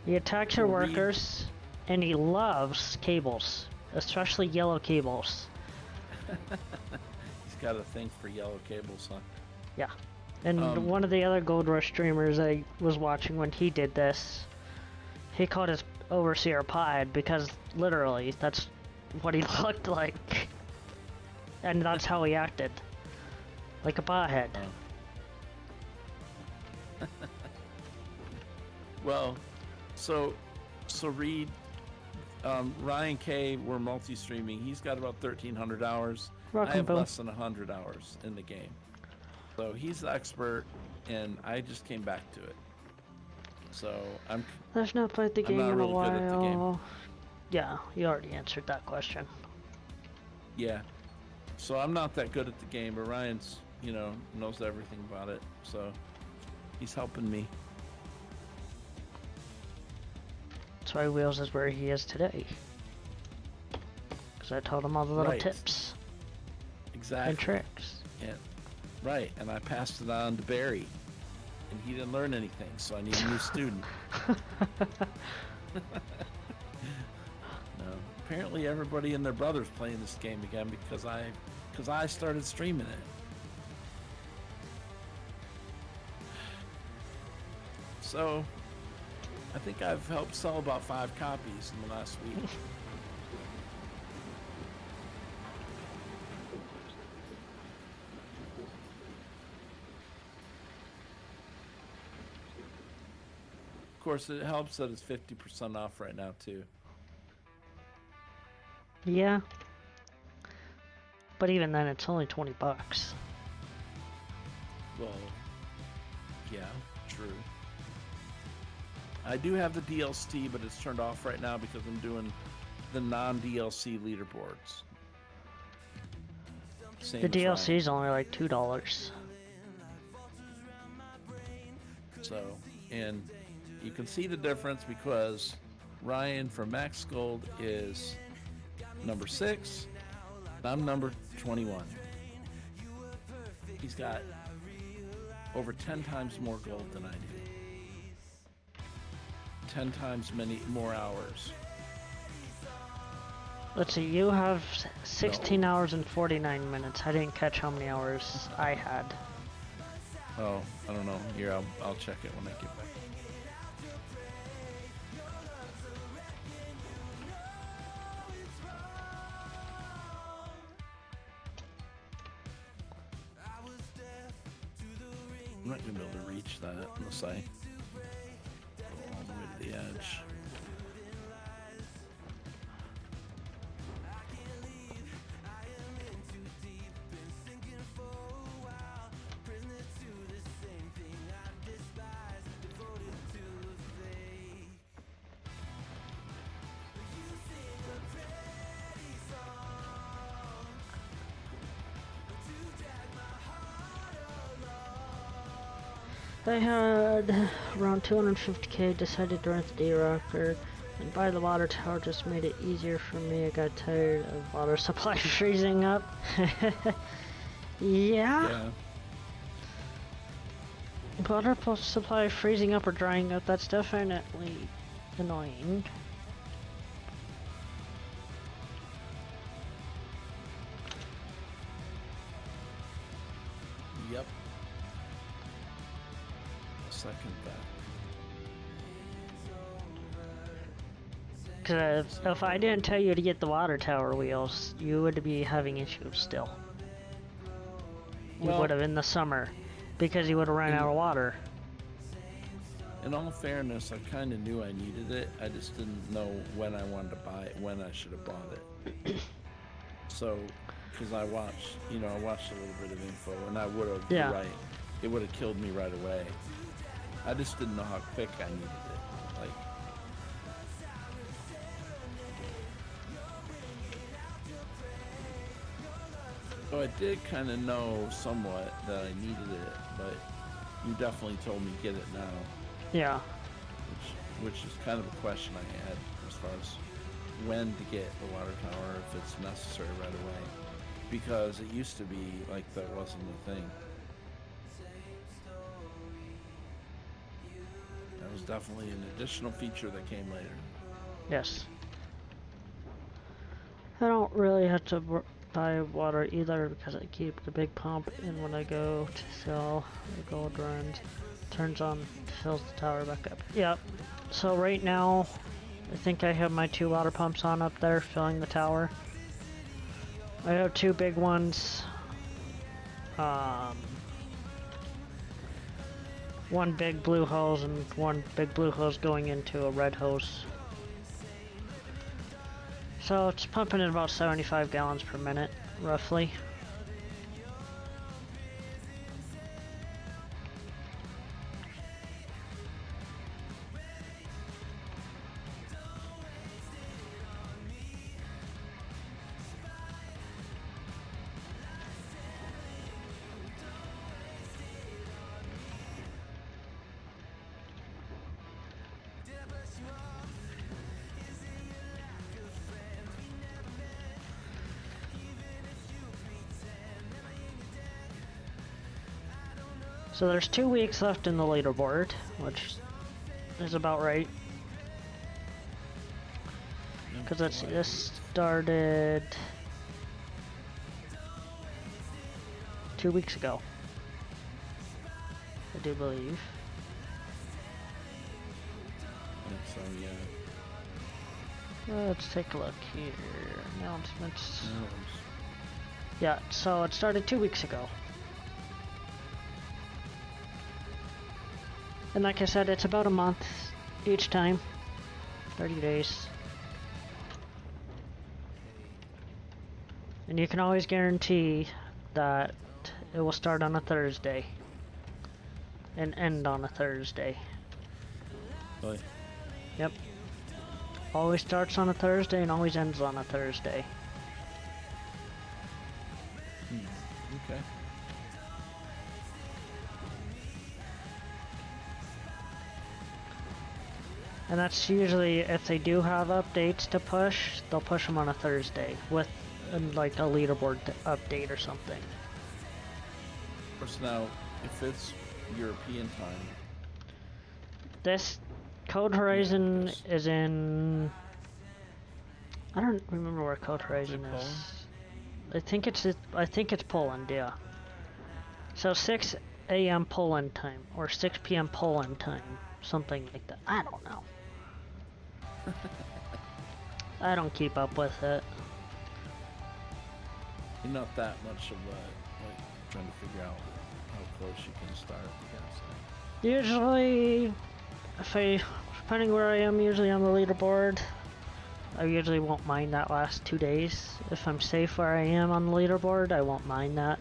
[SPEAKER 3] He attacks your
[SPEAKER 2] Well,
[SPEAKER 3] workers, and he loves cables, especially yellow cables.
[SPEAKER 2] He's got a thing for yellow cables, huh?
[SPEAKER 3] Yeah. And one of the other Gold Rush streamers I was watching when he did this, he called his Overseer Pod because literally that's what he looked like. And that's how he acted. Like a pothead.
[SPEAKER 2] Well, so Reed, Ryan K, we're multi-streaming. He's got about 1,300 hours.
[SPEAKER 3] Welcome,
[SPEAKER 2] I have
[SPEAKER 3] Bill.
[SPEAKER 2] less than 100 hours in the game. So he's the expert, and I just came back to it. So
[SPEAKER 3] I've not played the
[SPEAKER 2] I'm
[SPEAKER 3] game
[SPEAKER 2] not
[SPEAKER 3] in a
[SPEAKER 2] real good at the game.
[SPEAKER 3] while. Yeah, you already answered that question.
[SPEAKER 2] yeah. So I'm not that good at the game, but Ryan's, knows everything about it. So he's helping me.
[SPEAKER 3] That's why Wheels is where he is today. Because I told him all the little
[SPEAKER 2] Right.
[SPEAKER 3] tips
[SPEAKER 2] Exactly.
[SPEAKER 3] and tricks.
[SPEAKER 2] And, right, and I passed it on to Barry, and he didn't learn anything, so I need a new student. No, apparently everybody and their brother's playing this game again because I started streaming it. So, I think I've helped sell about 5 copies in the last week. Of course, it helps that it's 50% off right now, too.
[SPEAKER 3] Yeah. But even then, it's only $20.
[SPEAKER 2] Well, yeah, true. I do have the DLC, but it's turned off right now because I'm doing the non-DLC leaderboards. Same
[SPEAKER 3] The
[SPEAKER 2] as
[SPEAKER 3] DLC
[SPEAKER 2] Ryan.
[SPEAKER 3] is only like $2.
[SPEAKER 2] So, and you can see the difference because Ryan from Max Gold is number 6, and I'm number 21. He's got over 10 times more gold than I do. 10 times many more hours.
[SPEAKER 3] Let's see, you have 16 hours and 49 minutes. I didn't catch how many hours I had.
[SPEAKER 2] Oh, I don't know. Here, I'll check it when I get back. I'm not gonna be able to reach that unless I go all the way to the edge.
[SPEAKER 3] I had around 250k, decided to rent the D-Rocker, and buy the water tower just made it easier for me. I got tired of water supply freezing up. Yeah. Water supply freezing up or drying up, that's definitely annoying.
[SPEAKER 2] Yep. Second that.
[SPEAKER 3] Cause if I didn't tell you to get the water tower wheels, you would be having issues still. You
[SPEAKER 2] Well-
[SPEAKER 3] would have in the summer, because you would have run out of water.
[SPEAKER 2] In all fairness, I kind of knew I needed it. I just didn't know when I wanted to buy it, when I should have bought it. So, because I watched a little bit of info, and I would have,
[SPEAKER 3] Yeah.
[SPEAKER 2] right, it would have killed me right away. I just didn't know how quick I needed it. Like, so I did kind of know somewhat that I needed it, but you definitely told me get it now.
[SPEAKER 3] Yeah.
[SPEAKER 2] Which is kind of a question I had as far as when to get the water tower, if it's necessary right away. Because it used to be like that wasn't a thing. That was definitely an additional feature that came later.
[SPEAKER 3] Yes. I don't really have to buy water either because I keep the big pump in when I go to sell the gold runs. Turns on, fills the tower back up. Yep. So right now, I think I have my 2 water pumps on up there filling the tower. I have 2 big ones. One big blue hose and one big blue hose going into a red hose. So it's pumping at about 75 gallons per minute, roughly. So there's 2 weeks left in the leaderboard, which is about right. Because this started 2 weeks ago, I do believe.
[SPEAKER 2] Yeah. yeah.
[SPEAKER 3] Let's take a look here. Announcements.
[SPEAKER 2] No,
[SPEAKER 3] Yeah, so it started 2 weeks ago. And like I said, it's about a month each time. 30 days. And you can always guarantee that it will start on a Thursday. And end on a Thursday.
[SPEAKER 2] really?
[SPEAKER 3] Yep. Always starts on a Thursday and always ends on a Thursday.
[SPEAKER 2] Okay.
[SPEAKER 3] And that's usually, if they do have updates to push, they'll push them on a Thursday with like a leaderboard update or something.
[SPEAKER 2] Of course, now, if it's European time,
[SPEAKER 3] This Code Horizon
[SPEAKER 2] yes.
[SPEAKER 3] is in... I don't remember where Code Horizon
[SPEAKER 2] Poland?
[SPEAKER 3] is. I think it's Poland, yeah. So 6 a.m. Poland time or 6 p.m. Poland time, something like that. I don't know. I don't keep up with it.
[SPEAKER 2] you're not that much of a, like, trying to figure out how close you can start, I guess.
[SPEAKER 3] Usually, depending where I am, usually on the leaderboard, I usually won't mind that last 2 days. If I'm safe where I am on the leaderboard, I won't mind that.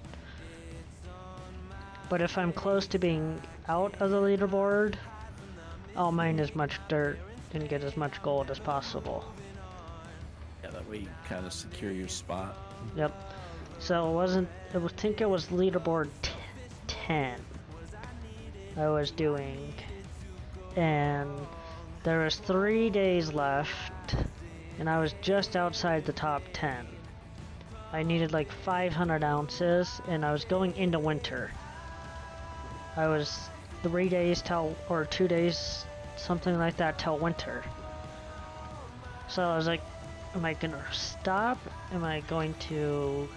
[SPEAKER 3] But if I'm close to being out of the leaderboard, I'll mine as much dirt and get as much gold as possible.
[SPEAKER 2] Yeah, that way you kind of secure your spot.
[SPEAKER 3] Yep. So I think it was leaderboard 10 I was doing. And there was 3 days left, and I was just outside the top 10. I needed like 500 ounces, and I was going into winter. I was 3 days or 2 days, something like that, till winter. So I was like, am I gonna stop? Am I going to,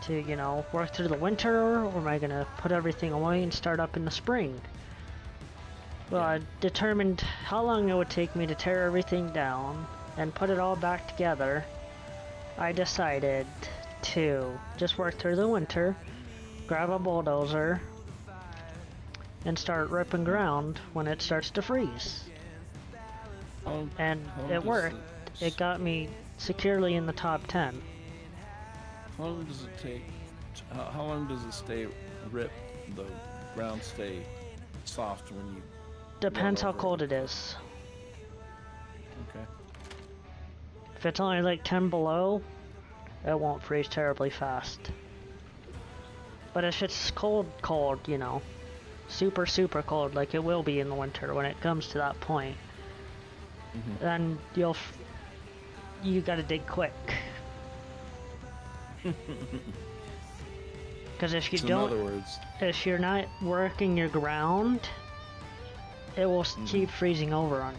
[SPEAKER 3] you know, work through the winter, or am I gonna put everything away and start up in the spring? Well, I determined how long it would take me to tear everything down and put it all back together. I decided to just work through the winter, grab a bulldozer, and start ripping ground when it starts to freeze. And it worked. It got me securely in the top 10.
[SPEAKER 2] How long does it take? How long does it stay the ground stay soft when you?
[SPEAKER 3] Depends how
[SPEAKER 2] over it?
[SPEAKER 3] cold it is.
[SPEAKER 2] Okay.
[SPEAKER 3] If it's only like 10 below, it won't freeze terribly fast. But if it's cold, you know, super cold, like it will be in the winter when it comes to that point, then you gotta dig quick. Because if you
[SPEAKER 2] So
[SPEAKER 3] don't,
[SPEAKER 2] in other words,
[SPEAKER 3] if you're not working your ground, it will keep freezing over on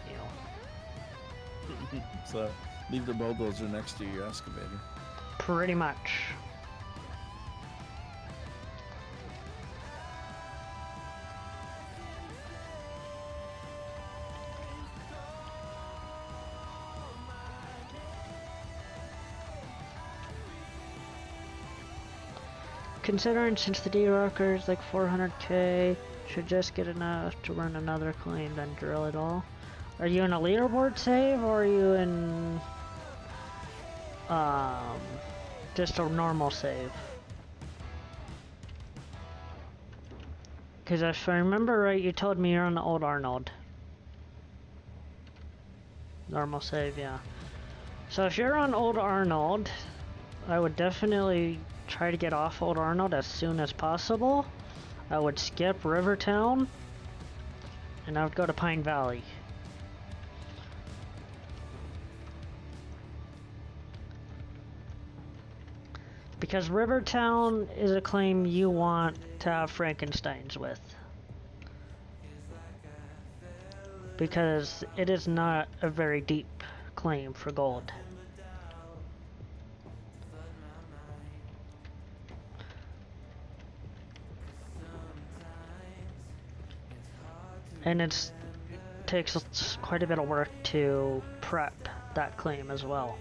[SPEAKER 3] you.
[SPEAKER 2] so leave the bulldozer next to your excavator.
[SPEAKER 3] Pretty much. Considering since the D-Rocker is like 400k, should just get enough to run another claim, then drill it all. Are you in a leaderboard save, or are you in just a normal save? Because if I remember right, you told me you're on the old Arnold. Normal save, yeah. So if you're on old Arnold, I would definitely try to get off old Arnold as soon as possible. I would skip Rivertown, and I would go to Pine Valley. Because Rivertown is a claim you want to have Frankensteins with. Because it is not a very deep claim for gold. And it takes quite a bit of work to prep that claim as well.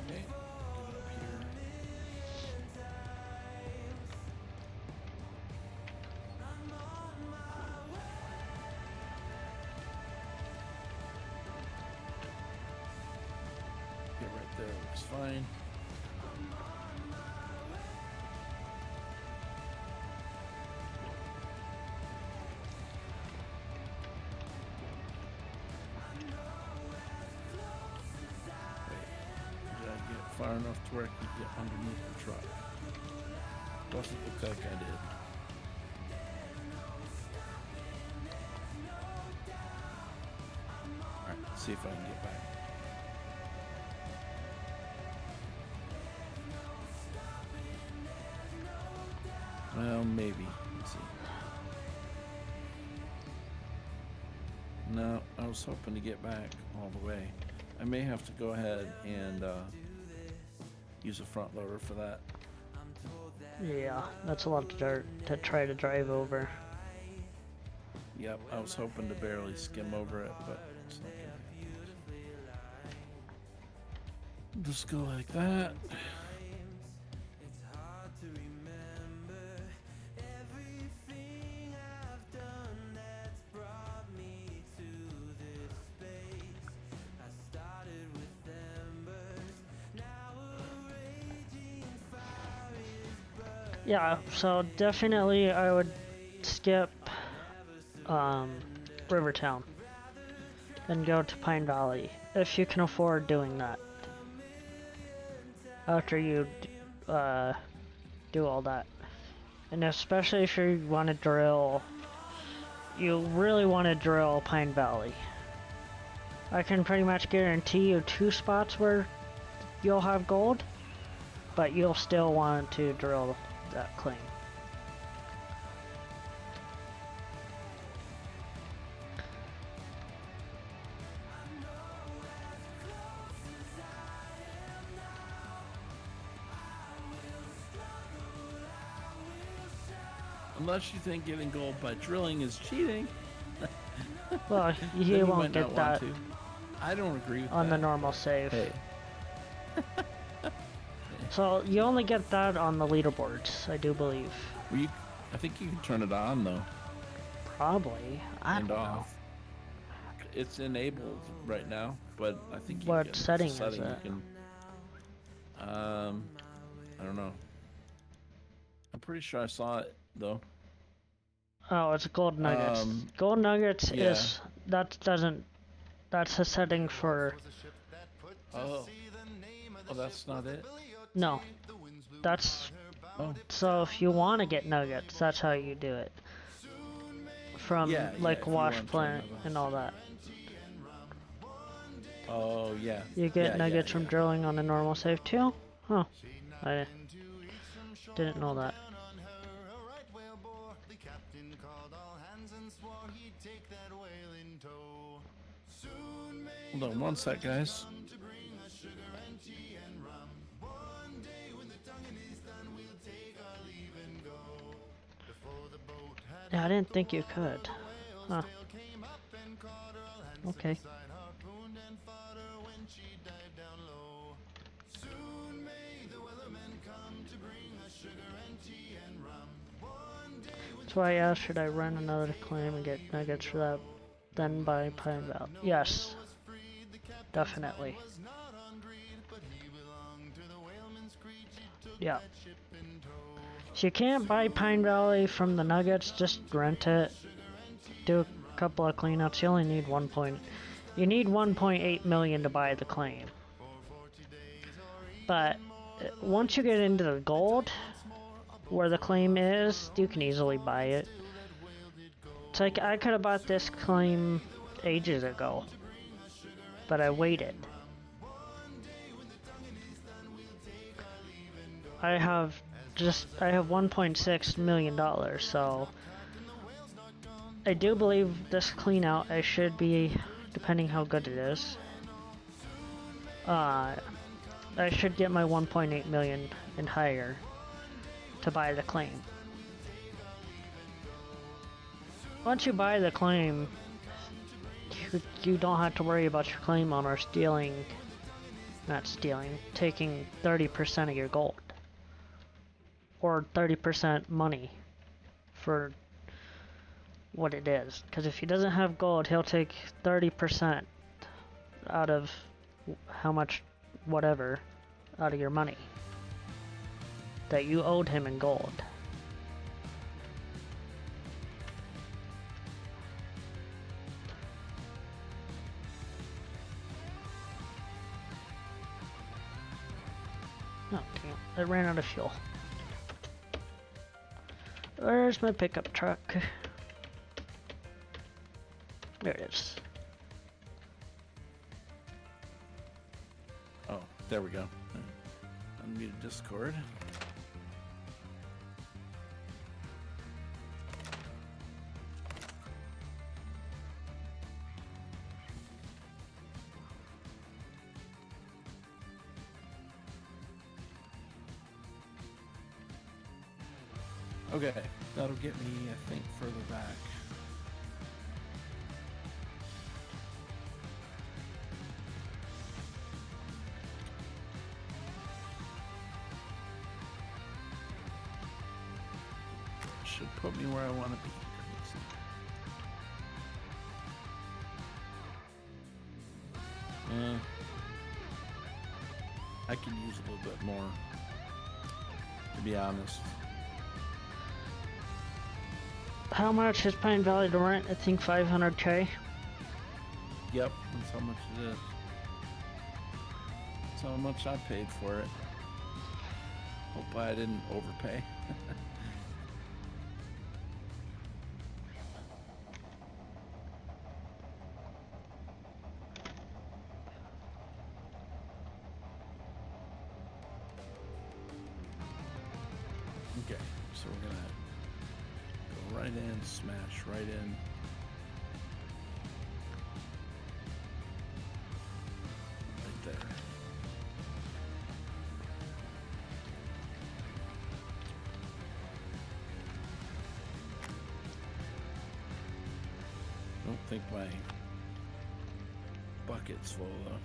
[SPEAKER 2] Okay, get up here. Get right there, looks fine. Did I get far enough to where I could get underneath the truck? Doesn't look like I did. Alright, let's see if I can get back. Well, maybe. Let's see. No, I was hoping to get back all the way. I may have to go ahead and use a front loader for that.
[SPEAKER 3] Yeah, that's a lot of dirt to try to drive over.
[SPEAKER 2] Yep, I was hoping to barely skim over it, but it's not gonna happen. Just go like that.
[SPEAKER 3] Yeah, so definitely I would skip Rivertown and go to Pine Valley if you can afford doing that. After you do all that, and especially if you want to drill, you really want to drill Pine Valley. I can pretty much guarantee you 2 spots where you'll have gold, but you'll still want to drill that claim.
[SPEAKER 2] Unless you think getting gold by drilling is cheating.
[SPEAKER 3] Well,
[SPEAKER 2] then
[SPEAKER 3] you
[SPEAKER 2] might
[SPEAKER 3] won't
[SPEAKER 2] not
[SPEAKER 3] get that
[SPEAKER 2] want to. I don't agree with
[SPEAKER 3] on
[SPEAKER 2] that.
[SPEAKER 3] the normal save.
[SPEAKER 2] Hey,
[SPEAKER 3] So you only get that on the leaderboards, I do believe.
[SPEAKER 2] well, I think you can turn it on though,
[SPEAKER 3] Probably. I
[SPEAKER 2] and
[SPEAKER 3] don't know.
[SPEAKER 2] off. It's enabled right now, but I think you
[SPEAKER 3] What
[SPEAKER 2] can,
[SPEAKER 3] setting
[SPEAKER 2] it's a
[SPEAKER 3] is
[SPEAKER 2] setting
[SPEAKER 3] it?
[SPEAKER 2] you can. I don't know. I'm pretty sure I saw it though.
[SPEAKER 3] Oh, it's gold nuggets. Gold nuggets
[SPEAKER 2] yeah.
[SPEAKER 3] is that's a setting for
[SPEAKER 2] Oh, that's not it.
[SPEAKER 3] no. That's
[SPEAKER 2] Oh,
[SPEAKER 3] so if you want to get nuggets, that's how you do it. From
[SPEAKER 2] Yeah, yeah,
[SPEAKER 3] like
[SPEAKER 2] if you
[SPEAKER 3] wash
[SPEAKER 2] want to
[SPEAKER 3] plant
[SPEAKER 2] turn that on.
[SPEAKER 3] and all that.
[SPEAKER 2] oh yeah.
[SPEAKER 3] You get
[SPEAKER 2] Yeah,
[SPEAKER 3] nuggets
[SPEAKER 2] yeah,
[SPEAKER 3] from
[SPEAKER 2] yeah.
[SPEAKER 3] drilling on a normal save too? Huh. I didn't know that.
[SPEAKER 2] Hold on one sec, guys.
[SPEAKER 3] Yeah, I didn't think you could. Huh. Okay. That's why I asked, should I run another claim and get nuggets for that, then buy Pine Valley? Yes. Definitely. Yeah. So you can't buy Pine Valley from the nuggets, just rent it. Do a couple of cleanups. You only need you need 1.8 million to buy the claim. But once you get into the gold, where the claim is, you can easily buy it. It's like I could have bought this claim ages ago, but I waited. I have $1.6 million, so I do believe this clean out I should be, depending how good it is, I should get my 1.8 million and higher to buy the claim. Once you buy the claim, you don't have to worry about your claim owner taking 30% of your gold. Or 30% money for what it is. Because if he doesn't have gold, he'll take 30% out of how much, whatever, out of your money that you owed him in gold. Oh, damn. I ran out of fuel. Where's my pickup truck? There it is.
[SPEAKER 2] Oh, there we go. Unmute Discord. Okay, that'll get me, I think, further back. Should put me where I want to be. Let's see. I can use a little bit more, to be honest.
[SPEAKER 3] How much is Pine Valley to rent? I think 500k.
[SPEAKER 2] Yep, that's how much it is. That's how much I paid for it. Hope I didn't overpay. Okay, so we're gonna go right in, smash right in. Right there. Don't think my bucket's full though.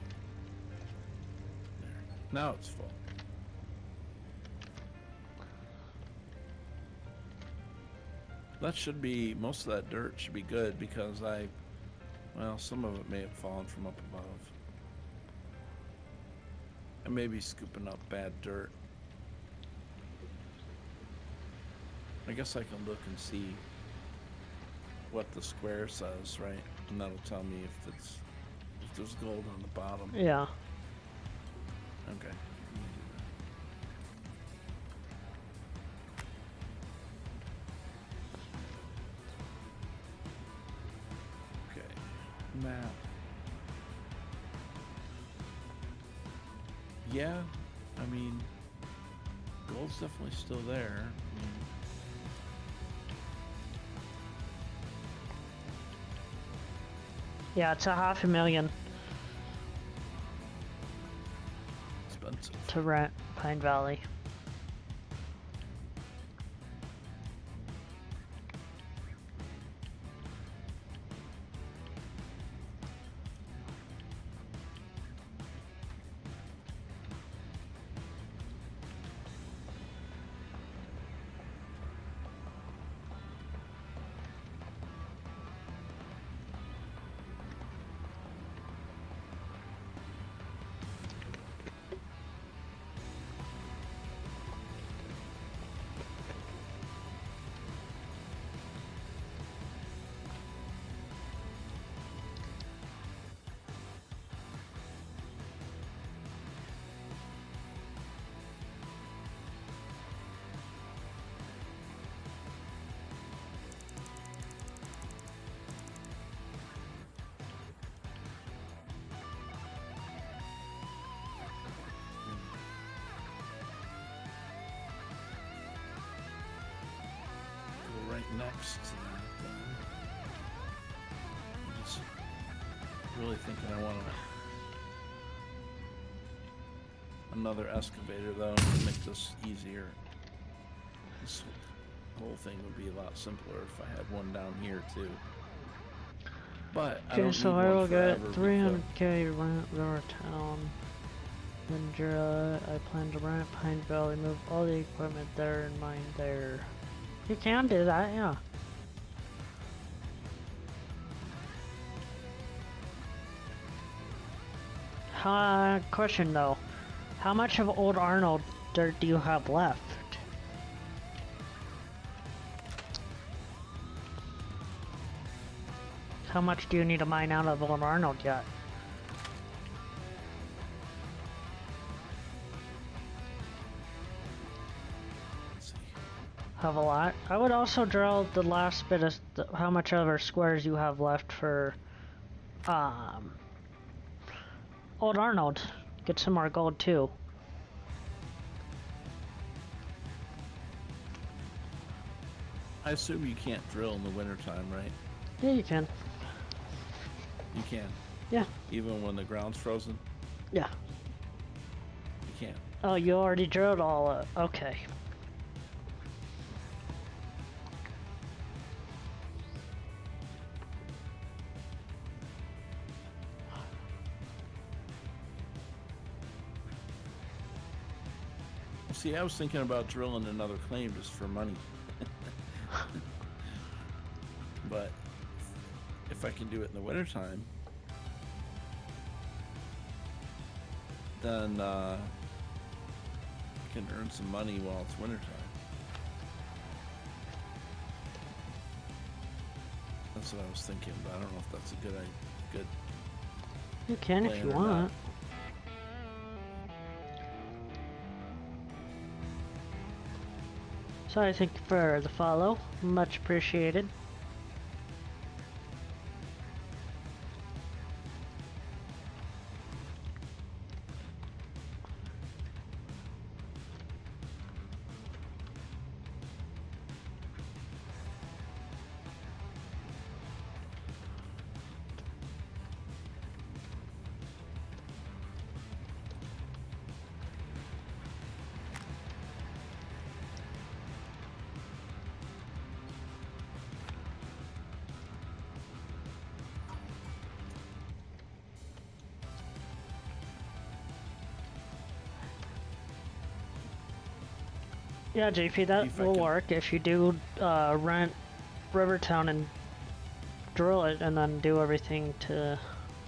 [SPEAKER 2] There. Now it's full. That should be, most of that dirt should be good because well, some of it may have fallen from up above. I may be scooping up bad dirt. I guess I can look and see what the square says, right? And that'll tell me if there's gold on the bottom.
[SPEAKER 3] Yeah.
[SPEAKER 2] Okay. Map. Yeah, I mean, gold's definitely still there. I mean,
[SPEAKER 3] Yeah, it's a 500,000
[SPEAKER 2] expensive.
[SPEAKER 3] to rent Pine Valley.
[SPEAKER 2] Go right next to that then. really thinking I want another excavator though to make this easier. This whole thing would be a lot simpler if I had one down here too. But I
[SPEAKER 3] Okay,
[SPEAKER 2] don't
[SPEAKER 3] so
[SPEAKER 2] need
[SPEAKER 3] I
[SPEAKER 2] one
[SPEAKER 3] will get
[SPEAKER 2] forever
[SPEAKER 3] 300k rent River Town. Then I plan to rent Pine Valley, move all the equipment there and mine there. You can do that, yeah. Question though, how much of Old Arnold dirt do you have left? How much do you need to mine out of Old Arnold yet?
[SPEAKER 2] Let's see.
[SPEAKER 3] Have a lot. I would also drill the last bit of how much other squares you have left for Old Arnold. Get some more gold too.
[SPEAKER 2] I assume you can't drill in the wintertime, right?
[SPEAKER 3] Yeah, you can.
[SPEAKER 2] You can.
[SPEAKER 3] Yeah.
[SPEAKER 2] Even when the ground's frozen?
[SPEAKER 3] Yeah.
[SPEAKER 2] You can't.
[SPEAKER 3] Oh, you already drilled all okay.
[SPEAKER 2] See, I was thinking about drilling another claim just for money. But if I can do it in the wintertime, then I can earn some money while it's wintertime. That's what I was thinking, but I don't know if that's a good
[SPEAKER 3] You can if
[SPEAKER 2] plan
[SPEAKER 3] you
[SPEAKER 2] or not.
[SPEAKER 3] want. So I thank you for the follow. Much appreciated. Yeah, JP, that
[SPEAKER 2] If I
[SPEAKER 3] will
[SPEAKER 2] can-
[SPEAKER 3] work if you do rent Rivertown and drill it and then do everything to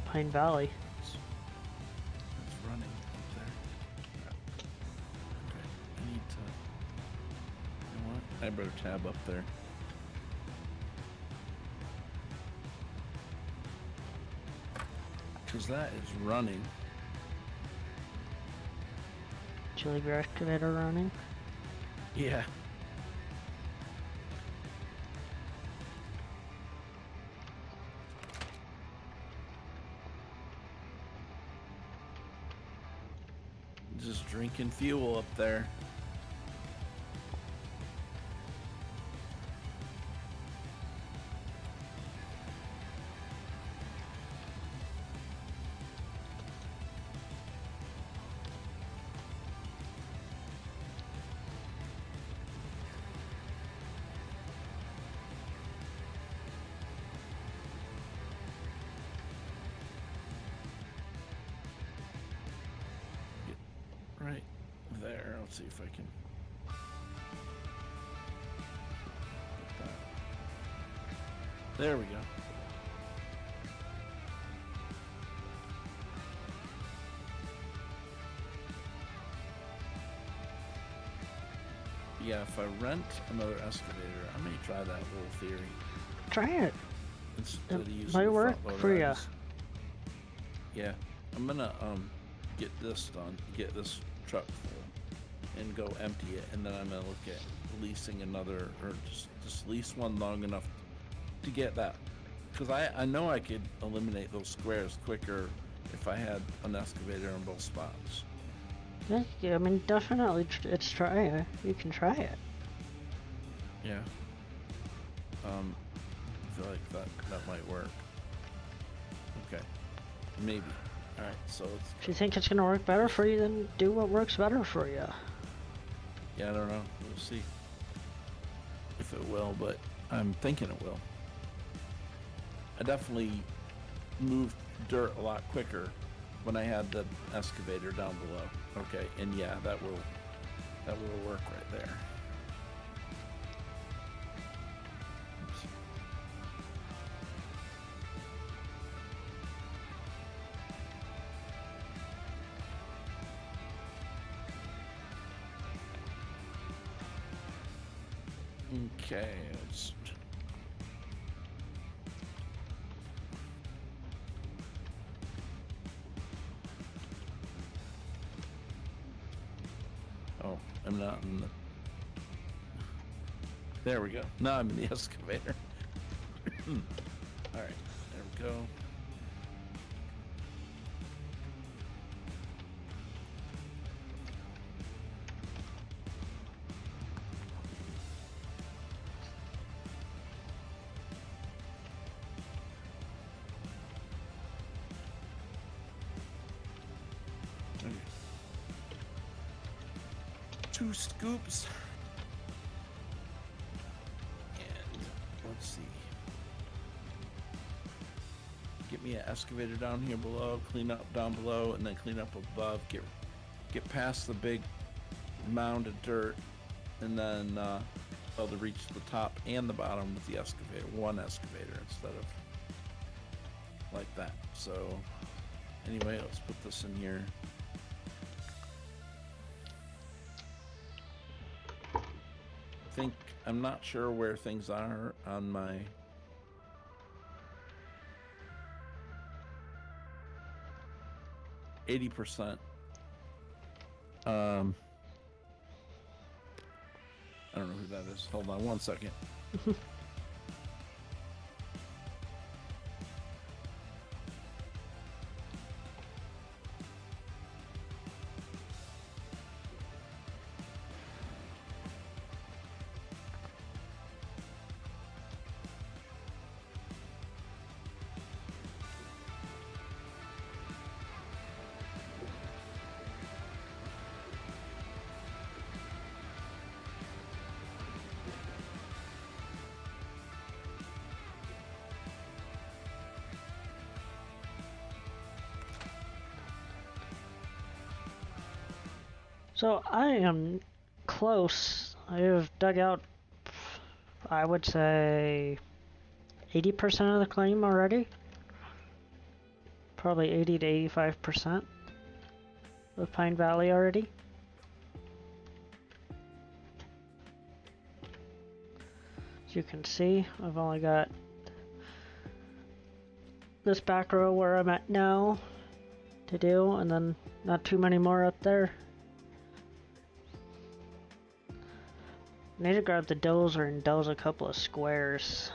[SPEAKER 3] Pine Valley.
[SPEAKER 2] It's running up there. Okay, I need to. You know what? I better tab up there. Because that is running.
[SPEAKER 3] Did you leave your excavator running?
[SPEAKER 2] Yeah. Just drinking fuel up there. Right there. Let's see if I can. Put that. There we go. Yeah, if I rent another excavator, I may try that little theory
[SPEAKER 3] Try it.
[SPEAKER 2] instead of using
[SPEAKER 3] might
[SPEAKER 2] the
[SPEAKER 3] work
[SPEAKER 2] front loader,
[SPEAKER 3] for
[SPEAKER 2] I
[SPEAKER 3] ya.
[SPEAKER 2] just- Yeah, I'm gonna get this done, get this truck full, and go empty it, and then I'm gonna look at leasing another, or just lease one long enough to get that, because I know I could eliminate those squares quicker if I had an excavator in both spots.
[SPEAKER 3] Yeah, I mean, definitely, it's try it. You can try it.
[SPEAKER 2] Yeah. I feel like that might work. Okay. Maybe. Alright, so it's...
[SPEAKER 3] If you think it's gonna work better for you, then do what works better for you.
[SPEAKER 2] Yeah, I don't know. We'll see if it will, but I'm thinking it will. I definitely moved dirt a lot quicker when I had the excavator down below. Okay, and yeah, that will work right there. Oops. Okay, let's... Oh, I'm not in the... There we go. Now I'm in the excavator. Alright, there we go. Okay. 2 scoops. And let's see. Get me an excavator down here below, clean up down below, and then clean up above. Get past the big mound of dirt, and then to reach the top and the bottom with the excavator. One excavator instead of like that. So anyway, let's put this in here. I'm not sure where things are on my %. I don't know who that is. Hold on one second.
[SPEAKER 3] So I am close. I have dug out, I would say, 80% of the claim already. Probably 80 to 85% of Pine Valley already. As you can see, I've only got this back row where I'm at now to do, and then not too many more up there. I need to grab the dozer and doze a couple of squares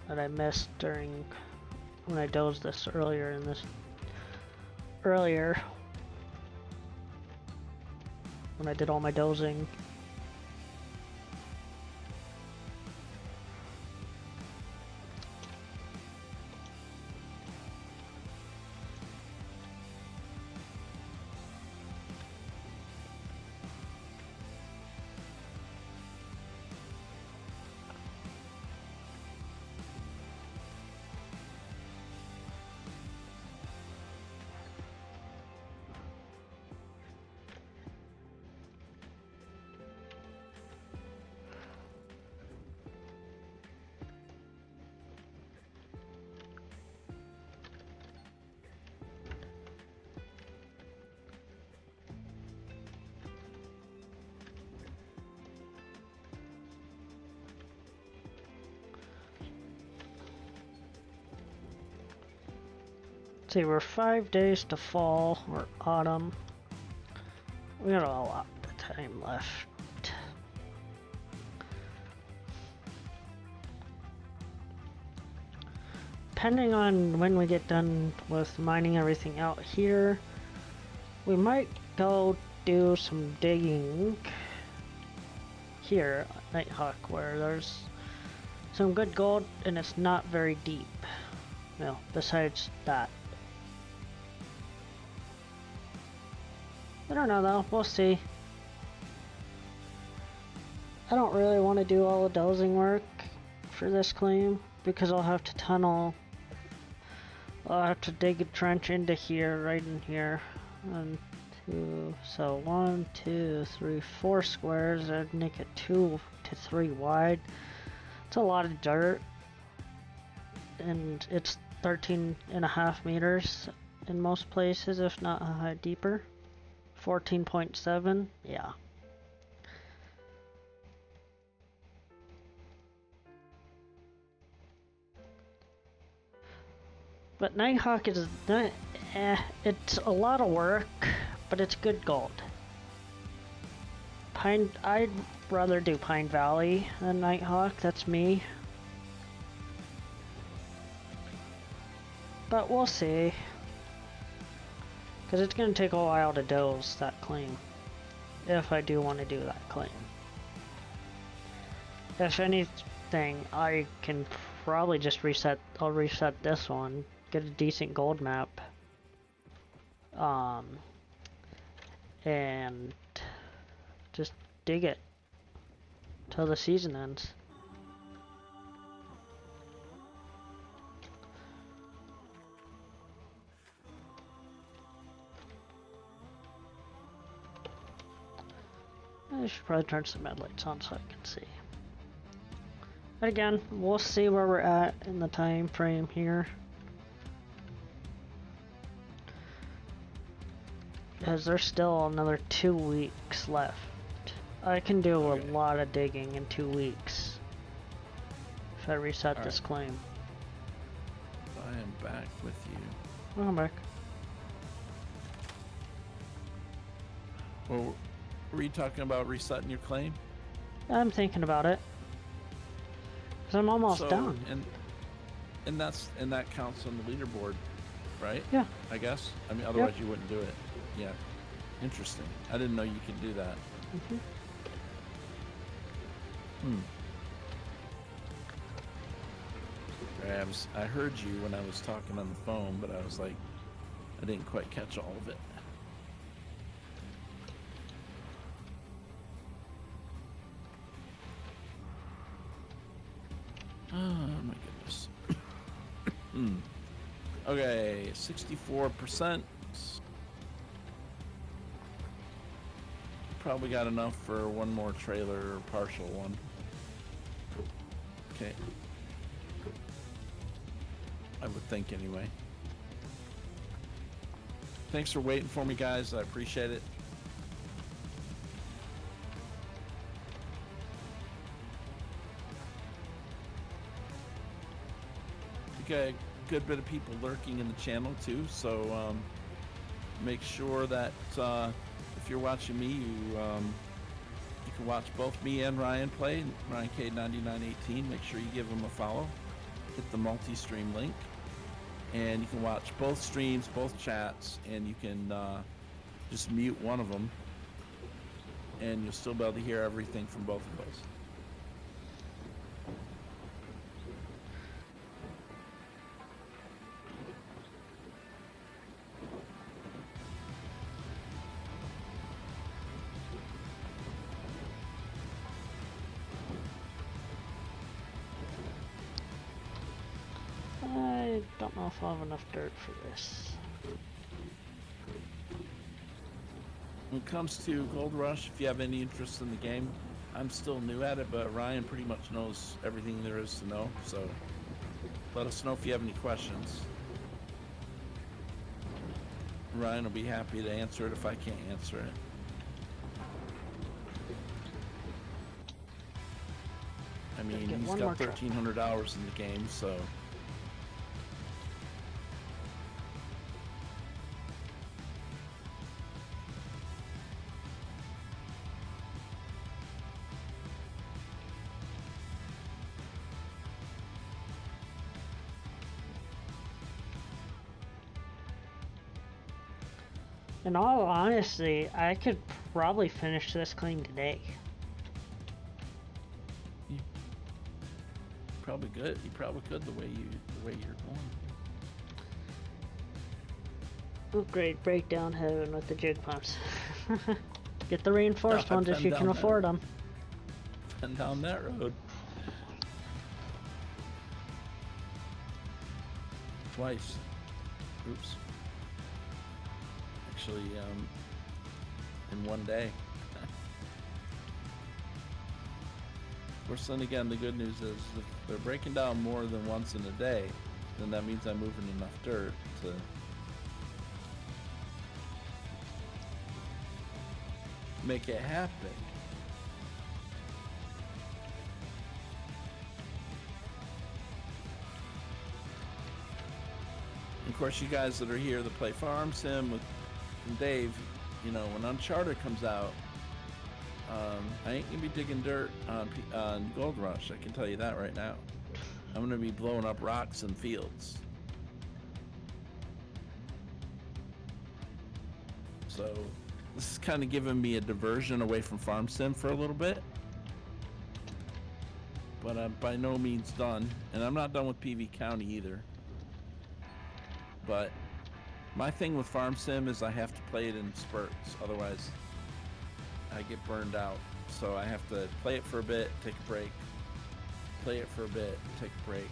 [SPEAKER 3] that I missed during when I dozed this earlier when I did all my dozing. See, we're 5 days to fall or autumn. We got a lot of time left. Depending on when we get done with mining everything out here, we might go do some digging here at Nighthawk, where there's some good gold, and it's not very deep. Well, besides that. I don't know though, we'll see. I don't really want to do all the dozing work for this claim because I'll have to tunnel. I'll have to dig a trench into here, right in here. And so 1, 2, 3, 4 squares. I'd make it 2 to 3 wide. It's a lot of dirt, and it's 13.5 meters in most places, if not deeper. 14.7, yeah. But Nighthawk is not, it's a lot of work, but it's good gold. I'd rather do Pine Valley than Nighthawk, that's me. But we'll see. Because it's going to take a while to doze that claim. If I do want to do that claim. If anything, I can probably just reset, I'll reset this one. Get a decent gold map. And just dig it till the season ends. I should probably turn some med lights on so I can see. But again, we'll see where we're at in the time frame here. Because there's still another 2 weeks left. I can do a lot of digging in 2 weeks if I reset this claim.
[SPEAKER 2] I am back with you.
[SPEAKER 3] Welcome back.
[SPEAKER 2] Well, were you talking about resetting your claim?
[SPEAKER 3] I'm thinking about it. Because I'm almost done.
[SPEAKER 2] And that counts on the leaderboard, right?
[SPEAKER 3] Yeah.
[SPEAKER 2] I guess. I mean, otherwise you wouldn't do it. Yeah. Interesting. I didn't know you could do that. I heard you when I was talking on the phone, but I was like, I didn't quite catch all of it. Oh my goodness. Okay, 64%. Probably got enough for one more trailer or partial one. Okay. I would think anyway. Thanks for waiting for me, guys. I appreciate it. A good bit of people lurking in the channel too, so make sure that if you're watching me, you can watch both me and Ryan play. Ryan K9918. Make sure you give him a follow. Hit the multi-stream link, and you can watch both streams, both chats, and you can just mute one of them, and you'll still be able to hear everything from both of those.
[SPEAKER 3] I don't know if I'll have enough dirt for this.
[SPEAKER 2] When it comes to Gold Rush, if you have any interest in the game, I'm still new at it, but Ryan pretty much knows everything there is to know, so let us know if you have any questions. Ryan will be happy to answer it if I can't answer it. I mean, he's got 1,300 hours in the game, so...
[SPEAKER 3] In all honesty, I could probably finish this claim today.
[SPEAKER 2] could. You probably could the way you're going.
[SPEAKER 3] Oh, great. Breakdown heaven with the jig pumps. Get the reinforced
[SPEAKER 2] No, I've
[SPEAKER 3] ones if
[SPEAKER 2] been
[SPEAKER 3] you
[SPEAKER 2] down
[SPEAKER 3] can
[SPEAKER 2] that
[SPEAKER 3] afford them.
[SPEAKER 2] And down that road. Twice. Oops. Actually, in one day. Of course, then again, the good news is if they're breaking down more than once in a day, then that means I'm moving enough dirt to make it happen. Of course, you guys that are here that play Farm Sim with Dave, you know, when Uncharted comes out, I ain't gonna be digging dirt on Gold Rush. I can tell you that right now. I'm gonna be blowing up rocks and fields. So this is kind of giving me a diversion away from Farm Sim for a little bit. But I'm by no means done. And I'm not done with PV County either. But my thing with Farm Sim is I have to play it in spurts. Otherwise, I get burned out. So I have to play it for a bit, take a break. Play it for a bit, take a break.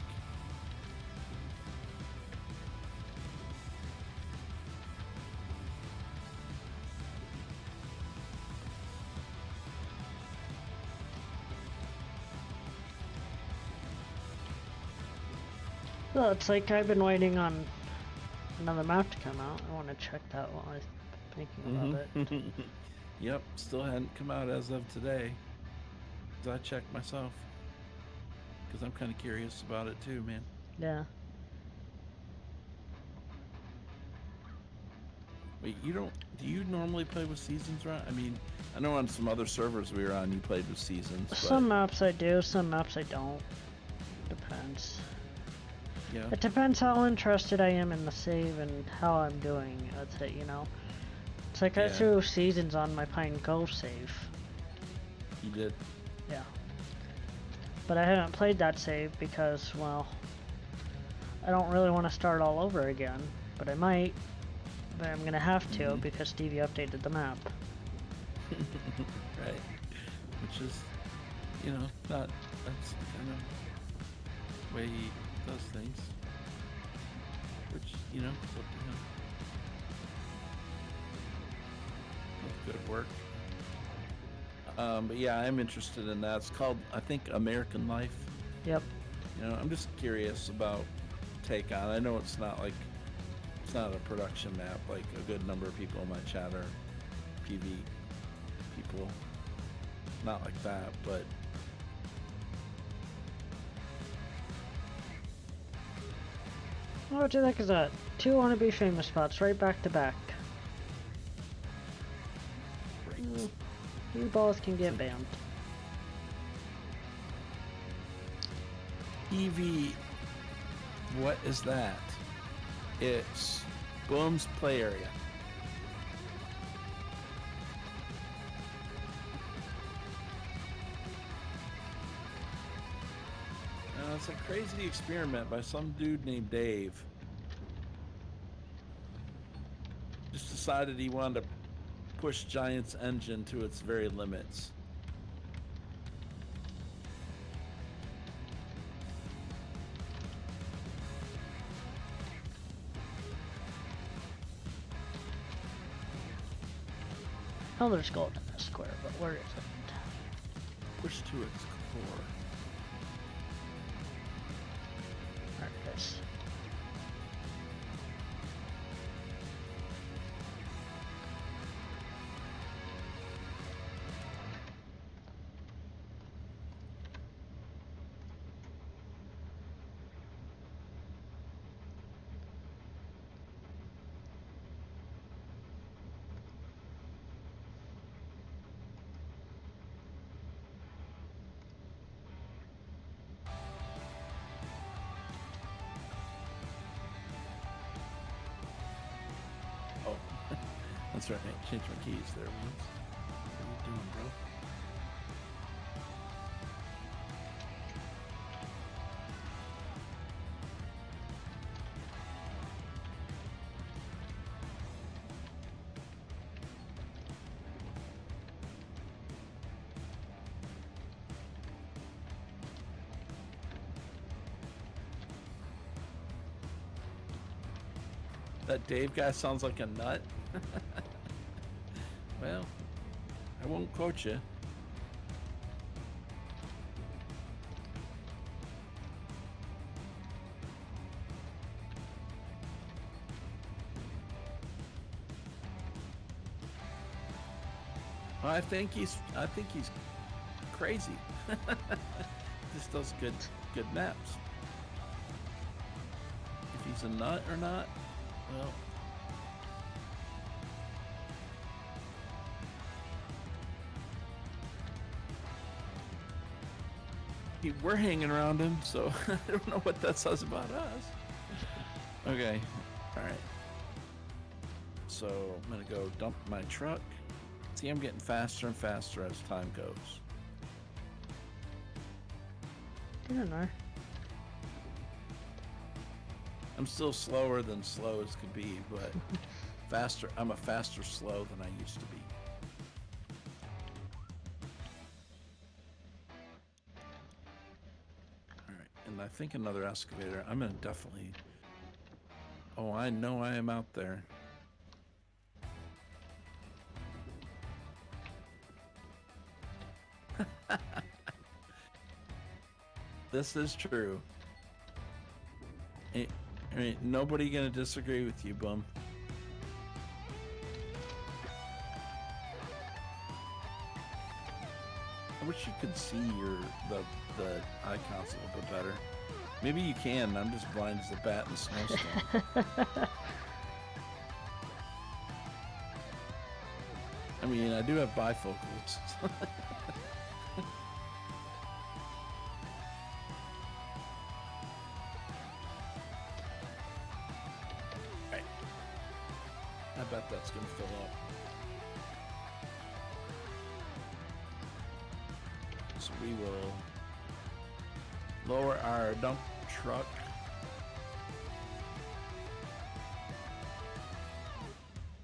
[SPEAKER 3] Well, it's like I've been waiting on another map to come out. I want to check that while I'm thinking about it.
[SPEAKER 2] Yep, still hadn't come out as of today. So I checked myself. Because I'm kind of curious about it too, man.
[SPEAKER 3] Yeah.
[SPEAKER 2] Wait, do you normally play with seasons, right? I mean, I know on some other servers we were on, you played with seasons.
[SPEAKER 3] Some maps I do, some maps I don't. Depends.
[SPEAKER 2] Yeah.
[SPEAKER 3] It depends how interested I am in the save and how I'm doing. That's it, you know. It's like I
[SPEAKER 2] Yeah.
[SPEAKER 3] threw seasons on my Pine Cove save.
[SPEAKER 2] You did.
[SPEAKER 3] Yeah. But I haven't played that save because, well, I don't really want to start all over again. But I might. But I'm gonna have to because Stevie updated the map.
[SPEAKER 2] Right. Which is, you know, that's kind of way he does things. Which, you know, it's up to him. Good work. But yeah, I'm interested in that. It's called, I think, American Life.
[SPEAKER 3] Yep.
[SPEAKER 2] You know, I'm just curious about take on. I know it's not a production map like a good number of people in my chat are PV people. Not like that, but
[SPEAKER 3] What do you think of that? 2 wannabe famous spots right back to back.
[SPEAKER 2] great.
[SPEAKER 3] You both can get banned.
[SPEAKER 2] EV, what is that? It's Boom's play area. It's a crazy experiment by some dude named Dave. Just decided he wanted to push Giant's engine to its very limits.
[SPEAKER 3] Oh, there's gold in this square, but where is it?
[SPEAKER 2] Push to its core.
[SPEAKER 3] There it is.
[SPEAKER 2] Oh, that's right. I changed my keys there once. What are you doing, bro? That Dave guy sounds like a nut. Well, I won't quote you. I think he's crazy. Just does good maps. If he's a nut or not, well. We're hanging around him, so I don't know what that says about us. Okay, all right. So I'm gonna go dump my truck. See, I'm getting faster and faster as time goes.
[SPEAKER 3] I don't know.
[SPEAKER 2] I'm still slower than slow as could be, but faster. I'm a faster slow than I used to be. All right, and I think another excavator. I'm gonna definitely. Oh, I know I am out there. This is true. Ain't nobody gonna disagree with you, bum. I wish you could see the icons a little bit better. Maybe you can. I'm just blind as a bat in a snowstorm. I mean, I do have bifocals. Right. I bet that's gonna fill up. So we will lower our dump truck.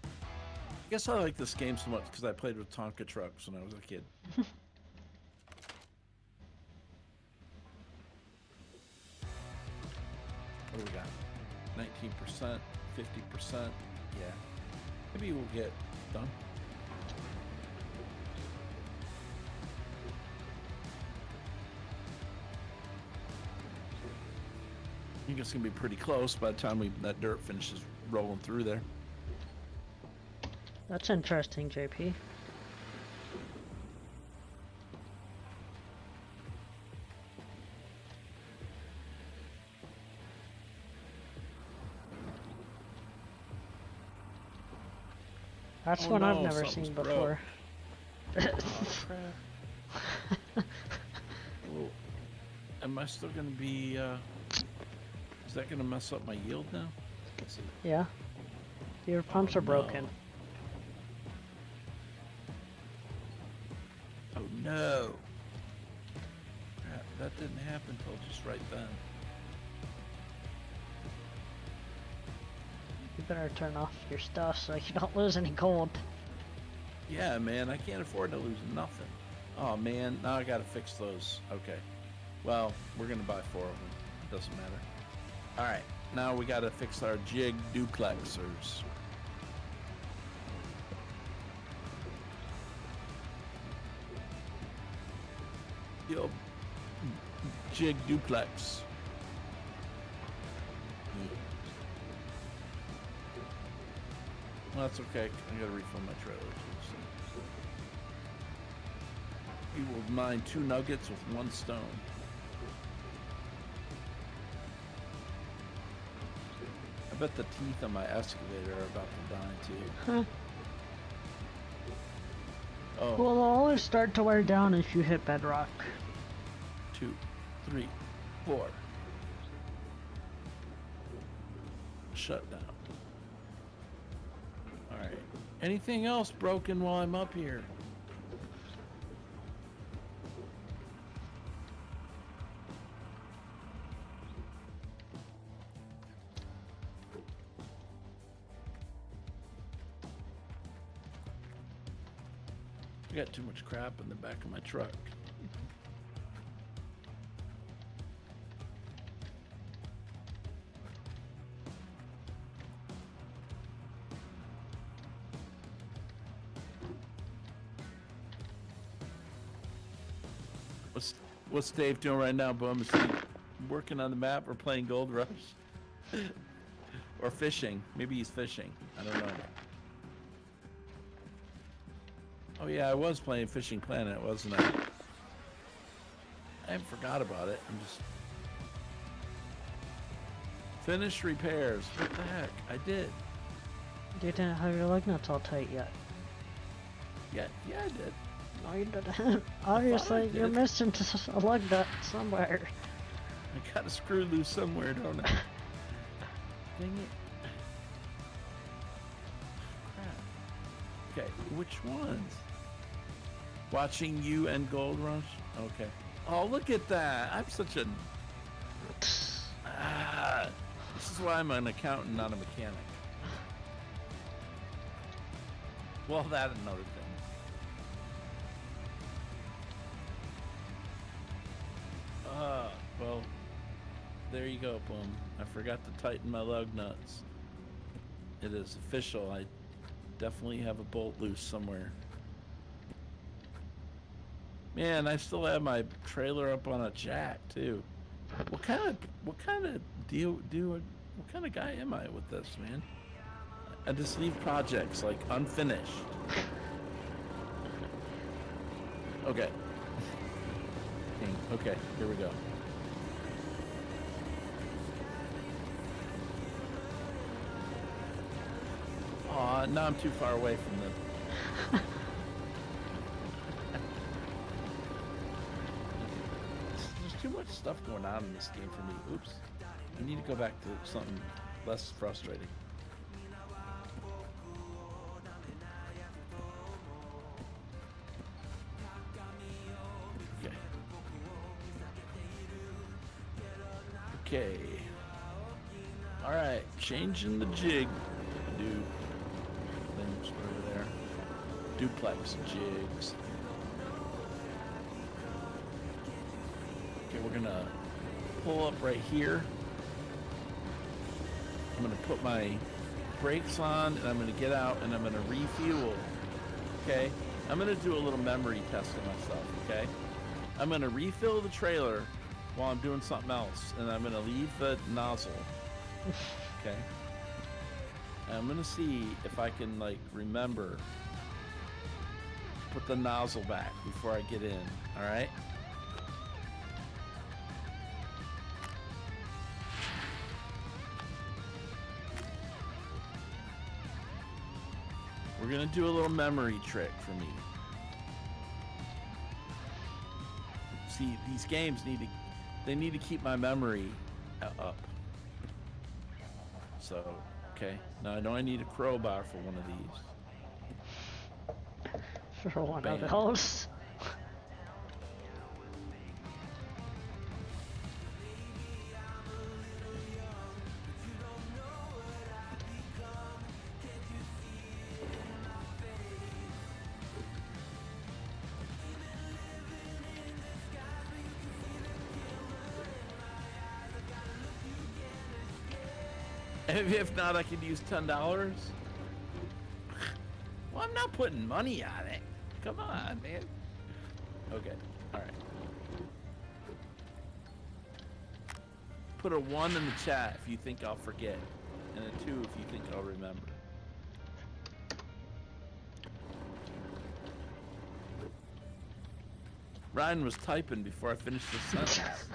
[SPEAKER 2] I guess I like this game so much because I played with Tonka trucks when I was a kid. What do we got? 19%, 50%. Yeah. Maybe we'll get done. I think it's gonna be pretty close by the time that dirt finishes rolling through there.
[SPEAKER 3] That's interesting, JP. That's
[SPEAKER 2] Oh
[SPEAKER 3] one I've
[SPEAKER 2] no,
[SPEAKER 3] never
[SPEAKER 2] something's
[SPEAKER 3] seen
[SPEAKER 2] broke.
[SPEAKER 3] before.
[SPEAKER 2] Oh, crap. Well, am I still gonna be, is that gonna mess up my yield now? Let's see.
[SPEAKER 3] Yeah. Your pumps are broken.
[SPEAKER 2] Oh no. Crap, that didn't happen till just right then.
[SPEAKER 3] You better turn off your stuff so you don't lose any gold.
[SPEAKER 2] Yeah, man, I can't afford to lose nothing. Oh man, now I gotta fix those. Okay. Well, we're gonna buy 4 of them. It doesn't matter. Alright, now we gotta fix our jig duplexers. Yo, jig duplex. Well, that's okay. I gotta refill my trailer too. So. We will mine 2 nuggets with 1 stone. I bet the teeth on my excavator are about to die too.
[SPEAKER 3] Huh.
[SPEAKER 2] Oh,
[SPEAKER 3] Well, they'll always start to wear down if you hit bedrock.
[SPEAKER 2] 2, 3, 4. Shut down. Alright. Anything else broken while I'm up here? I got too much crap in the back of my truck. What's Dave doing right now, Bum? Is he working on the map or playing Gold Rush? Or fishing? Maybe he's fishing. I don't know. Oh yeah, I was playing Fishing Planet, wasn't I? I forgot about it. I'm just... Finish repairs. What the heck? I did.
[SPEAKER 3] You didn't have your lug nuts all tight yet.
[SPEAKER 2] Yeah, I did.
[SPEAKER 3] No, you didn't. Obviously, you're
[SPEAKER 2] did.
[SPEAKER 3] missing a lug nut somewhere.
[SPEAKER 2] I got a screw loose somewhere, don't I? Dang it. Crap. Okay, which ones? Watching you and Gold Rush? Okay. Oh, look at that. I'm such a... this is why I'm an accountant, not a mechanic. Well, that another thing. Well, there you go, Boom. I forgot to tighten my lug nuts. It is official. I definitely have a bolt loose somewhere. Man, I still have my trailer up on a jack too. What kind of guy am I with this, man? I just leave projects like unfinished. Okay. Okay, here we go. Aw, now I'm too far away from the... There's too much stuff going on in this game for me. Oops. I need to go back to something less frustrating. Okay. Alright, changing the jig. Dude. Things over there. Duplex jigs. Okay, we're gonna pull up right here. I'm gonna put my brakes on and I'm gonna get out and I'm gonna refuel. Okay? I'm gonna do a little memory test of myself, okay? I'm gonna refill the trailer while I'm doing something else, and I'm gonna leave the nozzle. Okay. And I'm gonna see if I can like remember to put the nozzle back before I get in. All right. We're gonna do a little memory trick for me. See, these games need to keep my memory up. So, okay. Now I know I need a crowbar for one of these.
[SPEAKER 3] For one
[SPEAKER 2] Bam.
[SPEAKER 3] of those.
[SPEAKER 2] If not, I could use $10. Well, I'm not putting money on it. Come on, man. Okay, all right. Put a 1 in the chat if you think I'll forget, and a 2 if you think I'll remember. Ryan was typing before I finished the sentence.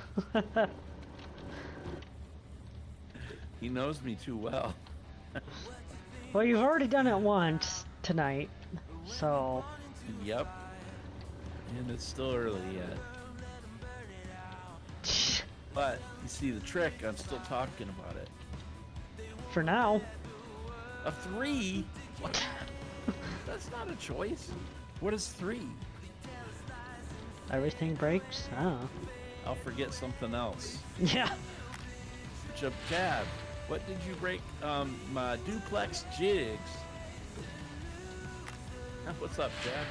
[SPEAKER 2] He knows me too well.
[SPEAKER 3] Well, you've already done it once tonight, so...
[SPEAKER 2] Yep. And it's still early yet. But, you see the trick, I'm still talking about it.
[SPEAKER 3] For now.
[SPEAKER 2] A 3? What? That's not a choice. What is 3?
[SPEAKER 3] Everything breaks? Oh.
[SPEAKER 2] I'll forget something else.
[SPEAKER 3] Yeah.
[SPEAKER 2] Jab, what did you break? My duplex jigs. What's up, Jab?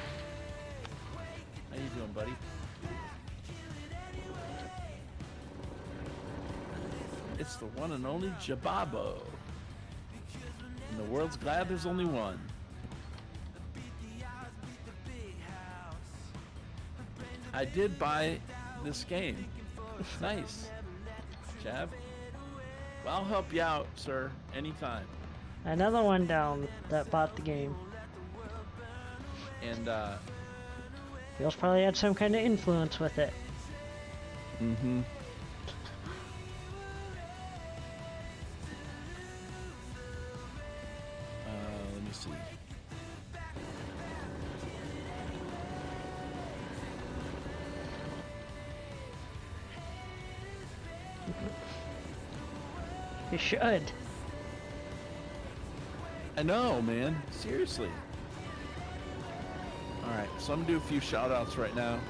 [SPEAKER 2] How you doing, buddy? It's the one and only Jababo. And the world's glad there's only one. I did buy this game. Nice. Chav? Well, I'll help you out, sir, anytime.
[SPEAKER 3] Another one down that bought the game.
[SPEAKER 2] And,
[SPEAKER 3] Feels probably had some kind of influence with it.
[SPEAKER 2] mm-hmm. Let me see.
[SPEAKER 3] You should.
[SPEAKER 2] I know, man. Seriously. Alright, so I'm gonna do a few shout outs right now.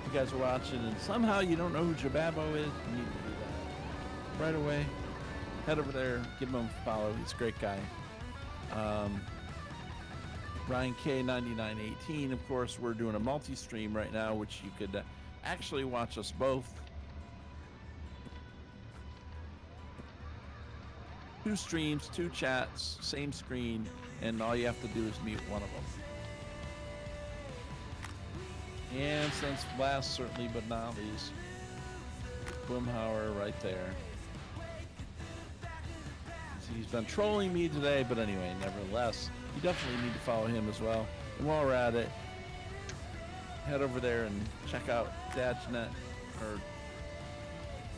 [SPEAKER 2] You guys are watching and somehow you don't know who Jababo is, you need to do that. Right away. Head over there, give him a follow. He's a great guy. Ryan K9918, of course, we're doing a multi-stream right now, which you could actually watch us both. 2 streams, 2 chats, same screen, and all you have to do is mute one of them. And since last, certainly but not least, Boomhauer right there. See, he's been trolling me today, but anyway, nevertheless, you definitely need to follow him as well. And while we're at it, head over there and check out Dadgenet, or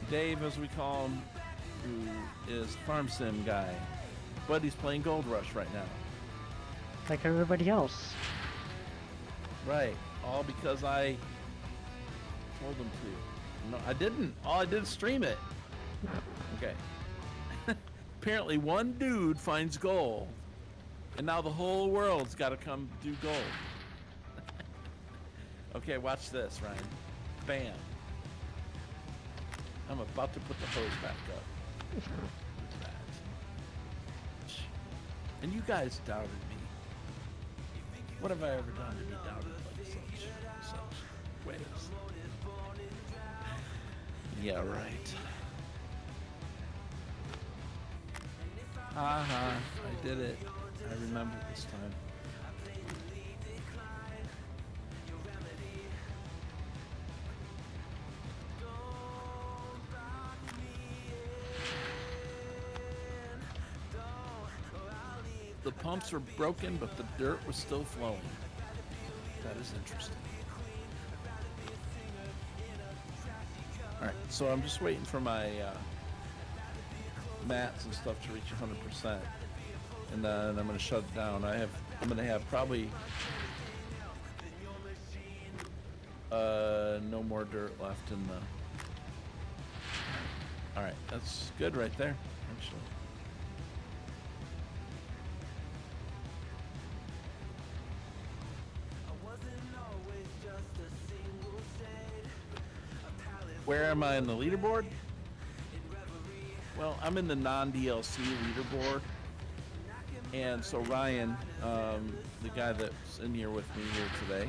[SPEAKER 2] Dave as we call him, who is Farm Sim guy, but he's playing Gold Rush right now.
[SPEAKER 3] Like everybody else.
[SPEAKER 2] Right, all because I told him to. No, I didn't. All I did is stream it. Okay. Apparently one dude finds gold, and now the whole world's got to come do gold. Okay, watch this, Ryan. Bam. I'm about to put the hose back up. Look at that. And you guys doubted me. What have I ever done to be doubted like such ways? Yeah, right. Haha, I did it. I remember this time. The pumps were broken, but the dirt was still flowing. That is interesting. All right, so I'm just waiting for my mats and stuff to reach 100%, and then I'm going to shut it down. I'm going to have probably no more dirt left in the. All right, that's good right there, actually. Where am I in the leaderboard? Well, I'm in the non-DLC leaderboard. And so Ryan, the guy that's in here with me here today,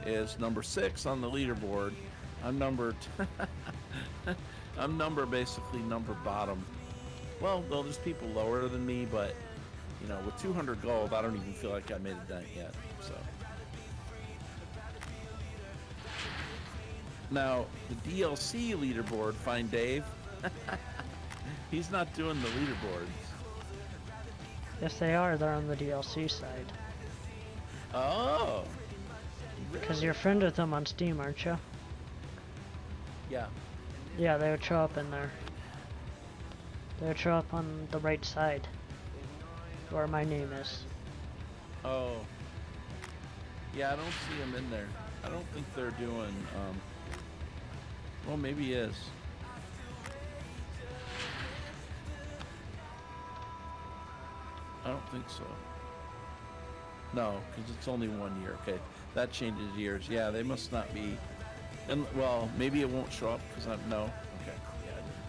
[SPEAKER 2] is number 6 on the leaderboard. I'm number basically number bottom. Well, there's people lower than me, but you know, with 200 gold, I don't even feel like I made a dent yet. So. Now, the DLC leaderboard, Find Dave, he's not doing the leaderboards.
[SPEAKER 3] Yes, they are. They're on the DLC side.
[SPEAKER 2] Oh.
[SPEAKER 3] Because you're friend with them on Steam, aren't you?
[SPEAKER 2] Yeah.
[SPEAKER 3] Yeah, they would show up in there. They would show up on the right side. Where my name is.
[SPEAKER 2] Oh. Yeah, I don't see him in there. I don't think they're doing, well, maybe he is. I don't think so. No, because it's only 1 year. Okay, that changes years. Yeah, they must not be. And well, maybe it won't show up because I'm no. Okay, yeah, I didn't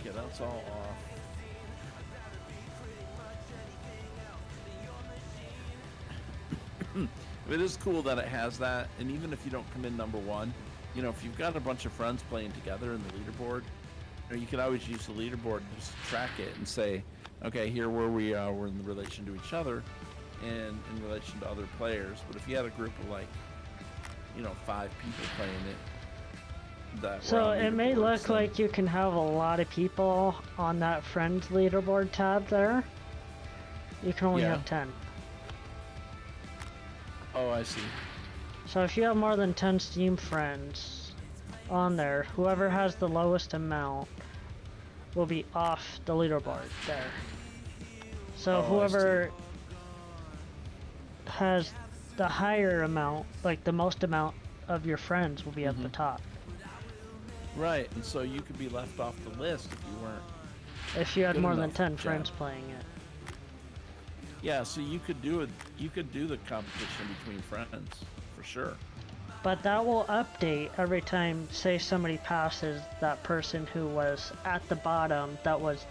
[SPEAKER 2] think. Okay, that's all off. It is cool that it has that, and even if you don't come in number 1, you know, if you've got a bunch of friends playing together in the leaderboard, or you can always use the leaderboard and just track it and say, okay, here where we are, we're in relation to each other and in relation to other players. But if you had a group of like, 5 people playing it, that
[SPEAKER 3] So it may look
[SPEAKER 2] then,
[SPEAKER 3] like you can have a lot of people on that friends leaderboard tab there. You can only
[SPEAKER 2] Yeah.
[SPEAKER 3] have 10.
[SPEAKER 2] Oh, I see.
[SPEAKER 3] So if you have more than 10 Steam friends on there, whoever has the lowest amount will be off the leaderboard there. So
[SPEAKER 2] Oh, I
[SPEAKER 3] whoever has the higher amount, like the most amount of your friends, will be at the top.
[SPEAKER 2] Right, and so you could be left off the list if you weren't.
[SPEAKER 3] If you had
[SPEAKER 2] Good
[SPEAKER 3] more than
[SPEAKER 2] enough,
[SPEAKER 3] 10
[SPEAKER 2] Jack.
[SPEAKER 3] friends playing it.
[SPEAKER 2] Yeah, so you could do it. You could do the competition between friends for sure.
[SPEAKER 3] But that will update every time, say somebody passes that person who was at the bottom that was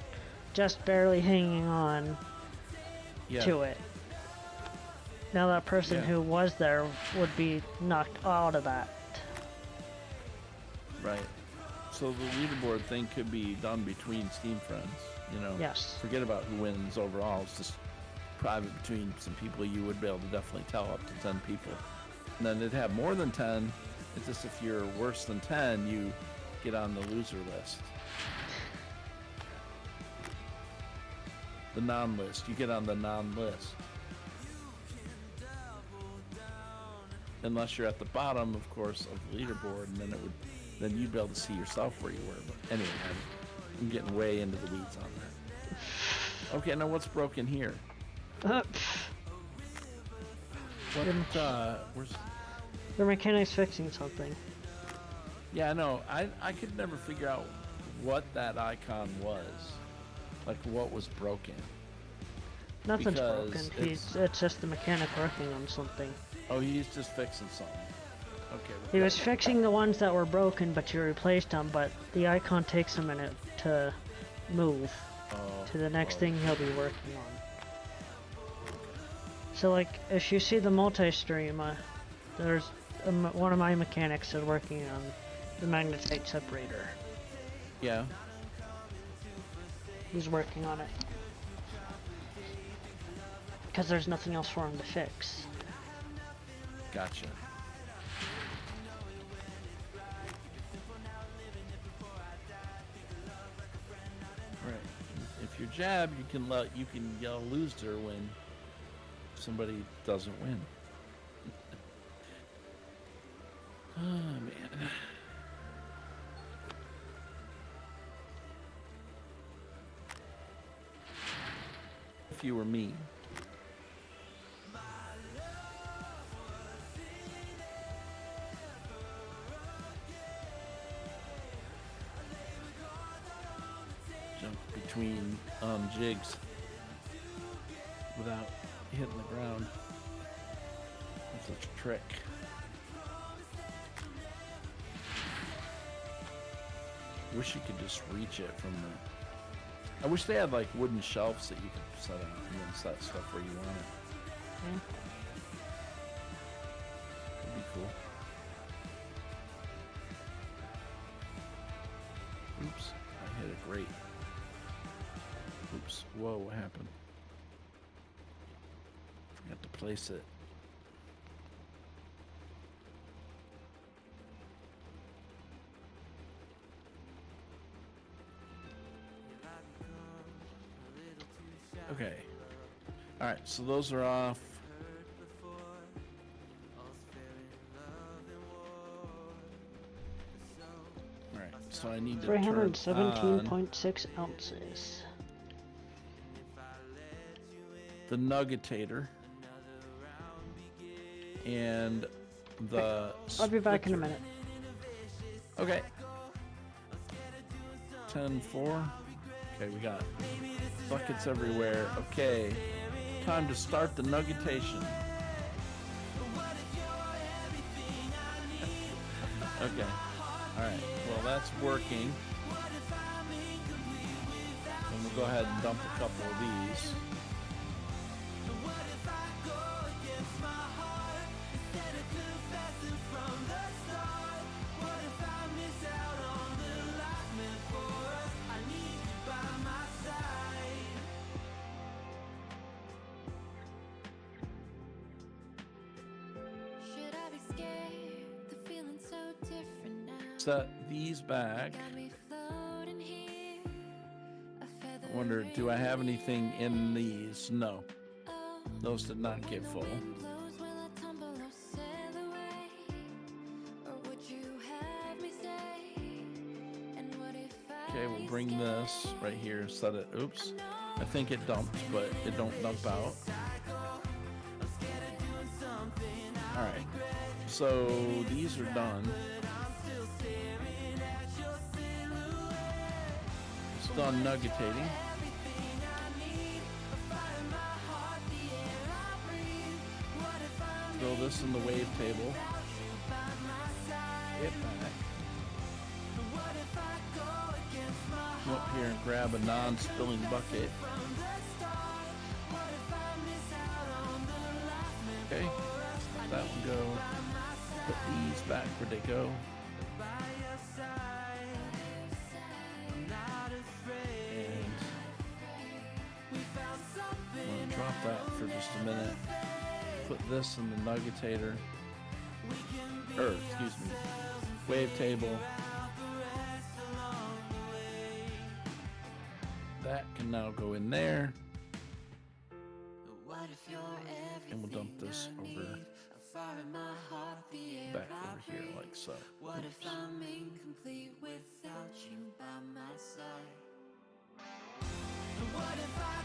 [SPEAKER 3] just barely hanging on
[SPEAKER 2] Yeah.
[SPEAKER 3] to it. Now that person
[SPEAKER 2] Yeah.
[SPEAKER 3] who was there would be knocked out of that.
[SPEAKER 2] Right. So the leaderboard thing could be done between Steam friends.
[SPEAKER 3] Yes.
[SPEAKER 2] Forget about who wins overall. It's just private between some people you would be able to definitely tell up to 10 people. And then it'd have more than 10. It's just if you're worse than 10, you get on the loser list. The non-list. You get on the non-list. Unless you're at the bottom, of course, of the leaderboard, and then you'd be able to see yourself where you were. But anyway, I'm getting way into the weeds on that. Okay, now what's broken here? Where's...
[SPEAKER 3] The mechanic's fixing something.
[SPEAKER 2] Yeah, I know. I could never figure out what that icon was. Like, what was broken.
[SPEAKER 3] Nothing's
[SPEAKER 2] Because
[SPEAKER 3] broken. It's just the mechanic working on something.
[SPEAKER 2] Oh, he's just fixing something. Okay.
[SPEAKER 3] He was fixing the ones that were broken, but you replaced them, but the icon takes a minute to move to the next thing he'll be working on. So, like, if you see the multi-stream, there's one of my mechanics is working on the magnetite separator.
[SPEAKER 2] Yeah.
[SPEAKER 3] He's working on it. Because there's nothing else for him to fix.
[SPEAKER 2] Gotcha. Right. If you're Jab, you can yell loser when somebody doesn't win. Oh man. If you were me. Jump between jigs without hitting the ground. That's a trick. Wish you could just reach it from the... I wish they had like wooden shelves that you could set up and then set stuff where you want it.
[SPEAKER 3] Yeah.
[SPEAKER 2] That'd be cool. Oops, I hit a grate. Oops, whoa, what happened? Forgot to place it. Okay. Alright, so those are off. Alright, so I need to turn on
[SPEAKER 3] 317.6 ounces.
[SPEAKER 2] the nuggetator and the
[SPEAKER 3] I'll be back in a
[SPEAKER 2] splitter.
[SPEAKER 3] minute.
[SPEAKER 2] Okay. 10-4. Okay, we got buckets everywhere. Okay. Time to start the nuggetation. Okay. Alright. Well, that's working. And we'll go ahead and dump a couple of these. set these back. I wonder, do I have anything in these? No. Those did not get full. Okay, we'll bring this right here, set it. Oops. I think it dumped, but it don't dump out. Alright. So these are done. It's done nuggetating. Throw this in the wave table. Hit back. Come up here and grab a non-spilling bucket. Okay, let that one go. Put these back where they go. And I'm gonna drop that for just a minute. Put this in the nuggetator. Excuse me. Wave table. That can now go in there. And we'll dump this over back over here like so. Oops.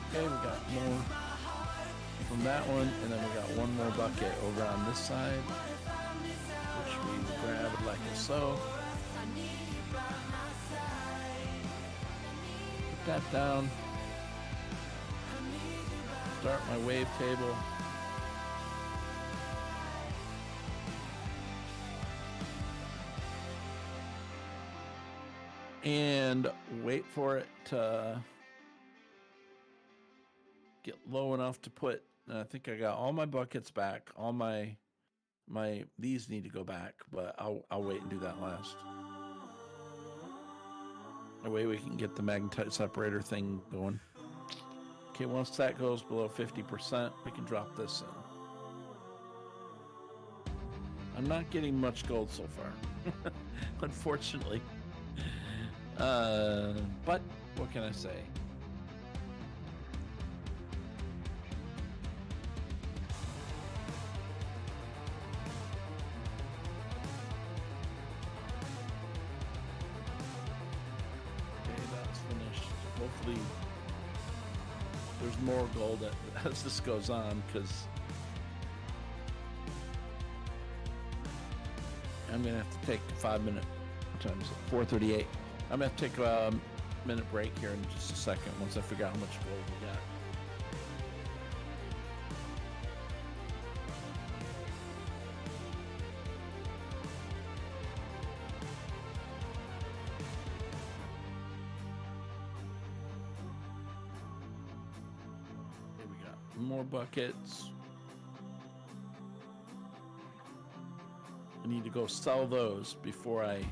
[SPEAKER 2] Okay, we got more from that one, and then we got one more bucket over on this side, which we will grab like so. Put that down. Start my wave table. And wait for it to get low enough to put, I think I got all my buckets back. All my these need to go back, but I'll wait and do that last. That way we can get the magnetite separator thing going. Okay, once that goes below 50%, we can drop this in. I'm not getting much gold so far, unfortunately. But what can I say? Okay, that's finished. Hopefully there's more gold as this goes on, because I'm gonna have to take a 5-minute, what time is it? 4:38. I'm gonna have to take a minute break here in just a second once I figure out how much gold we got. Here we got more buckets. I need to go sell those before I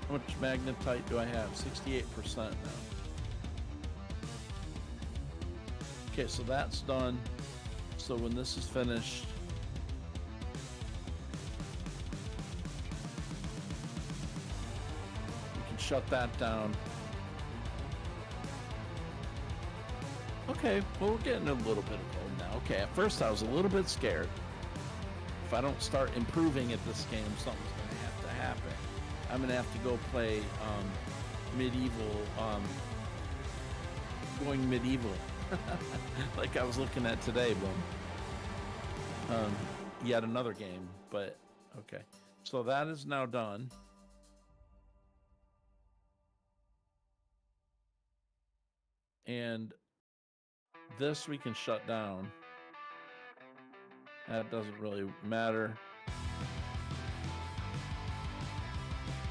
[SPEAKER 2] How much magnetite do I have? 68% now. Okay, so that's done. So when this is finished, we can shut that down. Okay, well, we're getting a little bit of gold now. Okay, at first I was a little bit scared. If I don't start improving at this game, something's going to have to happen. I'm going to have to go play medieval, going medieval, like I was looking at today, but yet another game, but okay. So that is now done. And this we can shut down. That doesn't really matter.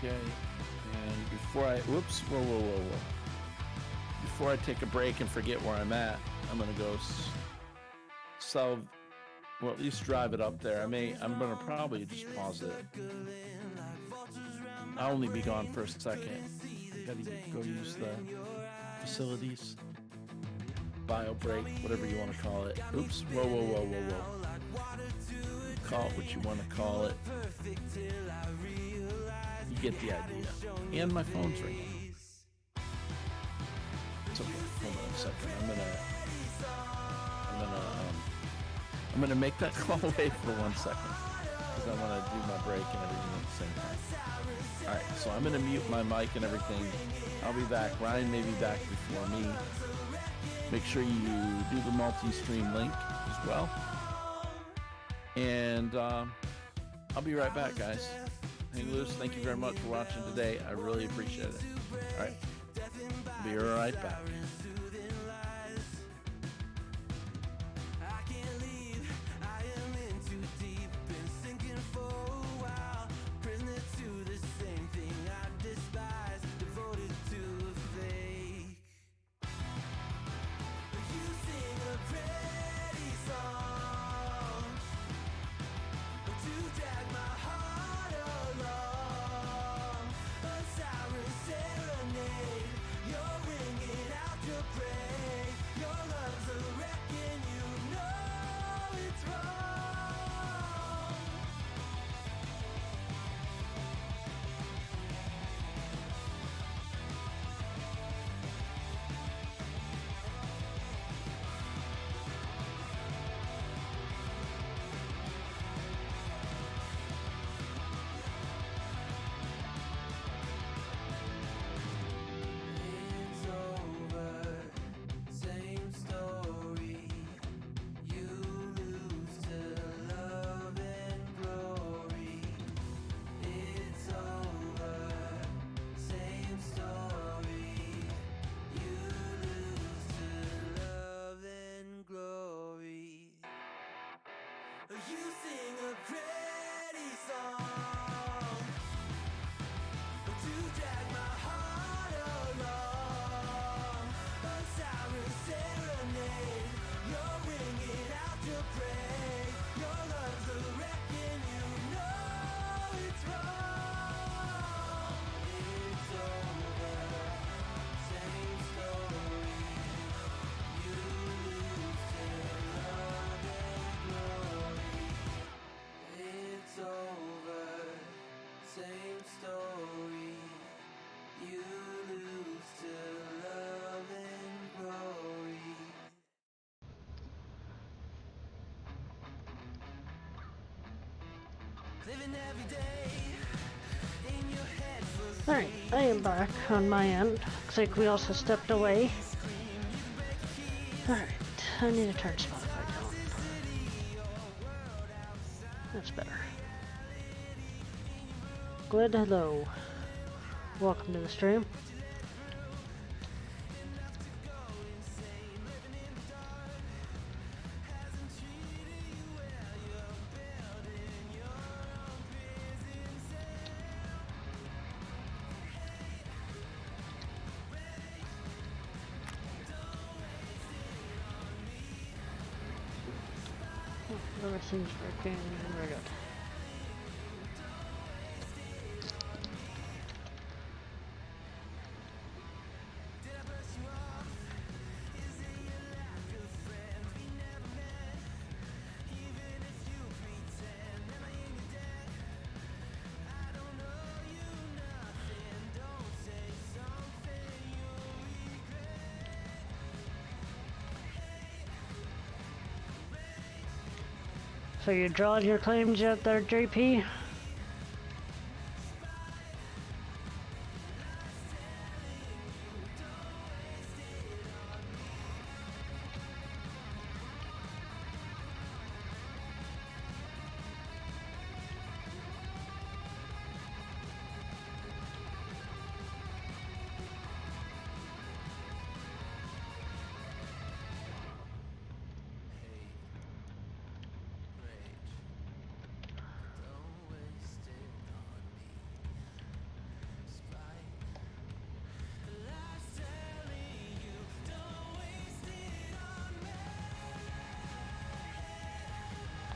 [SPEAKER 2] Okay, and before I, whoops, whoa. Before I take a break and forget where I'm at, I'm gonna go sell, well, at least drive it up there. I'm gonna probably just pause it. I'll only be gone for a second. I gotta go use the facilities. bio break, whatever you want to call it. Oops, whoa, whoa, whoa, whoa, whoa. Call it what you want to call it. You get the idea. And my phone's ringing. It's okay. Hold on a second. I'm gonna make that call wait for 1 second because I want to do my break and everything at the same time. All right, so I'm gonna mute my mic and everything. I'll be back. Ryan may be back before me. Make sure you do the multi-stream link as well. And I'll be right back, guys. Hang loose. Thank you very much for watching today. I really appreciate it. All right. Be right back.
[SPEAKER 3] Alright, I am back on my end. Looks like we also stepped away. Alright, I need to turn Spotify down. That's better. Glad hello. Welcome to the stream. Everything's working very good. So you drawed your claims yet there, JP?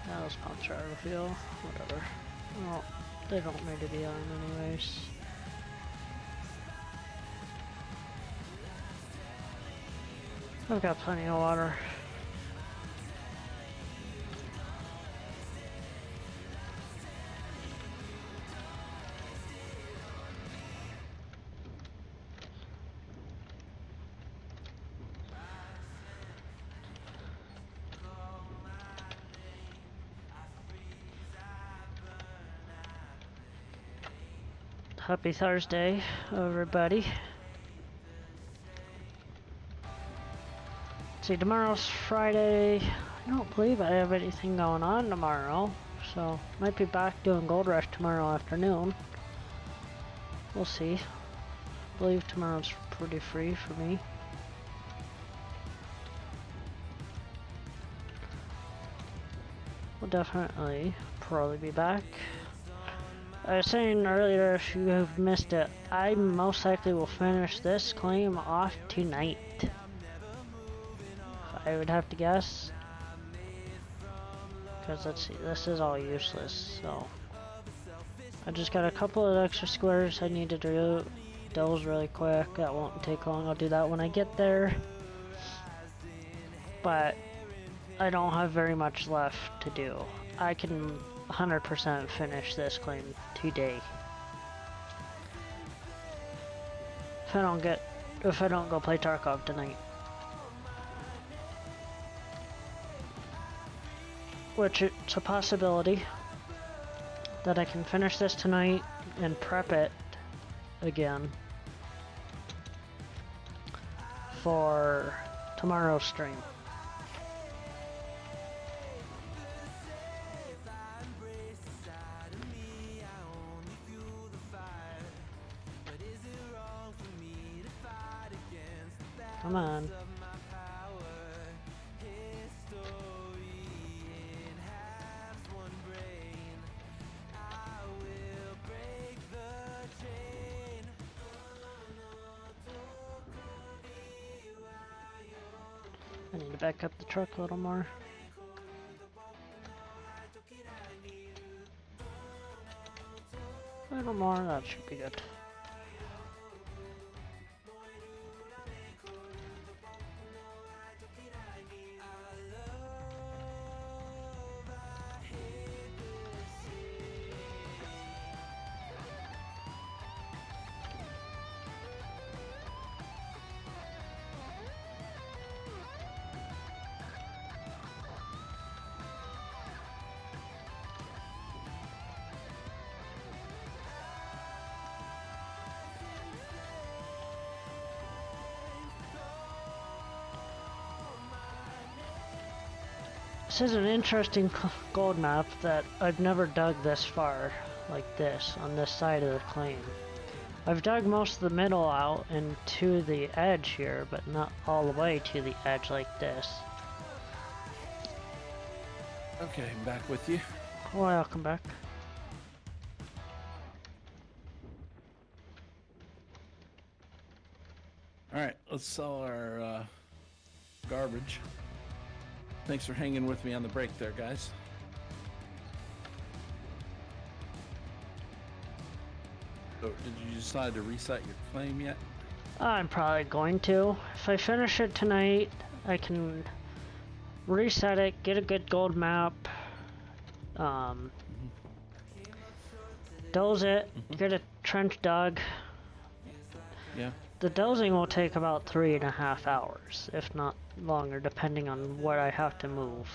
[SPEAKER 3] I'll sponsor Overfield, whatever. Well, they don't need to be on anyways. I've got plenty of water. Happy Thursday, everybody. See, tomorrow's Friday. I don't believe I have anything going on tomorrow, so might be back doing Gold Rush tomorrow afternoon. We'll see. I believe tomorrow's pretty free for me. We'll definitely probably be back. I was saying earlier, if you have missed it, I most likely will finish this claim off tonight. I would have to guess. Because let's see, this is all useless, so. I just got a couple of extra squares I need to do those really quick. That won't take long, I'll do that when I get there. But I don't have very much left to do. I can 100% finish this claim today. If I don't go play Tarkov tonight. Which it's a possibility that I can finish this tonight and prep it again for tomorrow's stream. Come on. I need to back up the truck a little more. A little more, that should be good. This is an interesting gold map that I've never dug this far, like this, on this side of the claim. I've dug most of the middle out and to the edge here, but not all the way to the edge like this.
[SPEAKER 2] Okay, I'm back with you.
[SPEAKER 3] Welcome back.
[SPEAKER 2] Alright, let's sell our garbage. Thanks for hanging with me on the break there, guys. So, did you decide to reset your claim yet?
[SPEAKER 3] I'm probably going to. If I finish it tonight, I can reset it, get a good gold map, doze it, get a trench dug.
[SPEAKER 2] Yeah.
[SPEAKER 3] The dozing will take about 3.5 hours, if not longer, depending on what I have to move.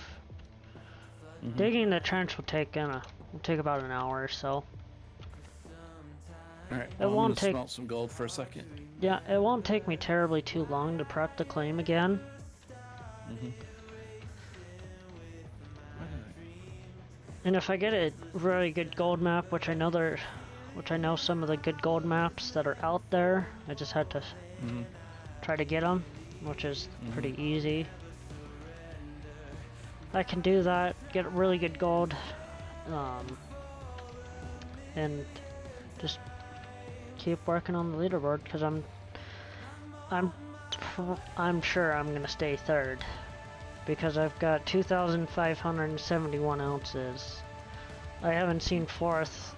[SPEAKER 3] Digging the trench will take about an hour or so.
[SPEAKER 2] All right.
[SPEAKER 3] It
[SPEAKER 2] Well,
[SPEAKER 3] won't
[SPEAKER 2] I'm
[SPEAKER 3] take.
[SPEAKER 2] gonna smelt some gold for a second.
[SPEAKER 3] Yeah, it won't take me terribly too long to prep the claim again. And if I get a really good gold map, which I know some of the good gold maps that are out there, I just had to try to get them, which is pretty easy. I can do that, get really good gold, and just keep working on the leaderboard, because I'm sure I'm gonna stay third, because I've got 2,571 ounces. I haven't seen fourth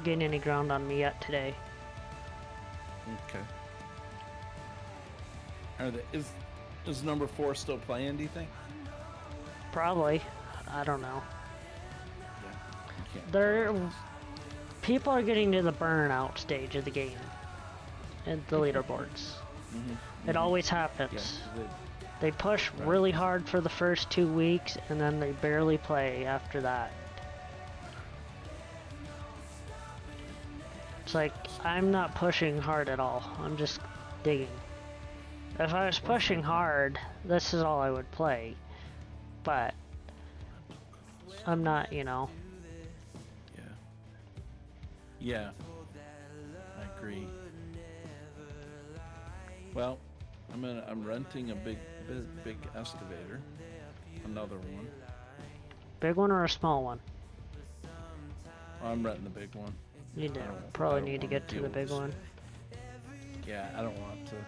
[SPEAKER 3] gain any ground on me yet today.
[SPEAKER 2] Okay. Is number 4 still playing, do you think?
[SPEAKER 3] Probably. I don't know.
[SPEAKER 2] Yeah. You can't
[SPEAKER 3] There,
[SPEAKER 2] tell.
[SPEAKER 3] people are getting to the burnout stage of the game, and the leaderboards. It always happens.
[SPEAKER 2] Yeah,
[SPEAKER 3] They push really hard for the first 2 weeks, and then they barely play after that. It's like, I'm not pushing hard at all. I'm just digging. If I was pushing hard, this is all I would play. But I'm not, you know.
[SPEAKER 2] Yeah. Yeah. I agree. Well, I'm renting a big excavator. Another one.
[SPEAKER 3] Big one or a small one?
[SPEAKER 2] I'm renting the big one.
[SPEAKER 3] You
[SPEAKER 2] I don't
[SPEAKER 3] probably
[SPEAKER 2] wanna
[SPEAKER 3] need to get to
[SPEAKER 2] deal
[SPEAKER 3] the
[SPEAKER 2] with
[SPEAKER 3] big
[SPEAKER 2] this.
[SPEAKER 3] one.
[SPEAKER 2] Yeah, I don't want to deal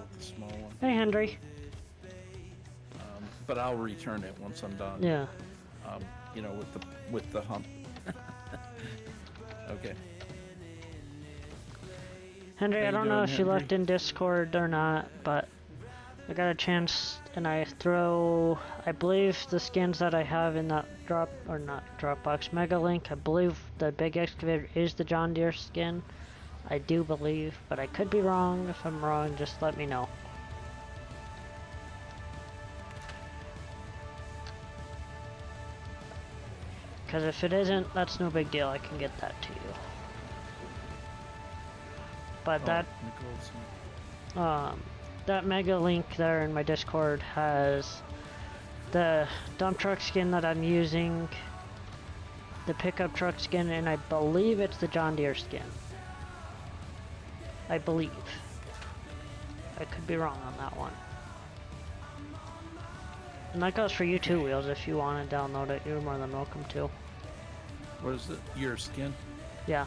[SPEAKER 2] with the small one.
[SPEAKER 3] Hey, Henry.
[SPEAKER 2] But I'll return it once I'm done.
[SPEAKER 3] Yeah.
[SPEAKER 2] You know, with the hump. Okay.
[SPEAKER 3] Henry,
[SPEAKER 2] How
[SPEAKER 3] I
[SPEAKER 2] you
[SPEAKER 3] don't know
[SPEAKER 2] doing,
[SPEAKER 3] if you
[SPEAKER 2] Henry?
[SPEAKER 3] left in Discord or not, but I got a chance and I believe the skins that I have in that Dropbox Mega Link, I believe the big excavator is the John Deere skin. I do believe, but I could be wrong. If I'm wrong, just let me know. Because if it isn't, that's no big deal. I can get that to you. But that that mega link there in my Discord has the dump truck skin that I'm using, the pickup truck skin, and I believe it's the John Deere skin. I believe. I could be wrong on that one. And that goes for you too, Wheels. If you want to download it, you're more than welcome to.
[SPEAKER 2] What is it? Your skin?
[SPEAKER 3] Yeah.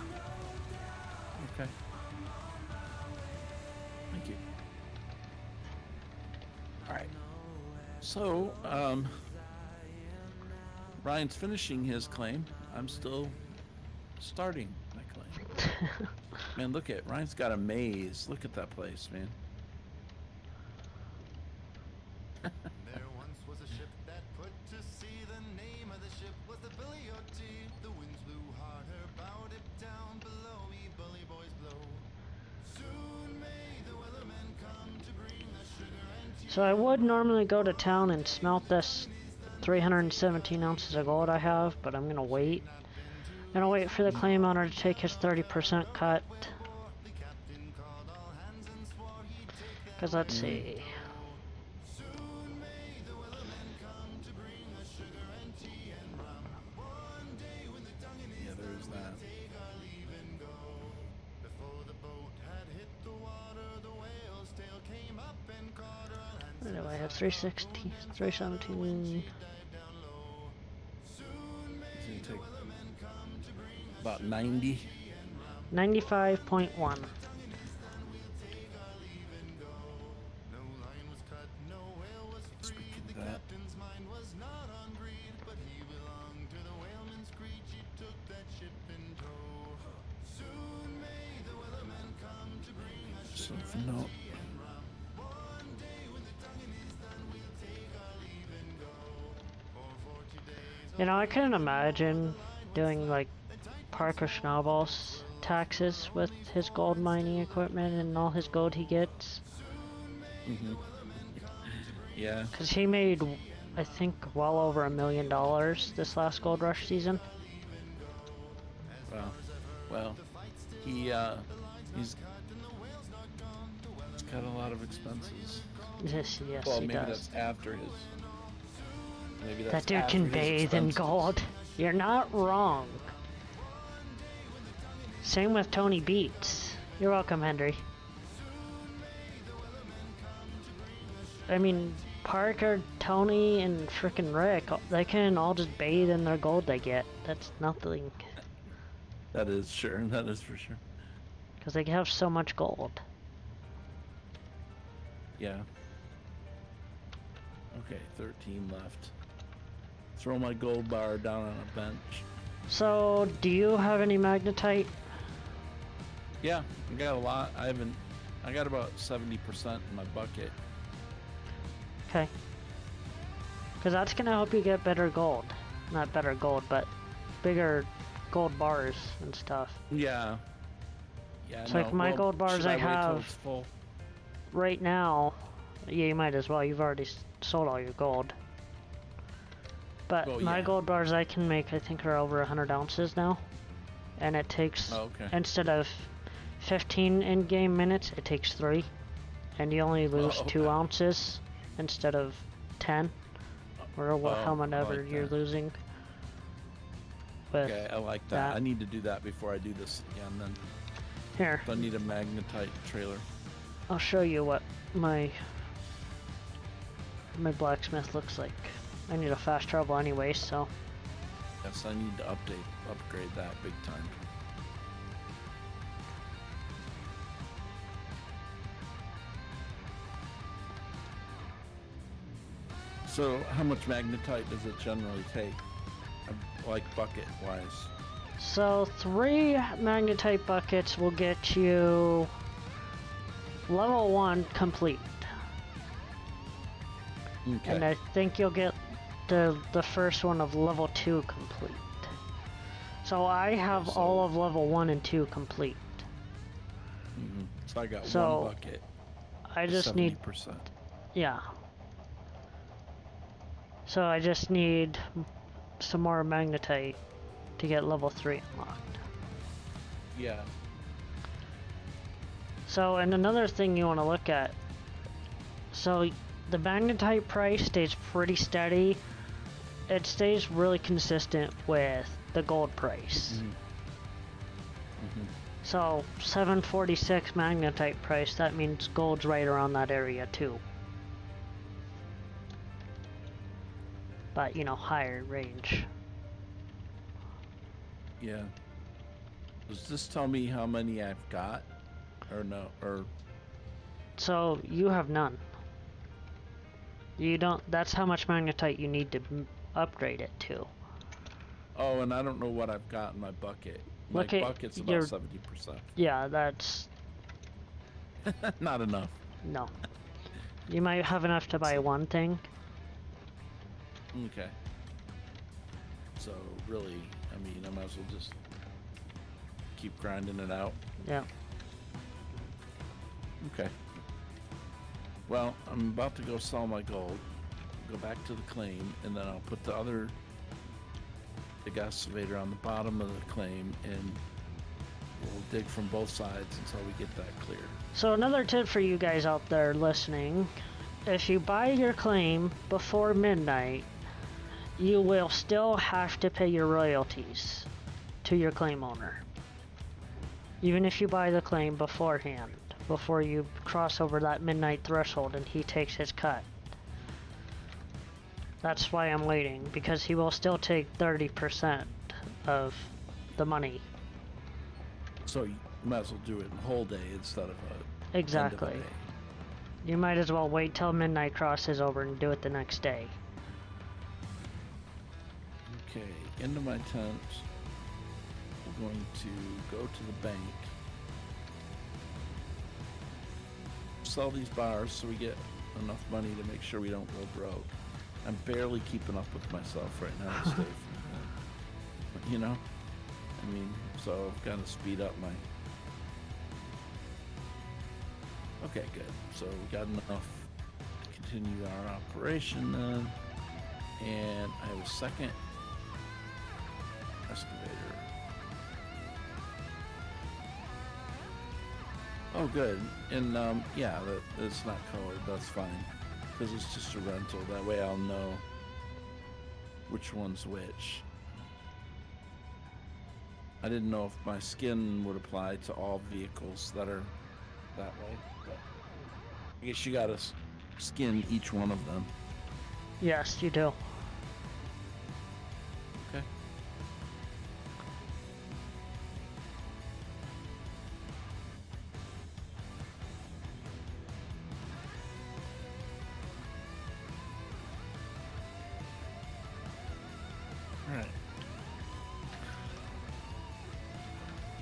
[SPEAKER 2] Okay. Thank you. Alright. So, Ryan's finishing his claim. I'm still starting my claim. Man, look at Ryan's got a maze. Look at that place, man.
[SPEAKER 5] There once was a ship that put to sea. The name of the ship was the Billy O.T. The winds blew hard, her bow dipped down below. We bully boys blow. Soon may the weathermen come to bring us sugar and tea.
[SPEAKER 3] So I would normally go to town and smelt this 317 ounces of gold I have, but I'm gonna wait. I'm gonna wait for the claim owner to take his 30% cut.
[SPEAKER 5] The captain called all hands and swore he'd take that.
[SPEAKER 3] Cause let's see.
[SPEAKER 5] Soon may the weathermen come to bring us sugar and tea and rum. One day when the tonguing is
[SPEAKER 2] Yeah, there's that.
[SPEAKER 5] take our leave and go. Before the boat had hit the water, the whale's tail came up and caught her. All hands
[SPEAKER 3] What do I have? 316, 317.
[SPEAKER 5] dive down low.
[SPEAKER 2] It's
[SPEAKER 5] Soon may
[SPEAKER 2] gonna take
[SPEAKER 5] weathermen come to bring us
[SPEAKER 2] about 90.
[SPEAKER 3] 95.1.
[SPEAKER 5] no line was cut, no whale was freed.
[SPEAKER 2] Speaking
[SPEAKER 5] The
[SPEAKER 2] of that.
[SPEAKER 5] captain's mind was not on greed, but he belonged to the whaleman's creed. He took that ship in tow. Soon may the weathermen come to bring us sugar
[SPEAKER 2] Something
[SPEAKER 5] and
[SPEAKER 2] else.
[SPEAKER 5] tea and rum. One day when the tonguing is done, we'll take our leave and go. For 40 days
[SPEAKER 3] You know, I couldn't imagine doing like Parker Schnabel's taxes with his gold mining equipment and all his gold he gets.
[SPEAKER 2] Yeah.
[SPEAKER 3] Cause he made, I think, well over $1 million this last gold rush season.
[SPEAKER 2] Well, he's got a lot of expenses.
[SPEAKER 3] Yes,
[SPEAKER 2] Well,
[SPEAKER 3] he
[SPEAKER 2] maybe
[SPEAKER 3] does.
[SPEAKER 2] that's after his. Maybe that's
[SPEAKER 3] That dude
[SPEAKER 2] after
[SPEAKER 3] can
[SPEAKER 2] his
[SPEAKER 3] bathe in
[SPEAKER 2] expenses.
[SPEAKER 3] gold. You're not wrong. Same with Tony Beats. You're welcome, Henry. I mean, Parker, Tony, and frickin' Rick, they can all just bathe in their gold they get. That's nothing.
[SPEAKER 2] That is sure. That is for sure.
[SPEAKER 3] Because they have so much gold.
[SPEAKER 2] Yeah. Okay, 13 left. Throw my gold bar down on a bench.
[SPEAKER 3] So, do you have any magnetite?
[SPEAKER 2] Yeah, I got a lot. I I got about 70% in my bucket.
[SPEAKER 3] Okay. Because that's gonna help you get better gold. Not better gold, but bigger gold bars and stuff.
[SPEAKER 2] Yeah. Yeah.
[SPEAKER 3] It's like my gold bars
[SPEAKER 2] should
[SPEAKER 3] I
[SPEAKER 2] wait till
[SPEAKER 3] have-
[SPEAKER 2] it's full?
[SPEAKER 3] Right now, yeah, you might as well. You've already sold all your gold. But
[SPEAKER 2] Well,
[SPEAKER 3] my
[SPEAKER 2] yeah.
[SPEAKER 3] gold bars I can make, I think, are over 100 ounces now. And it takes,
[SPEAKER 2] Oh, okay.
[SPEAKER 3] instead of 15 in-game minutes, it takes 3. And you only lose 2
[SPEAKER 2] okay.
[SPEAKER 3] ounces instead of 10. Or how
[SPEAKER 2] I
[SPEAKER 3] whenever
[SPEAKER 2] like
[SPEAKER 3] you're
[SPEAKER 2] that.
[SPEAKER 3] losing. With
[SPEAKER 2] Okay, I like that.
[SPEAKER 3] that.
[SPEAKER 2] I need to do that before I do this again. Then
[SPEAKER 3] Here,
[SPEAKER 2] I need a magnetite trailer.
[SPEAKER 3] I'll show you what my blacksmith looks like. I need a fast travel anyway, so
[SPEAKER 2] Yes, I need to upgrade that big time. So, how much magnetite does it generally take? Like bucket wise?
[SPEAKER 3] So 3 magnetite buckets will get you level 1 complete.
[SPEAKER 2] Okay.
[SPEAKER 3] And I think you'll get the first one of level 2 complete. So I have
[SPEAKER 2] So-
[SPEAKER 3] all of level 1 and 2 complete.
[SPEAKER 2] So I got
[SPEAKER 3] So,
[SPEAKER 2] one bucket.
[SPEAKER 3] I just need,
[SPEAKER 2] 70%.
[SPEAKER 3] yeah. So I just need some more magnetite to get level 3 unlocked.
[SPEAKER 2] Yeah.
[SPEAKER 3] So, and another thing you want to look at, so the magnetite price stays pretty steady. It stays really consistent with the gold price. So 746 magnetite price, that means gold's right around that area too. But, you know, higher range.
[SPEAKER 2] Yeah. Does this tell me how many I've got? Or no? Or
[SPEAKER 3] So you have none. You don't, that's how much magnetite you need to upgrade it to.
[SPEAKER 2] oh, and I don't know what I've got in my bucket. My
[SPEAKER 3] Look at
[SPEAKER 2] bucket's about
[SPEAKER 3] your-
[SPEAKER 2] 70%.
[SPEAKER 3] Yeah, that's,
[SPEAKER 2] Not enough.
[SPEAKER 3] no. You might have enough to buy one thing.
[SPEAKER 2] Okay. So really, I mean, I might as well just keep grinding it out.
[SPEAKER 3] Yeah.
[SPEAKER 2] Okay. Well, I'm about to go sell my gold, go back to the claim, and then I'll put the other big excavator on the bottom of the claim, and we'll dig from both sides until we get that cleared.
[SPEAKER 3] So another tip for you guys out there listening, if you buy your claim before midnight, you will still have to pay your royalties to your claim owner. Even if you buy the claim beforehand, before you cross over that midnight threshold and he takes his cut. That's why I'm waiting, because he will still take 30% of the money.
[SPEAKER 2] So you might as well do it in a whole day instead of a
[SPEAKER 3] Exactly.
[SPEAKER 2] end of a day.
[SPEAKER 3] You might as well wait till midnight crosses over and do it the next day.
[SPEAKER 2] Okay, into my tent. We're going to go to the bank. Sell these bars so we get enough money to make sure we don't go broke. I'm barely keeping up with myself right now to stay from home. You know? I mean, so I've got to speed up my... Okay, good. So we got enough to continue our operation then. And I have a second excavator. Oh, good. And yeah, it's not colored. That's fine, because it's just a rental. That way, I'll know which one's which. I didn't know if my skin would apply to all vehicles that are that way, but I guess you gotta skin each one of them.
[SPEAKER 3] Yes, you do.
[SPEAKER 2] Okay. All right.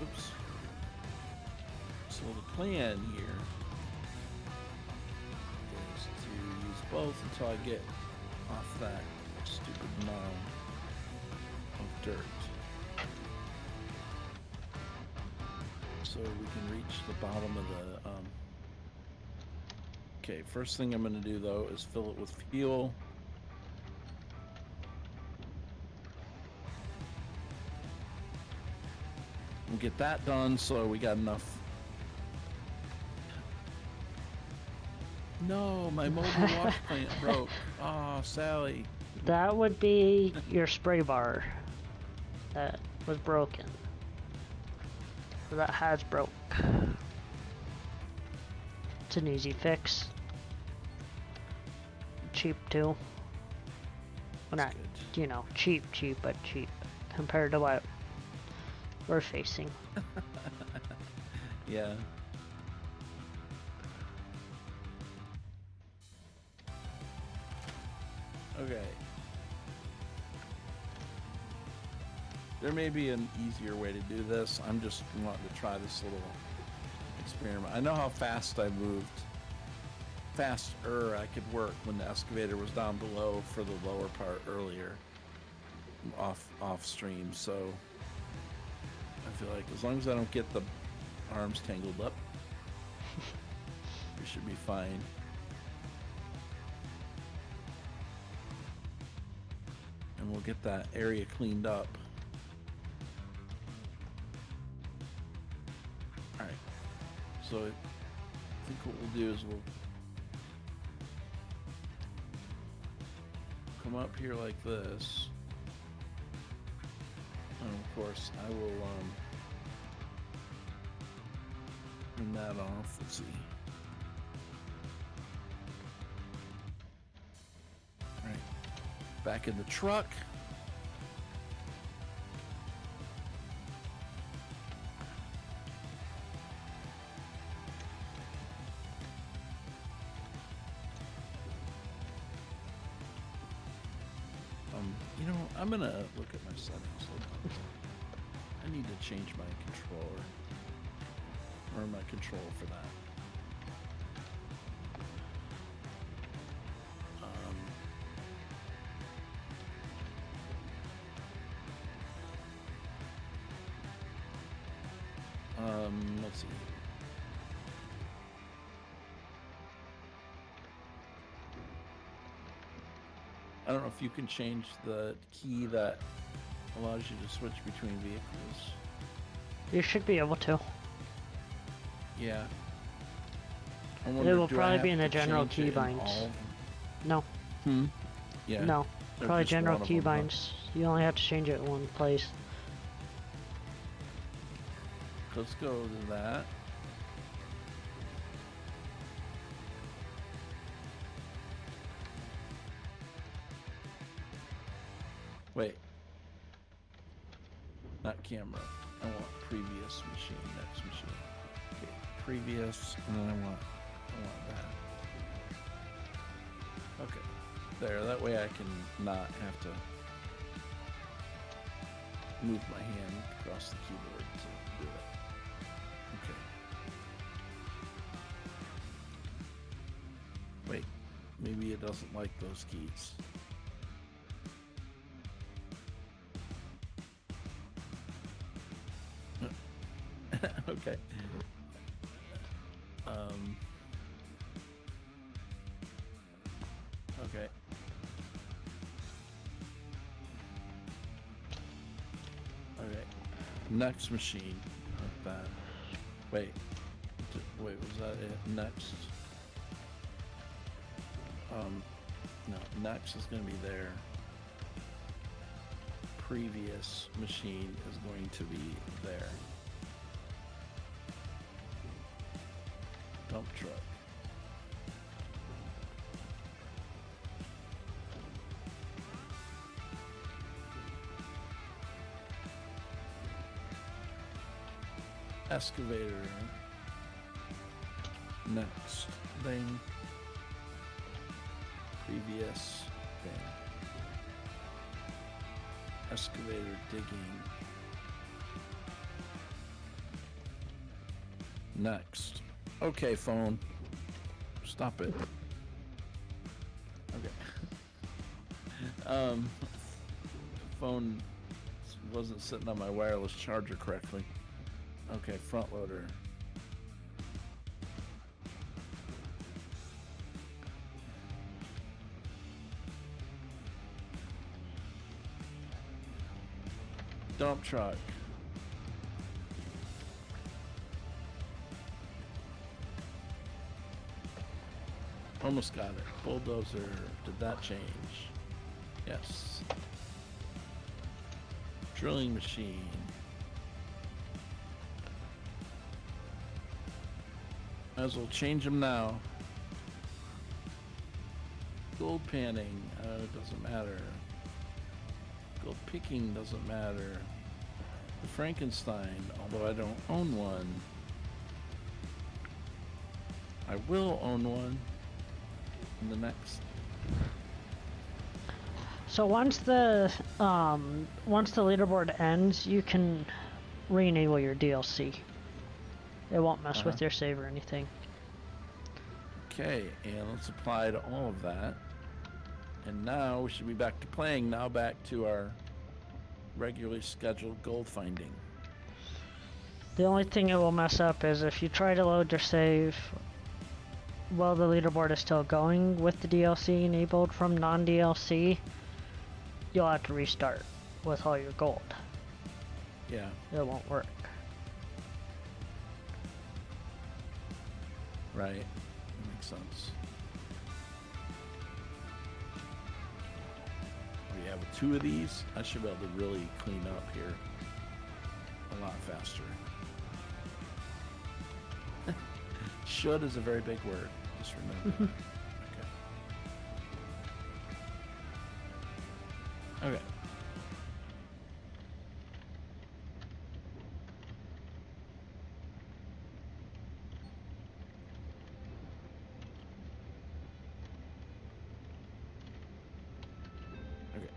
[SPEAKER 2] Oops. So the plan here both until I get off that stupid mound of dirt. So we can reach the bottom of the, Okay, first thing I'm going to do, though, is fill it with fuel. We'll get that done so we got enough. No, my mobile wash plant broke. Oh, Sally.
[SPEAKER 3] That would be your spray bar that was broken. Or that has broke. It's an easy fix. Cheap too. Well, not,
[SPEAKER 2] Good.
[SPEAKER 3] you know, cheap, but cheap compared to what we're facing.
[SPEAKER 2] Yeah. Okay. There may be an easier way to do this. I'm just wanting to try this little experiment. I know how fast I moved. Faster I could work when the excavator was down below for the lower part earlier. Off stream, so I feel like as long as I don't get the arms tangled up, we should be fine. And we'll get that area cleaned up. Alright, so I think what we'll do is we'll come up here like this. And of course, I will turn that off. Let's see. All right, back in the truck. You know, I'm gonna look at my settings. Hold on. I need to change my controller, or my control for that. Let's see. I don't know if you can change the key that allows you to switch between vehicles.
[SPEAKER 3] You should be able to.
[SPEAKER 2] Yeah. I
[SPEAKER 3] It
[SPEAKER 2] wonder,
[SPEAKER 3] will
[SPEAKER 2] do I
[SPEAKER 3] probably
[SPEAKER 2] have
[SPEAKER 3] be in the
[SPEAKER 2] to
[SPEAKER 3] general
[SPEAKER 2] change it in
[SPEAKER 3] keybinds.
[SPEAKER 2] all of them?
[SPEAKER 3] No,
[SPEAKER 2] Yeah.
[SPEAKER 3] no.
[SPEAKER 2] Or
[SPEAKER 3] Probably
[SPEAKER 2] just
[SPEAKER 3] general
[SPEAKER 2] one of them, huh?
[SPEAKER 3] keybinds. You only have to change it in one place.
[SPEAKER 2] Let's go to that. Wait. Not camera. I want previous machine, next machine. Okay, previous, and then I want that. Okay. There, that way I can not have to move my hand across the keyboard to do it. Okay. Wait, maybe it doesn't like those keys. Okay. Okay. Okay. Next machine. Like that. Wait. Wait, was that it? Next. No. Next is going to be there. Previous machine is going to be there. Dump truck. Excavator. Next thing. Previous thing. Excavator digging. Next. Okay, phone. Stop it. Okay. Phone wasn't sitting on my wireless charger correctly. Okay, front loader. Dump truck. Almost got it. Bulldozer. Did that change? Yes. Drilling machine. Might as well change them now. Gold panning. It doesn't matter. Gold picking doesn't matter. The Frankenstein, although I don't own one. I will own one in the next.
[SPEAKER 3] So once the leaderboard ends, you can re-enable your DLC. It won't mess with your save or anything.
[SPEAKER 2] Okay, and let's apply to all of that. And now we should be back to playing. Now back to our regularly scheduled gold finding.
[SPEAKER 3] The only thing it will mess up is if you try to load your save while the leaderboard is still going with the DLC enabled from non-DLC, you'll have to restart with all your gold.
[SPEAKER 2] Yeah.
[SPEAKER 3] It won't work.
[SPEAKER 2] Right. Makes sense. Oh yeah, with 2 of these, I should be able to really clean up here a lot faster. Should is a very big word. Just remember. Okay. Okay. Okay.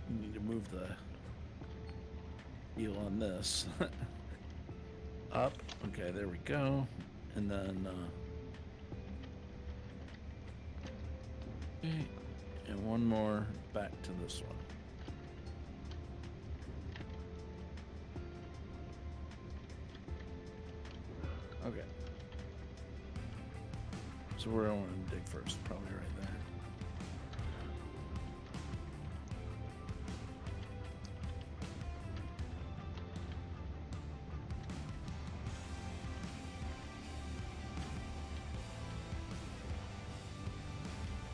[SPEAKER 2] You need to move the wheel on this. Up. Okay, there we go. And then, okay. And one more back to this one. Okay. So where I want to dig first, probably right there.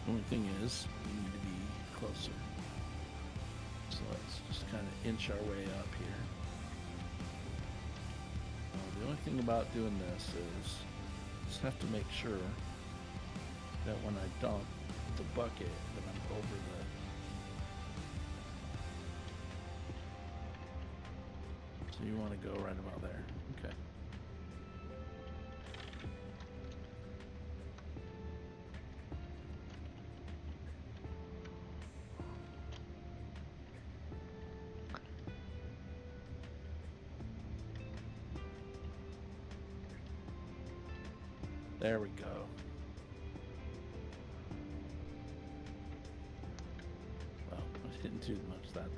[SPEAKER 2] Only thing is, we need to be closer. So let's just kind of inch our way up here. The only thing about doing this is just have to make sure that when I dump the bucket that I'm over the. So you want to go right about there. Okay. There we go. Well, I didn't do much that time.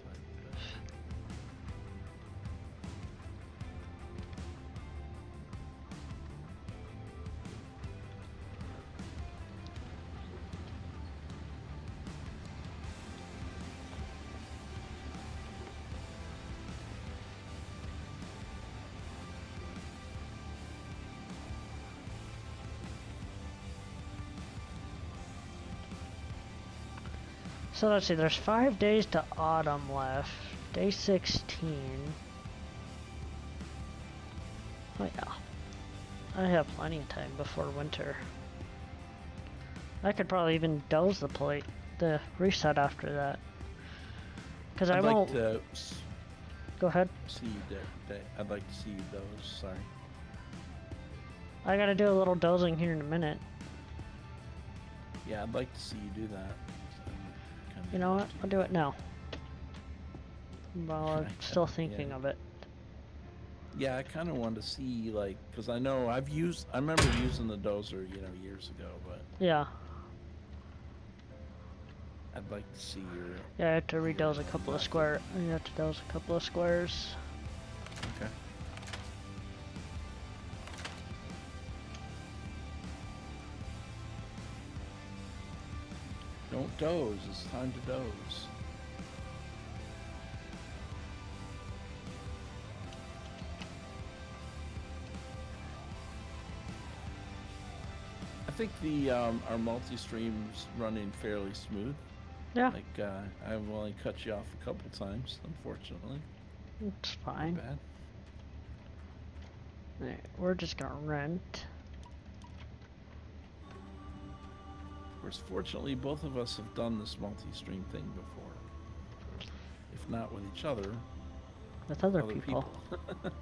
[SPEAKER 2] But...
[SPEAKER 3] So let's see, there's 5 days to autumn left. Day 16. Oh yeah. I have plenty of time before winter. I could probably even doze the reset after that. Because I
[SPEAKER 2] I'd
[SPEAKER 3] won't...
[SPEAKER 2] like to
[SPEAKER 3] Go ahead.
[SPEAKER 2] see that. I'd like to see those. Sorry.
[SPEAKER 3] I gotta do a little dozing here in a minute.
[SPEAKER 2] Yeah, I'd like to see you do that.
[SPEAKER 3] You know what? I'll do it now. While I'm still thinking
[SPEAKER 2] Yeah.
[SPEAKER 3] of it.
[SPEAKER 2] Yeah, I kind of wanted to see, like, because I know I remember using the dozer, years ago, but
[SPEAKER 3] Yeah.
[SPEAKER 2] I'd like to see your.
[SPEAKER 3] Yeah, I have to redoze a couple of square. You have to doze a couple of squares.
[SPEAKER 2] Okay. Don't doze. It's time to doze. I think the our multi-stream's running fairly smooth.
[SPEAKER 3] Yeah,
[SPEAKER 2] Like I've only cut you off a couple times, unfortunately.
[SPEAKER 3] it's
[SPEAKER 2] Not
[SPEAKER 3] fine.
[SPEAKER 2] bad.
[SPEAKER 3] Alright, we're just gonna rent.
[SPEAKER 2] Of course, fortunately, both of us have done this multi-stream thing before. If not with each other,
[SPEAKER 3] With other
[SPEAKER 2] other
[SPEAKER 3] people.
[SPEAKER 2] Matter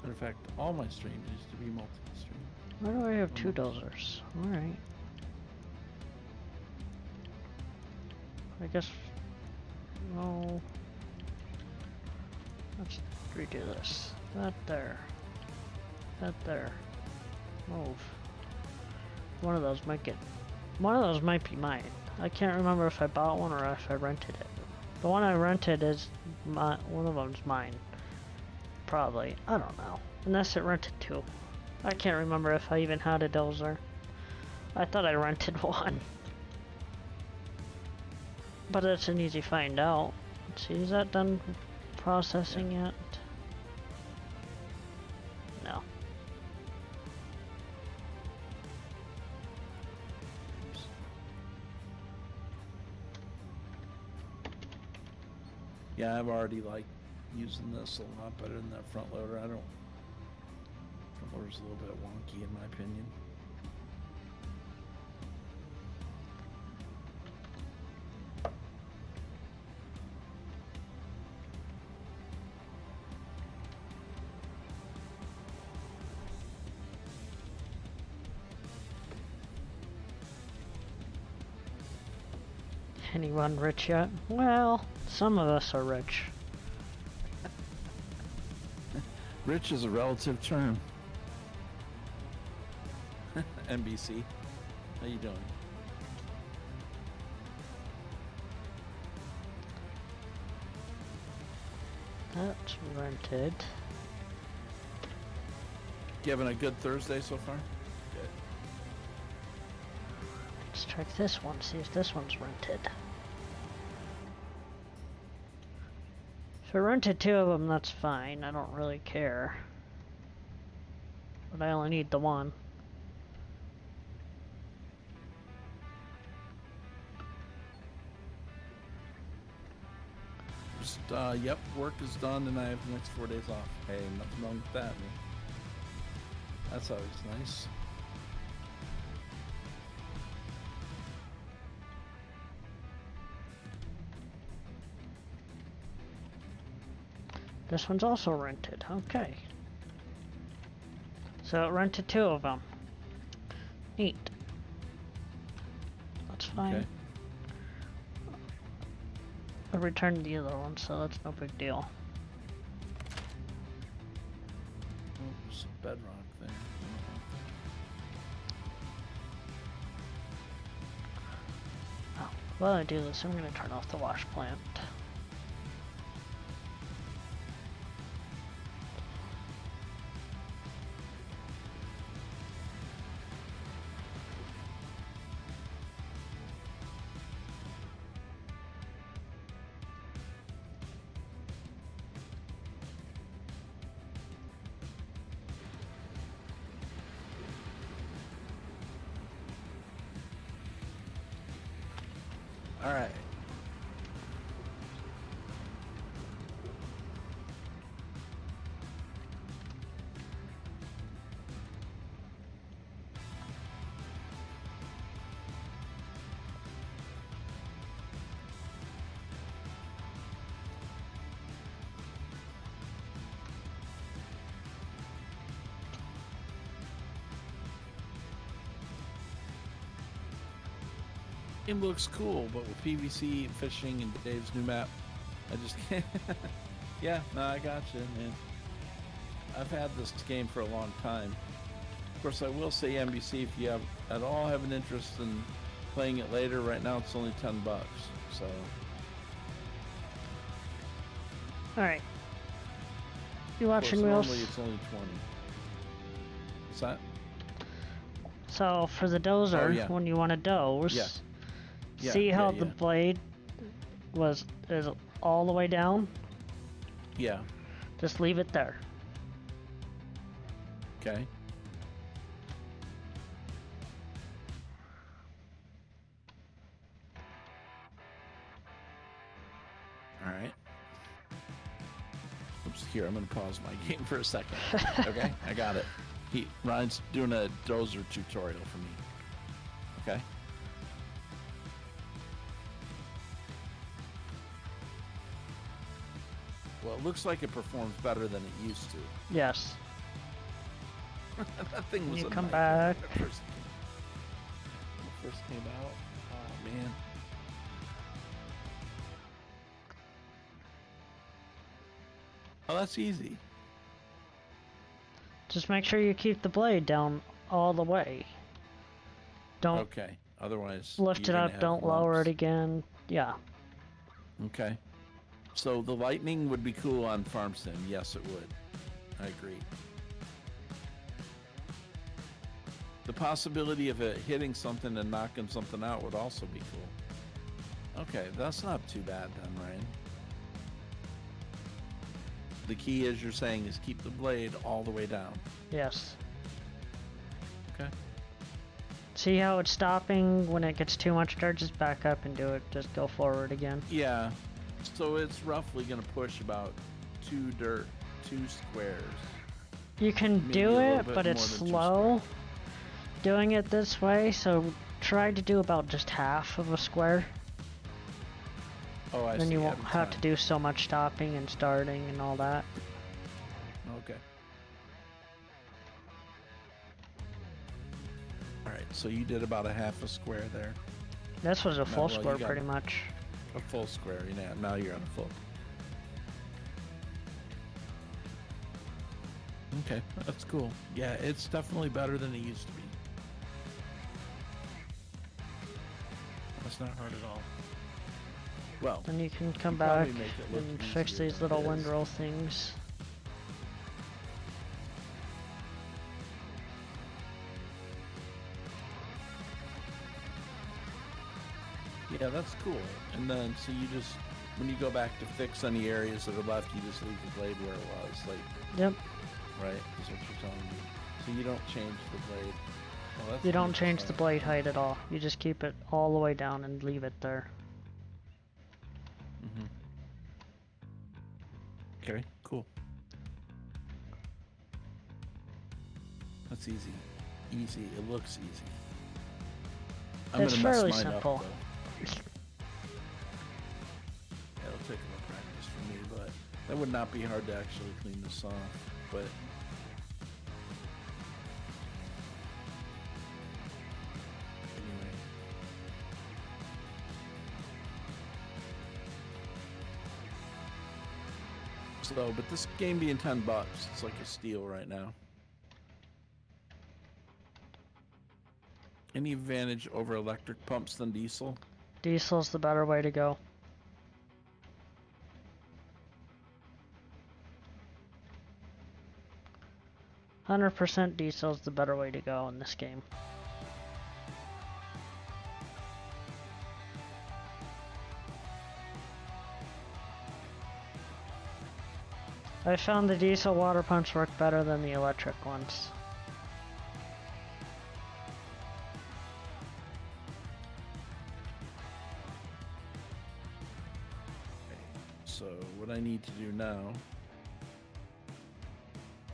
[SPEAKER 2] of fact, all my streams used to be multi-stream.
[SPEAKER 3] Why do I have two
[SPEAKER 2] Almost.
[SPEAKER 3] dozers? Alright. I guess. No. Let's redo this. That there. That there. Move. One of those might get. One of those might be mine. I can't remember if I bought one or if I rented it. The one I rented is my. One of them's mine. Probably. I don't know. Unless it rented two. I can't remember if I even had a dozer. I thought I rented one. But it's an easy find out. Let's see, is that done processing yet? No.
[SPEAKER 2] Yeah, I've already liked using this a lot better than that front loader. I don't. Front loader's a little bit wonky in my opinion.
[SPEAKER 3] Anyone rich yet? Well, some of us are rich.
[SPEAKER 2] Rich is a relative term. NBC, how you doing?
[SPEAKER 3] That's rented.
[SPEAKER 2] You having a good Thursday so far? Good.
[SPEAKER 3] Let's check this one, see if this one's rented. If I rented two of them, that's fine. I don't really care. But I only need the one.
[SPEAKER 2] Just, yep, work is done and I have the next 4 days off. Hey, nothing wrong with that, man. That's always nice.
[SPEAKER 3] This one's also rented. Okay. So it rented two of them. Neat. That's fine.
[SPEAKER 2] Okay.
[SPEAKER 3] I returned the other one, so that's no big deal.
[SPEAKER 2] Oh, there's some bedrock there.
[SPEAKER 3] Oh, while I do this, I'm going to turn off the wash plant.
[SPEAKER 2] All right. It looks cool, but with PVC fishing and Dave's new map, I just can't. Yeah, no, I got you, man. I've had this game for a long time. Of course, I will say, NBC, if you have at all have an interest in playing it later. Right now, it's only $10. So
[SPEAKER 3] Alright. You
[SPEAKER 2] of course,
[SPEAKER 3] watching, Wheels?
[SPEAKER 2] normally it's only 20. What's that?
[SPEAKER 3] So for the dozer,
[SPEAKER 2] Oh, yeah.
[SPEAKER 3] when you want to doze,
[SPEAKER 2] Yeah. Yeah,
[SPEAKER 3] see how
[SPEAKER 2] yeah,
[SPEAKER 3] the
[SPEAKER 2] yeah.
[SPEAKER 3] blade is all the way down?
[SPEAKER 2] Yeah.
[SPEAKER 3] Just leave it there.
[SPEAKER 2] Okay. All right. Oops, here, I'm going to pause my game for a second. Okay, I got it. Ryan's doing a dozer tutorial for me. Okay. Well, it looks like it performs better than it used to.
[SPEAKER 3] Yes.
[SPEAKER 2] That thing was
[SPEAKER 3] You
[SPEAKER 2] a
[SPEAKER 3] come
[SPEAKER 2] nightmare
[SPEAKER 3] back.
[SPEAKER 2] when it first came out. Oh, man. Oh, that's easy.
[SPEAKER 3] Just make sure you keep the blade down all the way. Don't
[SPEAKER 2] Okay. Otherwise,
[SPEAKER 3] lift
[SPEAKER 2] you're
[SPEAKER 3] it
[SPEAKER 2] gonna
[SPEAKER 3] up,
[SPEAKER 2] have
[SPEAKER 3] don't lower
[SPEAKER 2] lumps.
[SPEAKER 3] it again. Yeah.
[SPEAKER 2] Okay. So the lightning would be cool on Farm Sim. Yes, it would. I agree. The possibility of it hitting something and knocking something out would also be cool. Okay, that's not too bad then, Ryan. The key, as you're saying, is keep the blade all the way down.
[SPEAKER 3] Yes.
[SPEAKER 2] Okay.
[SPEAKER 3] See how it's stopping when it gets too much dirt? Just back up and do it. Just go forward again.
[SPEAKER 2] Yeah. So it's roughly going to push about two squares.
[SPEAKER 3] You can
[SPEAKER 2] Maybe a
[SPEAKER 3] do
[SPEAKER 2] little
[SPEAKER 3] it,
[SPEAKER 2] bit
[SPEAKER 3] but
[SPEAKER 2] more
[SPEAKER 3] it's
[SPEAKER 2] than two
[SPEAKER 3] slow doing it this way, so try to do about just half of a square.
[SPEAKER 2] Oh, I see.
[SPEAKER 3] Then you won't
[SPEAKER 2] every
[SPEAKER 3] have to
[SPEAKER 2] time.
[SPEAKER 3] do so much stopping and starting and all that.
[SPEAKER 2] Okay. All right. So you did about a half a square there.
[SPEAKER 3] This was a full
[SPEAKER 2] well, you
[SPEAKER 3] square
[SPEAKER 2] got
[SPEAKER 3] pretty
[SPEAKER 2] it.
[SPEAKER 3] much.
[SPEAKER 2] A full square. Now you're on a full. Okay, that's cool. Yeah, it's definitely better than it used to be. That's not hard at all. Well,
[SPEAKER 3] Then you can come
[SPEAKER 2] you
[SPEAKER 3] back
[SPEAKER 2] probably make it look
[SPEAKER 3] and fix
[SPEAKER 2] easier
[SPEAKER 3] these
[SPEAKER 2] than
[SPEAKER 3] little
[SPEAKER 2] it is.
[SPEAKER 3] windrow things.
[SPEAKER 2] Yeah, that's cool. And then, so you just, when you go back to fix any areas that are left, you just leave the blade where it was, like,
[SPEAKER 3] Yep.
[SPEAKER 2] right? Is what you're telling me. So you don't change the blade. Oh, that's
[SPEAKER 3] You don't change the
[SPEAKER 2] interesting.
[SPEAKER 3] blade height at all. You just keep it all the way down and leave it there.
[SPEAKER 2] Mm-hmm. Okay, cool. That's easy. Easy. It looks easy. I'm
[SPEAKER 3] It's
[SPEAKER 2] gonna mess
[SPEAKER 3] fairly
[SPEAKER 2] mine
[SPEAKER 3] simple.
[SPEAKER 2] up, though. Yeah, it'll take a little practice for me, but that would not be hard to actually clean this off. But anyway. So, but this game being $10, it's like a steal right now. Any advantage over electric pumps than diesel?
[SPEAKER 3] Diesel's the better way to go. %100% diesel's the better way to go in this game. I found the diesel water pumps work better than the electric ones.
[SPEAKER 2] So what I need to do now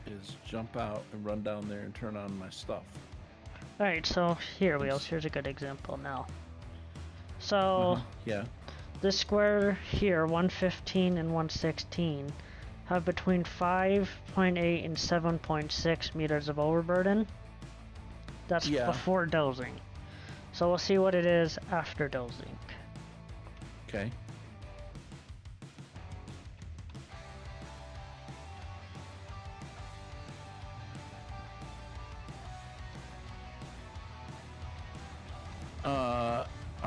[SPEAKER 2] is jump out and run down there and turn on my stuff.
[SPEAKER 3] Alright, so here, Wheels, here's a good example now. So,
[SPEAKER 2] Yeah.
[SPEAKER 3] this square here, 115 and 116, have between 5.8 and 7.6 meters of overburden. That's
[SPEAKER 2] Yeah.
[SPEAKER 3] before dozing. So we'll see what it is after dozing.
[SPEAKER 2] Okay.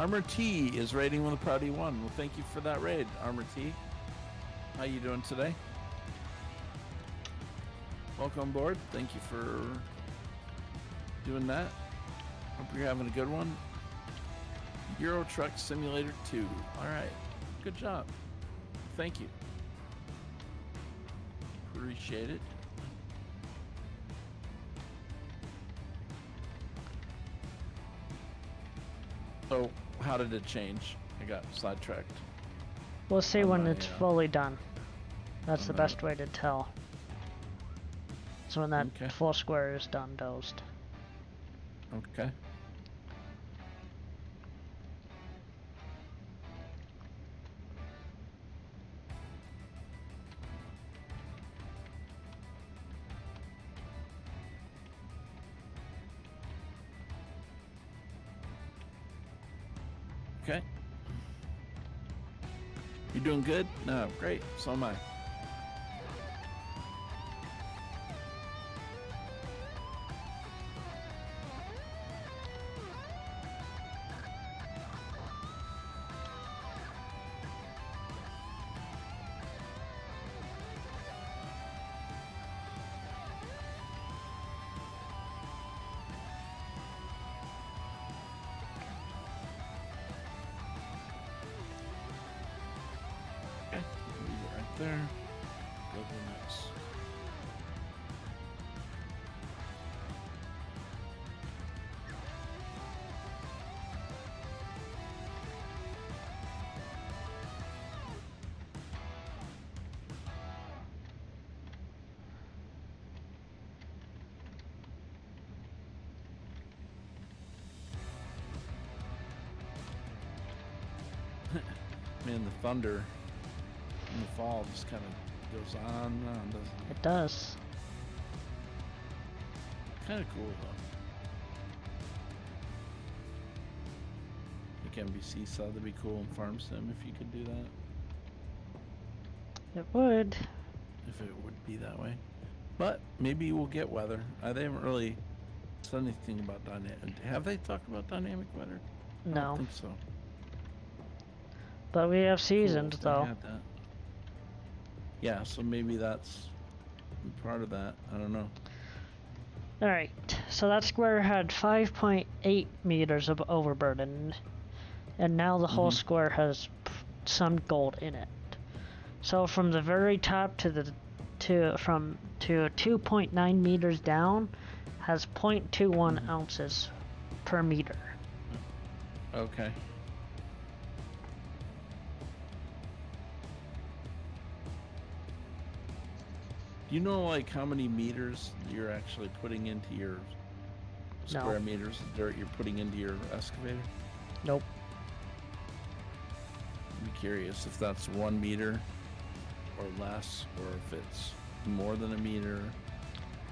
[SPEAKER 2] Armor T is raiding with a Proudy 1. Well, thank you for that raid, Armor T. How you doing today? Welcome aboard. Thank you for doing that. Hope you're having a good one. Euro Truck Simulator 2. All right. Good job. Thank you. Appreciate it. So, how did it change? I got sidetracked.
[SPEAKER 3] We'll see
[SPEAKER 2] On
[SPEAKER 3] when
[SPEAKER 2] my,
[SPEAKER 3] it's fully done. That's the
[SPEAKER 2] on
[SPEAKER 3] best way to tell. So when that
[SPEAKER 2] Okay.
[SPEAKER 3] full square is done, dosed.
[SPEAKER 2] Okay. Okay. You doing good? No, great. So am I. Okay. Leave it right there. Go to the next. Man, the thunder in the fall just kind of goes on and on, doesn't it?
[SPEAKER 3] It does.
[SPEAKER 2] Kind of cool though. Like NBC saw that'd be cool in Farm Sim if you could do that.
[SPEAKER 3] It would.
[SPEAKER 2] If it would be that way. But maybe we'll get weather. They haven't really said anything about dynamic. Have they talked about dynamic weather? I
[SPEAKER 3] No.
[SPEAKER 2] don't think so.
[SPEAKER 3] But we have
[SPEAKER 2] Cool
[SPEAKER 3] seasons
[SPEAKER 2] if they
[SPEAKER 3] though.
[SPEAKER 2] had that. Yeah, so maybe that's part of that. I don't know.
[SPEAKER 3] Alright, so that square had 5.8 meters of overburden, and now the whole
[SPEAKER 2] Mhm.
[SPEAKER 3] square has some gold in it. So from the very top to the to 2.9 meters down has 0.21
[SPEAKER 2] Mhm.
[SPEAKER 3] ounces per meter.
[SPEAKER 2] Okay. Do you know like how many meters you're actually putting into your
[SPEAKER 3] No.
[SPEAKER 2] square meters of dirt you're putting into your excavator?
[SPEAKER 3] Nope.
[SPEAKER 2] I'm curious if that's 1 meter or less, or if it's more than a meter.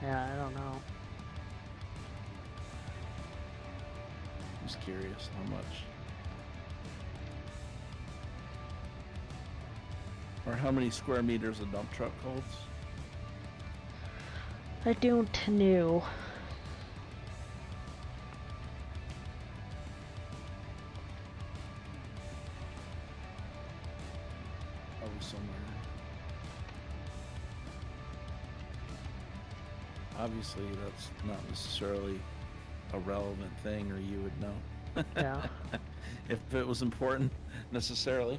[SPEAKER 3] Yeah, I don't know.
[SPEAKER 2] I'm just curious how much. Or how many square meters a dump truck holds.
[SPEAKER 3] I don't know.
[SPEAKER 2] Probably somewhere. Obviously, that's not necessarily a relevant thing, or you would know.
[SPEAKER 3] Yeah.
[SPEAKER 2] If it was important, necessarily.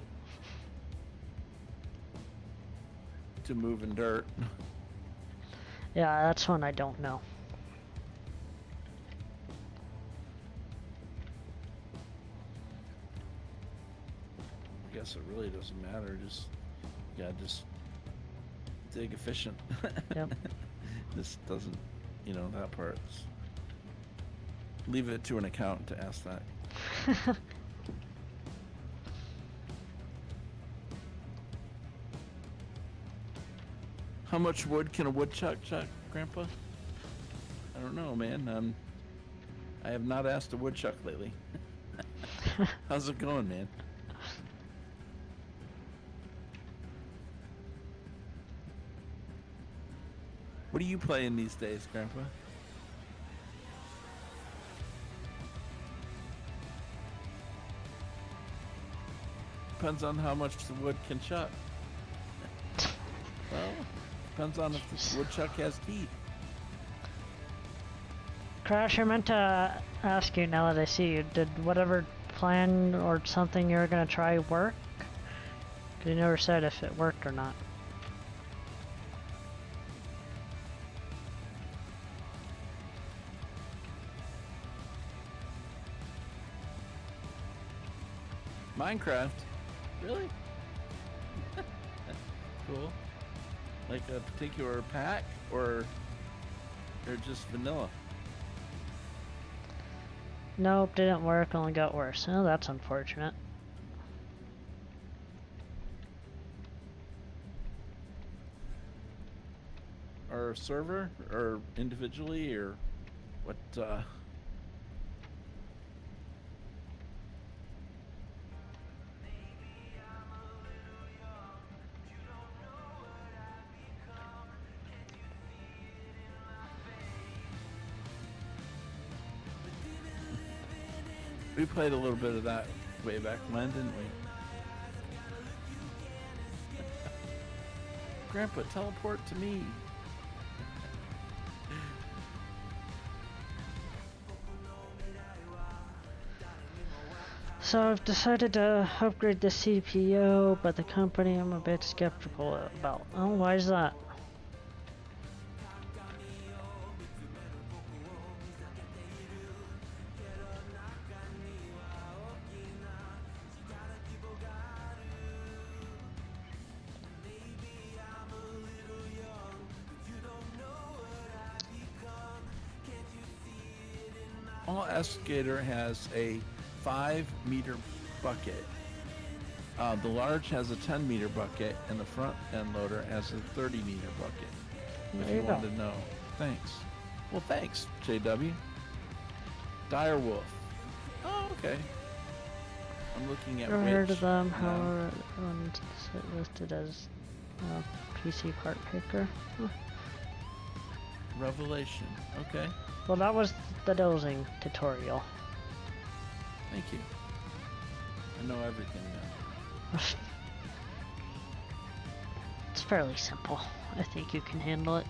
[SPEAKER 2] To move in dirt.
[SPEAKER 3] Yeah, that's one I don't know.
[SPEAKER 2] I guess it really doesn't matter. Just, yeah, just dig efficient.
[SPEAKER 3] Yep.
[SPEAKER 2] This doesn't, that part's. Leave it to an accountant to ask that. How much wood can a woodchuck chuck, Grandpa? I don't know, man. I have not asked a woodchuck lately. How's it going, man? What are you playing these days, Grandpa? depends on how much the wood can chuck. Well, depends on if the woodchuck has teeth.
[SPEAKER 3] Crash, I meant to ask you now that I see you, did whatever plan or something you were gonna try work? 'Cause you never said if it worked or not.
[SPEAKER 2] Minecraft? Really? Cool. Like a particular pack or just vanilla?
[SPEAKER 3] Nope, didn't work, only got worse. Oh, that's unfortunate.
[SPEAKER 2] Or server? Or individually? Or what, We played a little bit of that way back when, didn't we? Grandpa, teleport to me.
[SPEAKER 3] So I've decided to upgrade the CPU, but the company I'm a bit skeptical about. Oh, why is that?
[SPEAKER 2] All excavator has a 5-meter bucket. The large has a 10-meter bucket, and the front end loader has a 30-meter bucket. If
[SPEAKER 3] There
[SPEAKER 2] you
[SPEAKER 3] you go.
[SPEAKER 2] want to know. Thanks. Well, thanks, JW. Direwolf. Oh, okay. I'm looking at
[SPEAKER 3] Never heard
[SPEAKER 2] which
[SPEAKER 3] of them,
[SPEAKER 2] now.
[SPEAKER 3] however, one's listed as PC part picker. Huh.
[SPEAKER 2] Revelation. Okay.
[SPEAKER 3] Well, that was the dozing tutorial.
[SPEAKER 2] Thank you. I know everything now.
[SPEAKER 3] It's fairly simple. I think you can handle it.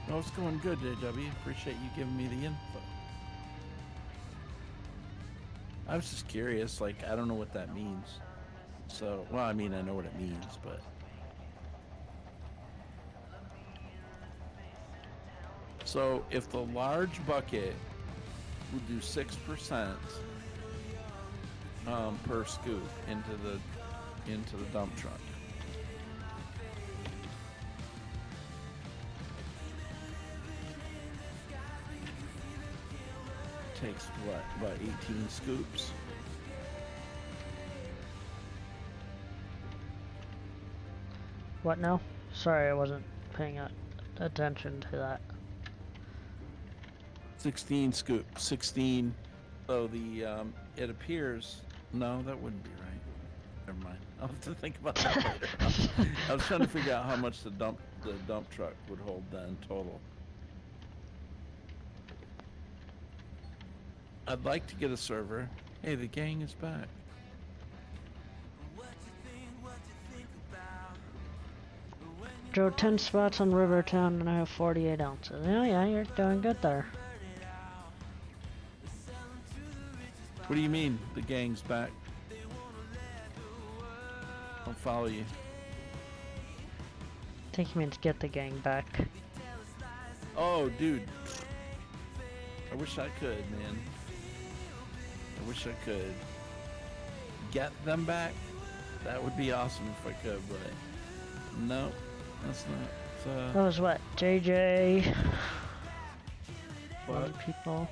[SPEAKER 2] No, it's going good, JW. Appreciate you giving me the info. I was just curious, like, I don't know what that means. So, well, I mean, I know what it means, but... So, if the large bucket would do 6% per scoop into the dump truck. Takes what, about 18 scoops?
[SPEAKER 3] What now? Sorry, I wasn't paying attention to that.
[SPEAKER 2] 16 scoops. 16. So the it appears. No, that wouldn't be right. Never mind. I'll have to think about that later. I was trying to figure out how much the dump truck would hold then total. I'd like to get a server. Hey, the gang is back.
[SPEAKER 3] Drove 10 spots on Rivertown and I have 48 ounces. Oh yeah, you're doing good there.
[SPEAKER 2] What do you mean the gang's back? I'll follow you.
[SPEAKER 3] I think he means get the gang back.
[SPEAKER 2] Oh, dude. I wish I could, man. I wish I could get them back. That would be awesome if I could, but no, that's not.
[SPEAKER 3] That was what? JJ?
[SPEAKER 2] Buck,
[SPEAKER 3] People?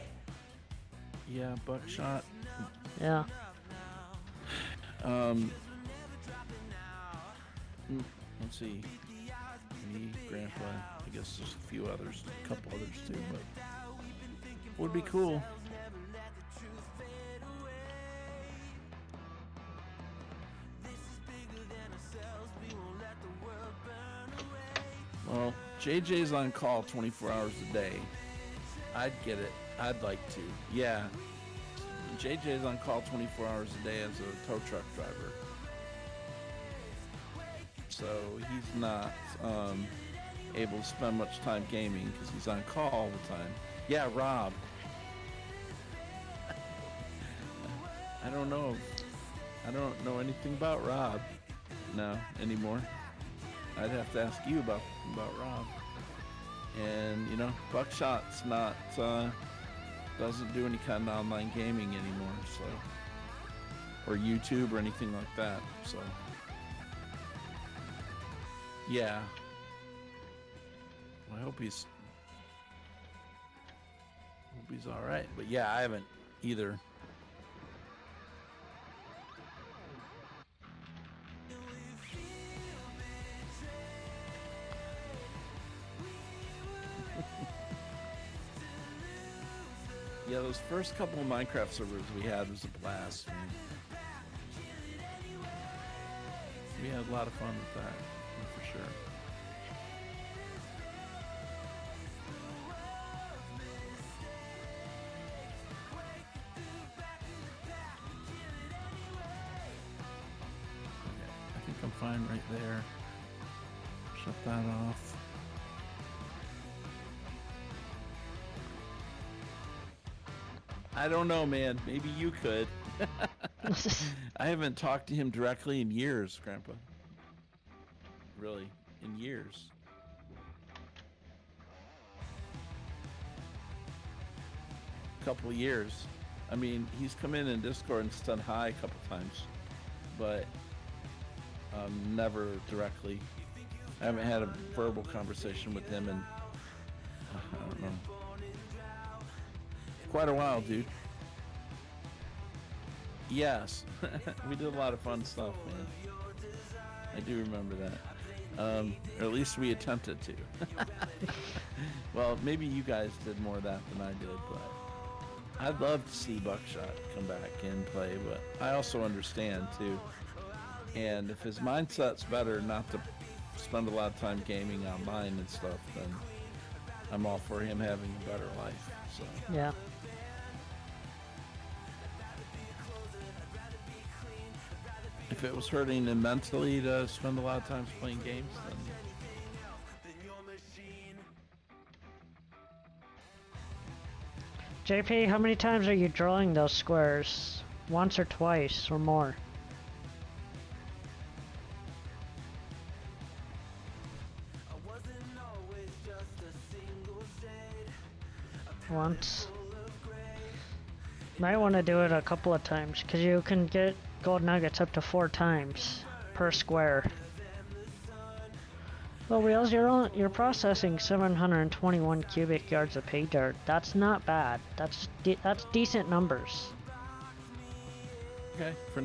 [SPEAKER 2] yeah, buckshot.
[SPEAKER 3] Yeah.
[SPEAKER 2] Let's see. Me, Grandpa. I guess there's a few others, a couple others too, but would be cool. Well, JJ's on call 24 hours a day. I'd get it. I'd like to. Yeah. JJ's on call 24 hours a day as a tow truck driver. so he's not able to spend much time gaming because he's on call all the time. Yeah, Rob. I don't know. I don't know anything about Rob now anymore. I'd have to ask you about Rob. And you know, Buckshot's not doesn't do any kind of online gaming anymore, so, or YouTube or anything like that. So yeah, well, I hope he's all right. But yeah, I haven't either. Yeah, those first couple of Minecraft servers we had was a blast, man. We had a lot of fun with that, for sure. Okay, I think I'm fine right there. Shut that off. I don't know, man. Maybe you could. I haven't talked to him directly in years, Grandpa. Really, in years. A couple of years. I mean, he's come in Discord and said hi a couple times, but never directly. I haven't had a verbal conversation with him in, I don't know, quite a while, dude. Yes. We did a lot of fun stuff, man. I do remember that. Or at least we attempted to. Well, maybe you guys did more of that than I did, but I'd love to see Buckshot come back and play, but I also understand too. And if his mindset's better not to spend a lot of time gaming online and stuff, then I'm all for him having a better life. So
[SPEAKER 3] Yeah.
[SPEAKER 2] if it was hurting him mentally to spend a lot of time playing games, then
[SPEAKER 3] JP, how many times are you drawing those squares? Once or twice or more? Once. Might want to do it a couple of times because you can get gold nuggets up to 4 times per square. Well, Wheels, you're processing 721 cubic yards of pay dirt. That's not bad. That's decent numbers.
[SPEAKER 2] okay, for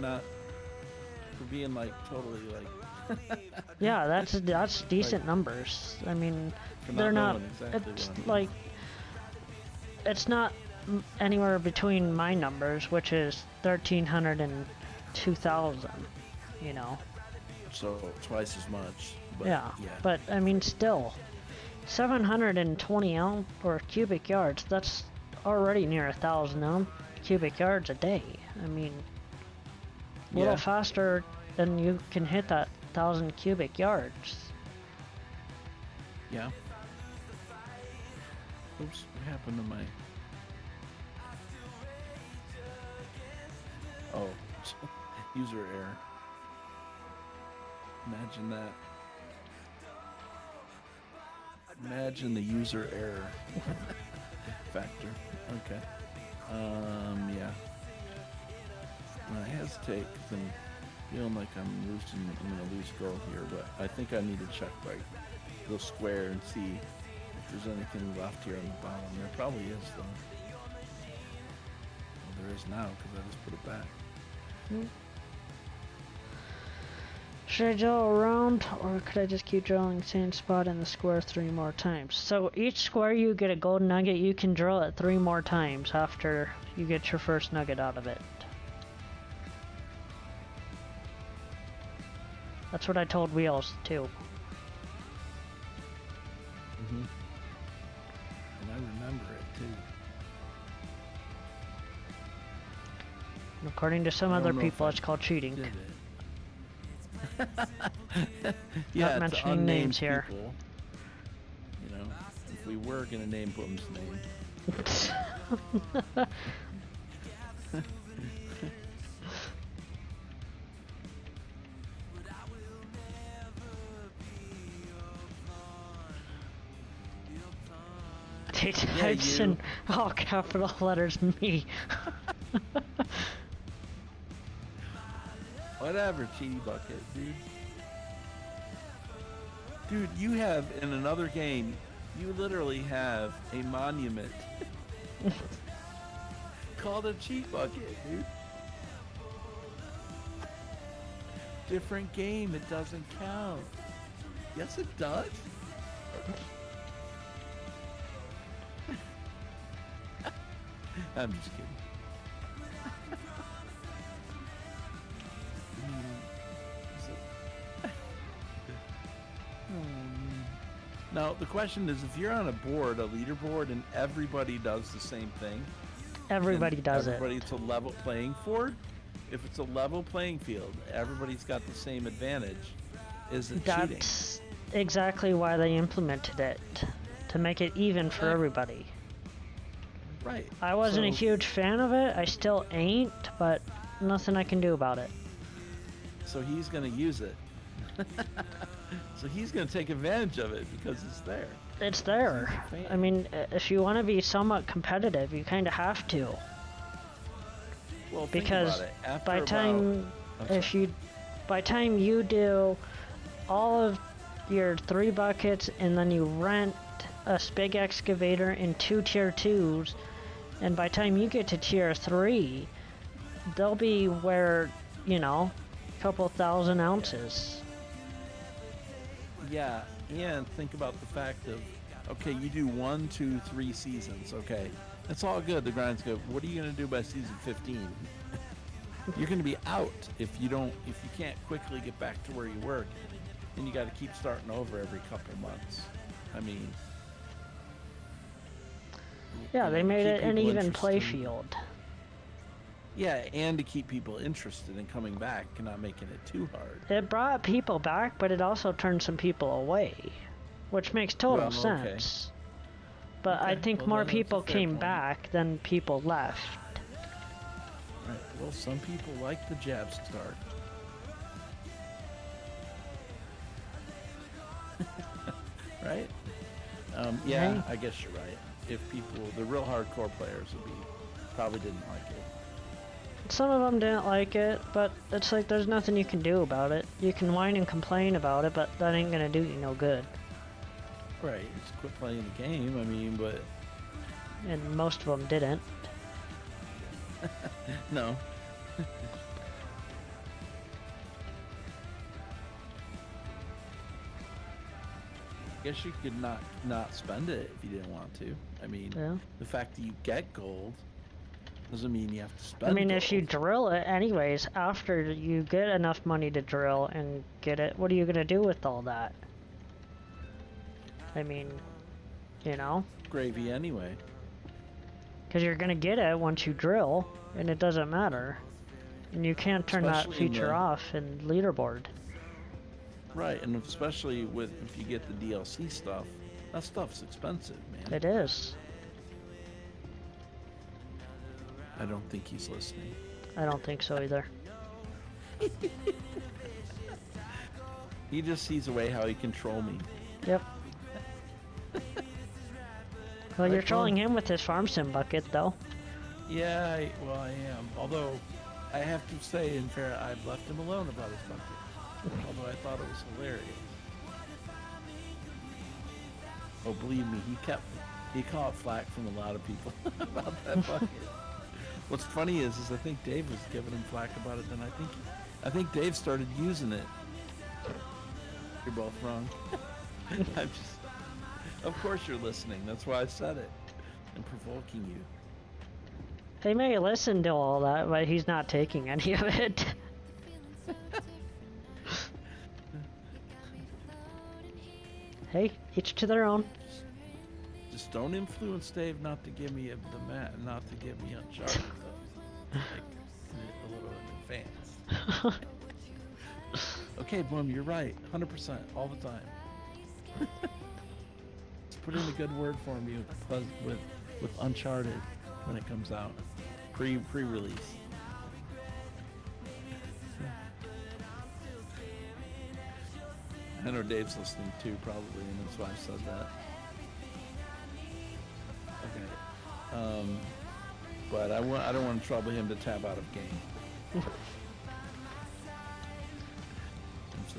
[SPEAKER 2] being like totally like
[SPEAKER 3] Yeah, that's decent numbers. I mean,
[SPEAKER 2] for
[SPEAKER 3] they're not.
[SPEAKER 2] knowing exactly
[SPEAKER 3] It's
[SPEAKER 2] what I'm
[SPEAKER 3] like it's not anywhere between my numbers, which is 1,300 and 2,000. You know.
[SPEAKER 2] so twice as much. But,
[SPEAKER 3] Yeah, but I mean, still, 720 or cubic yards. That's already near 1,000 cubic yards a day. I mean, a little faster than you can hit that 1,000 cubic yards.
[SPEAKER 2] Yeah. Oops, what happened to my... Oh, user error. Imagine that. Imagine the user error factor. Okay. Yeah. I hesitate because I'm feeling like I'm gonna lose gold here, but I think I need to check like go square and see if there's anything left here on the bottom. There probably is though. Well, there is now because I just put it back.
[SPEAKER 3] Should I drill around, or could I just keep drilling same spot in the square 3 more times? So each square you get a gold nugget, you can drill it 3 more times after you get your first nugget out of it. That's what I told Wheels too.
[SPEAKER 2] And I remember it too.
[SPEAKER 3] And according to some
[SPEAKER 2] I don't
[SPEAKER 3] other
[SPEAKER 2] know if
[SPEAKER 3] people,
[SPEAKER 2] I
[SPEAKER 3] it's called cheating.
[SPEAKER 2] Did it? Yeah,
[SPEAKER 3] Not
[SPEAKER 2] to
[SPEAKER 3] mentioning
[SPEAKER 2] unnamed
[SPEAKER 3] names here.
[SPEAKER 2] people. You know, if we were gonna name Boom's name.
[SPEAKER 3] They
[SPEAKER 2] Yeah,
[SPEAKER 3] types
[SPEAKER 2] you.
[SPEAKER 3] in all capital letters me.
[SPEAKER 2] Whatever, cheaty bucket, dude. Dude, you have in another game, you literally have a monument called a cheat bucket, dude. Different game, it doesn't count. Yes, it does. I'm just kidding. Now, the question is, if you're on a board, a leaderboard, and everybody does the same thing,
[SPEAKER 3] Everybody
[SPEAKER 2] and
[SPEAKER 3] does
[SPEAKER 2] everybody, it's a level playing field. If it's a level playing field, everybody's got the same advantage. Is it
[SPEAKER 3] it.
[SPEAKER 2] cheating?
[SPEAKER 3] That's exactly why they implemented it. To make it even for
[SPEAKER 2] Exactly.
[SPEAKER 3] everybody.
[SPEAKER 2] Right.
[SPEAKER 3] I wasn't a
[SPEAKER 2] So-
[SPEAKER 3] huge fan of it. I still ain't, but nothing I can do about it.
[SPEAKER 2] So he's going to use it. So he's going to take advantage of it because it's there.
[SPEAKER 3] It's there.
[SPEAKER 2] Fan.
[SPEAKER 3] I mean, if you want to be somewhat competitive, you kind of have to.
[SPEAKER 2] Well, think
[SPEAKER 3] Because
[SPEAKER 2] about it. After
[SPEAKER 3] by
[SPEAKER 2] about-
[SPEAKER 3] time
[SPEAKER 2] I'm
[SPEAKER 3] if
[SPEAKER 2] sorry.
[SPEAKER 3] you by time you do all of your 3 buckets and then you rent a big excavator and 2 tier 2s, and by time you get to tier 3, they'll be where, you know, a couple thousand ounces.
[SPEAKER 2] Yeah, and think about the fact of, okay, you do 1, 2, 3 seasons. Okay, it's all good. The grind's good. What are you gonna do by season 15? You're gonna be out if you can't quickly get back to where you were, and you got to keep starting over every couple months. I mean,
[SPEAKER 3] Yeah, they
[SPEAKER 2] to
[SPEAKER 3] made
[SPEAKER 2] keep
[SPEAKER 3] it an
[SPEAKER 2] people
[SPEAKER 3] even play
[SPEAKER 2] interested.
[SPEAKER 3] field.
[SPEAKER 2] Yeah, and to keep people interested in coming back and not making it too hard.
[SPEAKER 3] It brought people back, but it also turned some people away, which makes total
[SPEAKER 2] Well, okay.
[SPEAKER 3] sense. But I
[SPEAKER 2] Okay,
[SPEAKER 3] think
[SPEAKER 2] well,
[SPEAKER 3] more
[SPEAKER 2] then that's a
[SPEAKER 3] people
[SPEAKER 2] fair
[SPEAKER 3] came
[SPEAKER 2] point.
[SPEAKER 3] back than people left.
[SPEAKER 2] Right. Well, some people like the jab start. Right? Yeah,
[SPEAKER 3] Right.
[SPEAKER 2] I guess you're right. If people, the real hardcore players probably didn't like it.
[SPEAKER 3] Some of them didn't like it, but it's like there's nothing you can do about it. You can whine and complain about it, but that ain't gonna do you no good.
[SPEAKER 2] Right. Just quit playing the game. I mean, but
[SPEAKER 3] And most of them didn't.
[SPEAKER 2] no. I guess you could not spend it if you didn't want to. I mean,
[SPEAKER 3] Yeah.
[SPEAKER 2] the fact that you get gold doesn't mean you have to spend
[SPEAKER 3] I mean, if you
[SPEAKER 2] gold.
[SPEAKER 3] drill it anyways, after you get enough money to drill and get it, what are you gonna do with all that? I mean, you know?
[SPEAKER 2] Gravy anyway.
[SPEAKER 3] Because you're gonna get it once you drill, and it doesn't matter. And you can't turn that
[SPEAKER 2] Especially in
[SPEAKER 3] feature
[SPEAKER 2] the-
[SPEAKER 3] off in leaderboard.
[SPEAKER 2] Right, and especially if you get the DLC stuff, that stuff's expensive, man.
[SPEAKER 3] It is.
[SPEAKER 2] I don't think he's listening.
[SPEAKER 3] I don't think so either.
[SPEAKER 2] He just sees a way how he control me.
[SPEAKER 3] Yep. Well,
[SPEAKER 2] Right,
[SPEAKER 3] you're trolling
[SPEAKER 2] well-
[SPEAKER 3] him with his farm sim bucket, though.
[SPEAKER 2] Yeah, I am. Although, I have to say, in fair, I've left him alone about his bucket. Although I thought it was hilarious. Oh, believe me, he caught flack from a lot of people about that bucket. What's funny is I think Dave was giving him flack about it, and I think Dave started using it. You're both wrong. I'm just, of course you're listening. That's why I said it. I'm provoking you.
[SPEAKER 3] He may listen to all that, but he's not taking any of it. Hey, each to their own.
[SPEAKER 2] Just don't influence Dave not to give me not to give me Uncharted though. Like, a little in advance. okay, Boom, you're right. 100% all the time. Just put in a good word for me with Uncharted when it comes out. Pre-release. I know Dave's listening too, probably, and that's why I said that. Okay. But I don't want to trouble him to tab out of game. I'm such-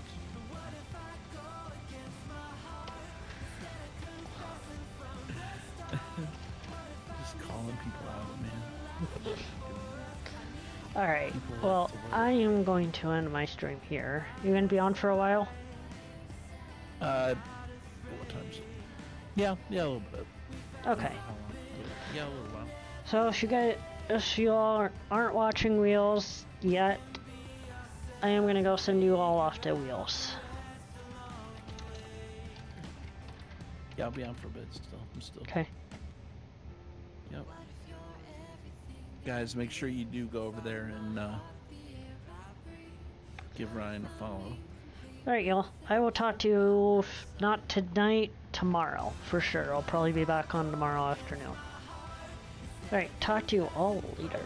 [SPEAKER 2] Just calling people out, man.
[SPEAKER 3] Alright,
[SPEAKER 2] People like
[SPEAKER 3] well,
[SPEAKER 2] to work.
[SPEAKER 3] I am going to end my stream here. You gonna be on for a while?
[SPEAKER 2] What time is it? Yeah, a little bit.
[SPEAKER 3] Okay.
[SPEAKER 2] How long? Yeah, a little while.
[SPEAKER 3] So if you all aren't watching Wheels yet, I am gonna go send you all off to Wheels.
[SPEAKER 2] Yeah, I'll be on for a bit still. I'm still.
[SPEAKER 3] Okay.
[SPEAKER 2] Yep. Guys, make sure you do go over there and give Ryan a follow.
[SPEAKER 3] Alright, y'all. I will talk to you, if not tonight, tomorrow, for sure. I'll probably be back on tomorrow afternoon. Alright, talk to you all later.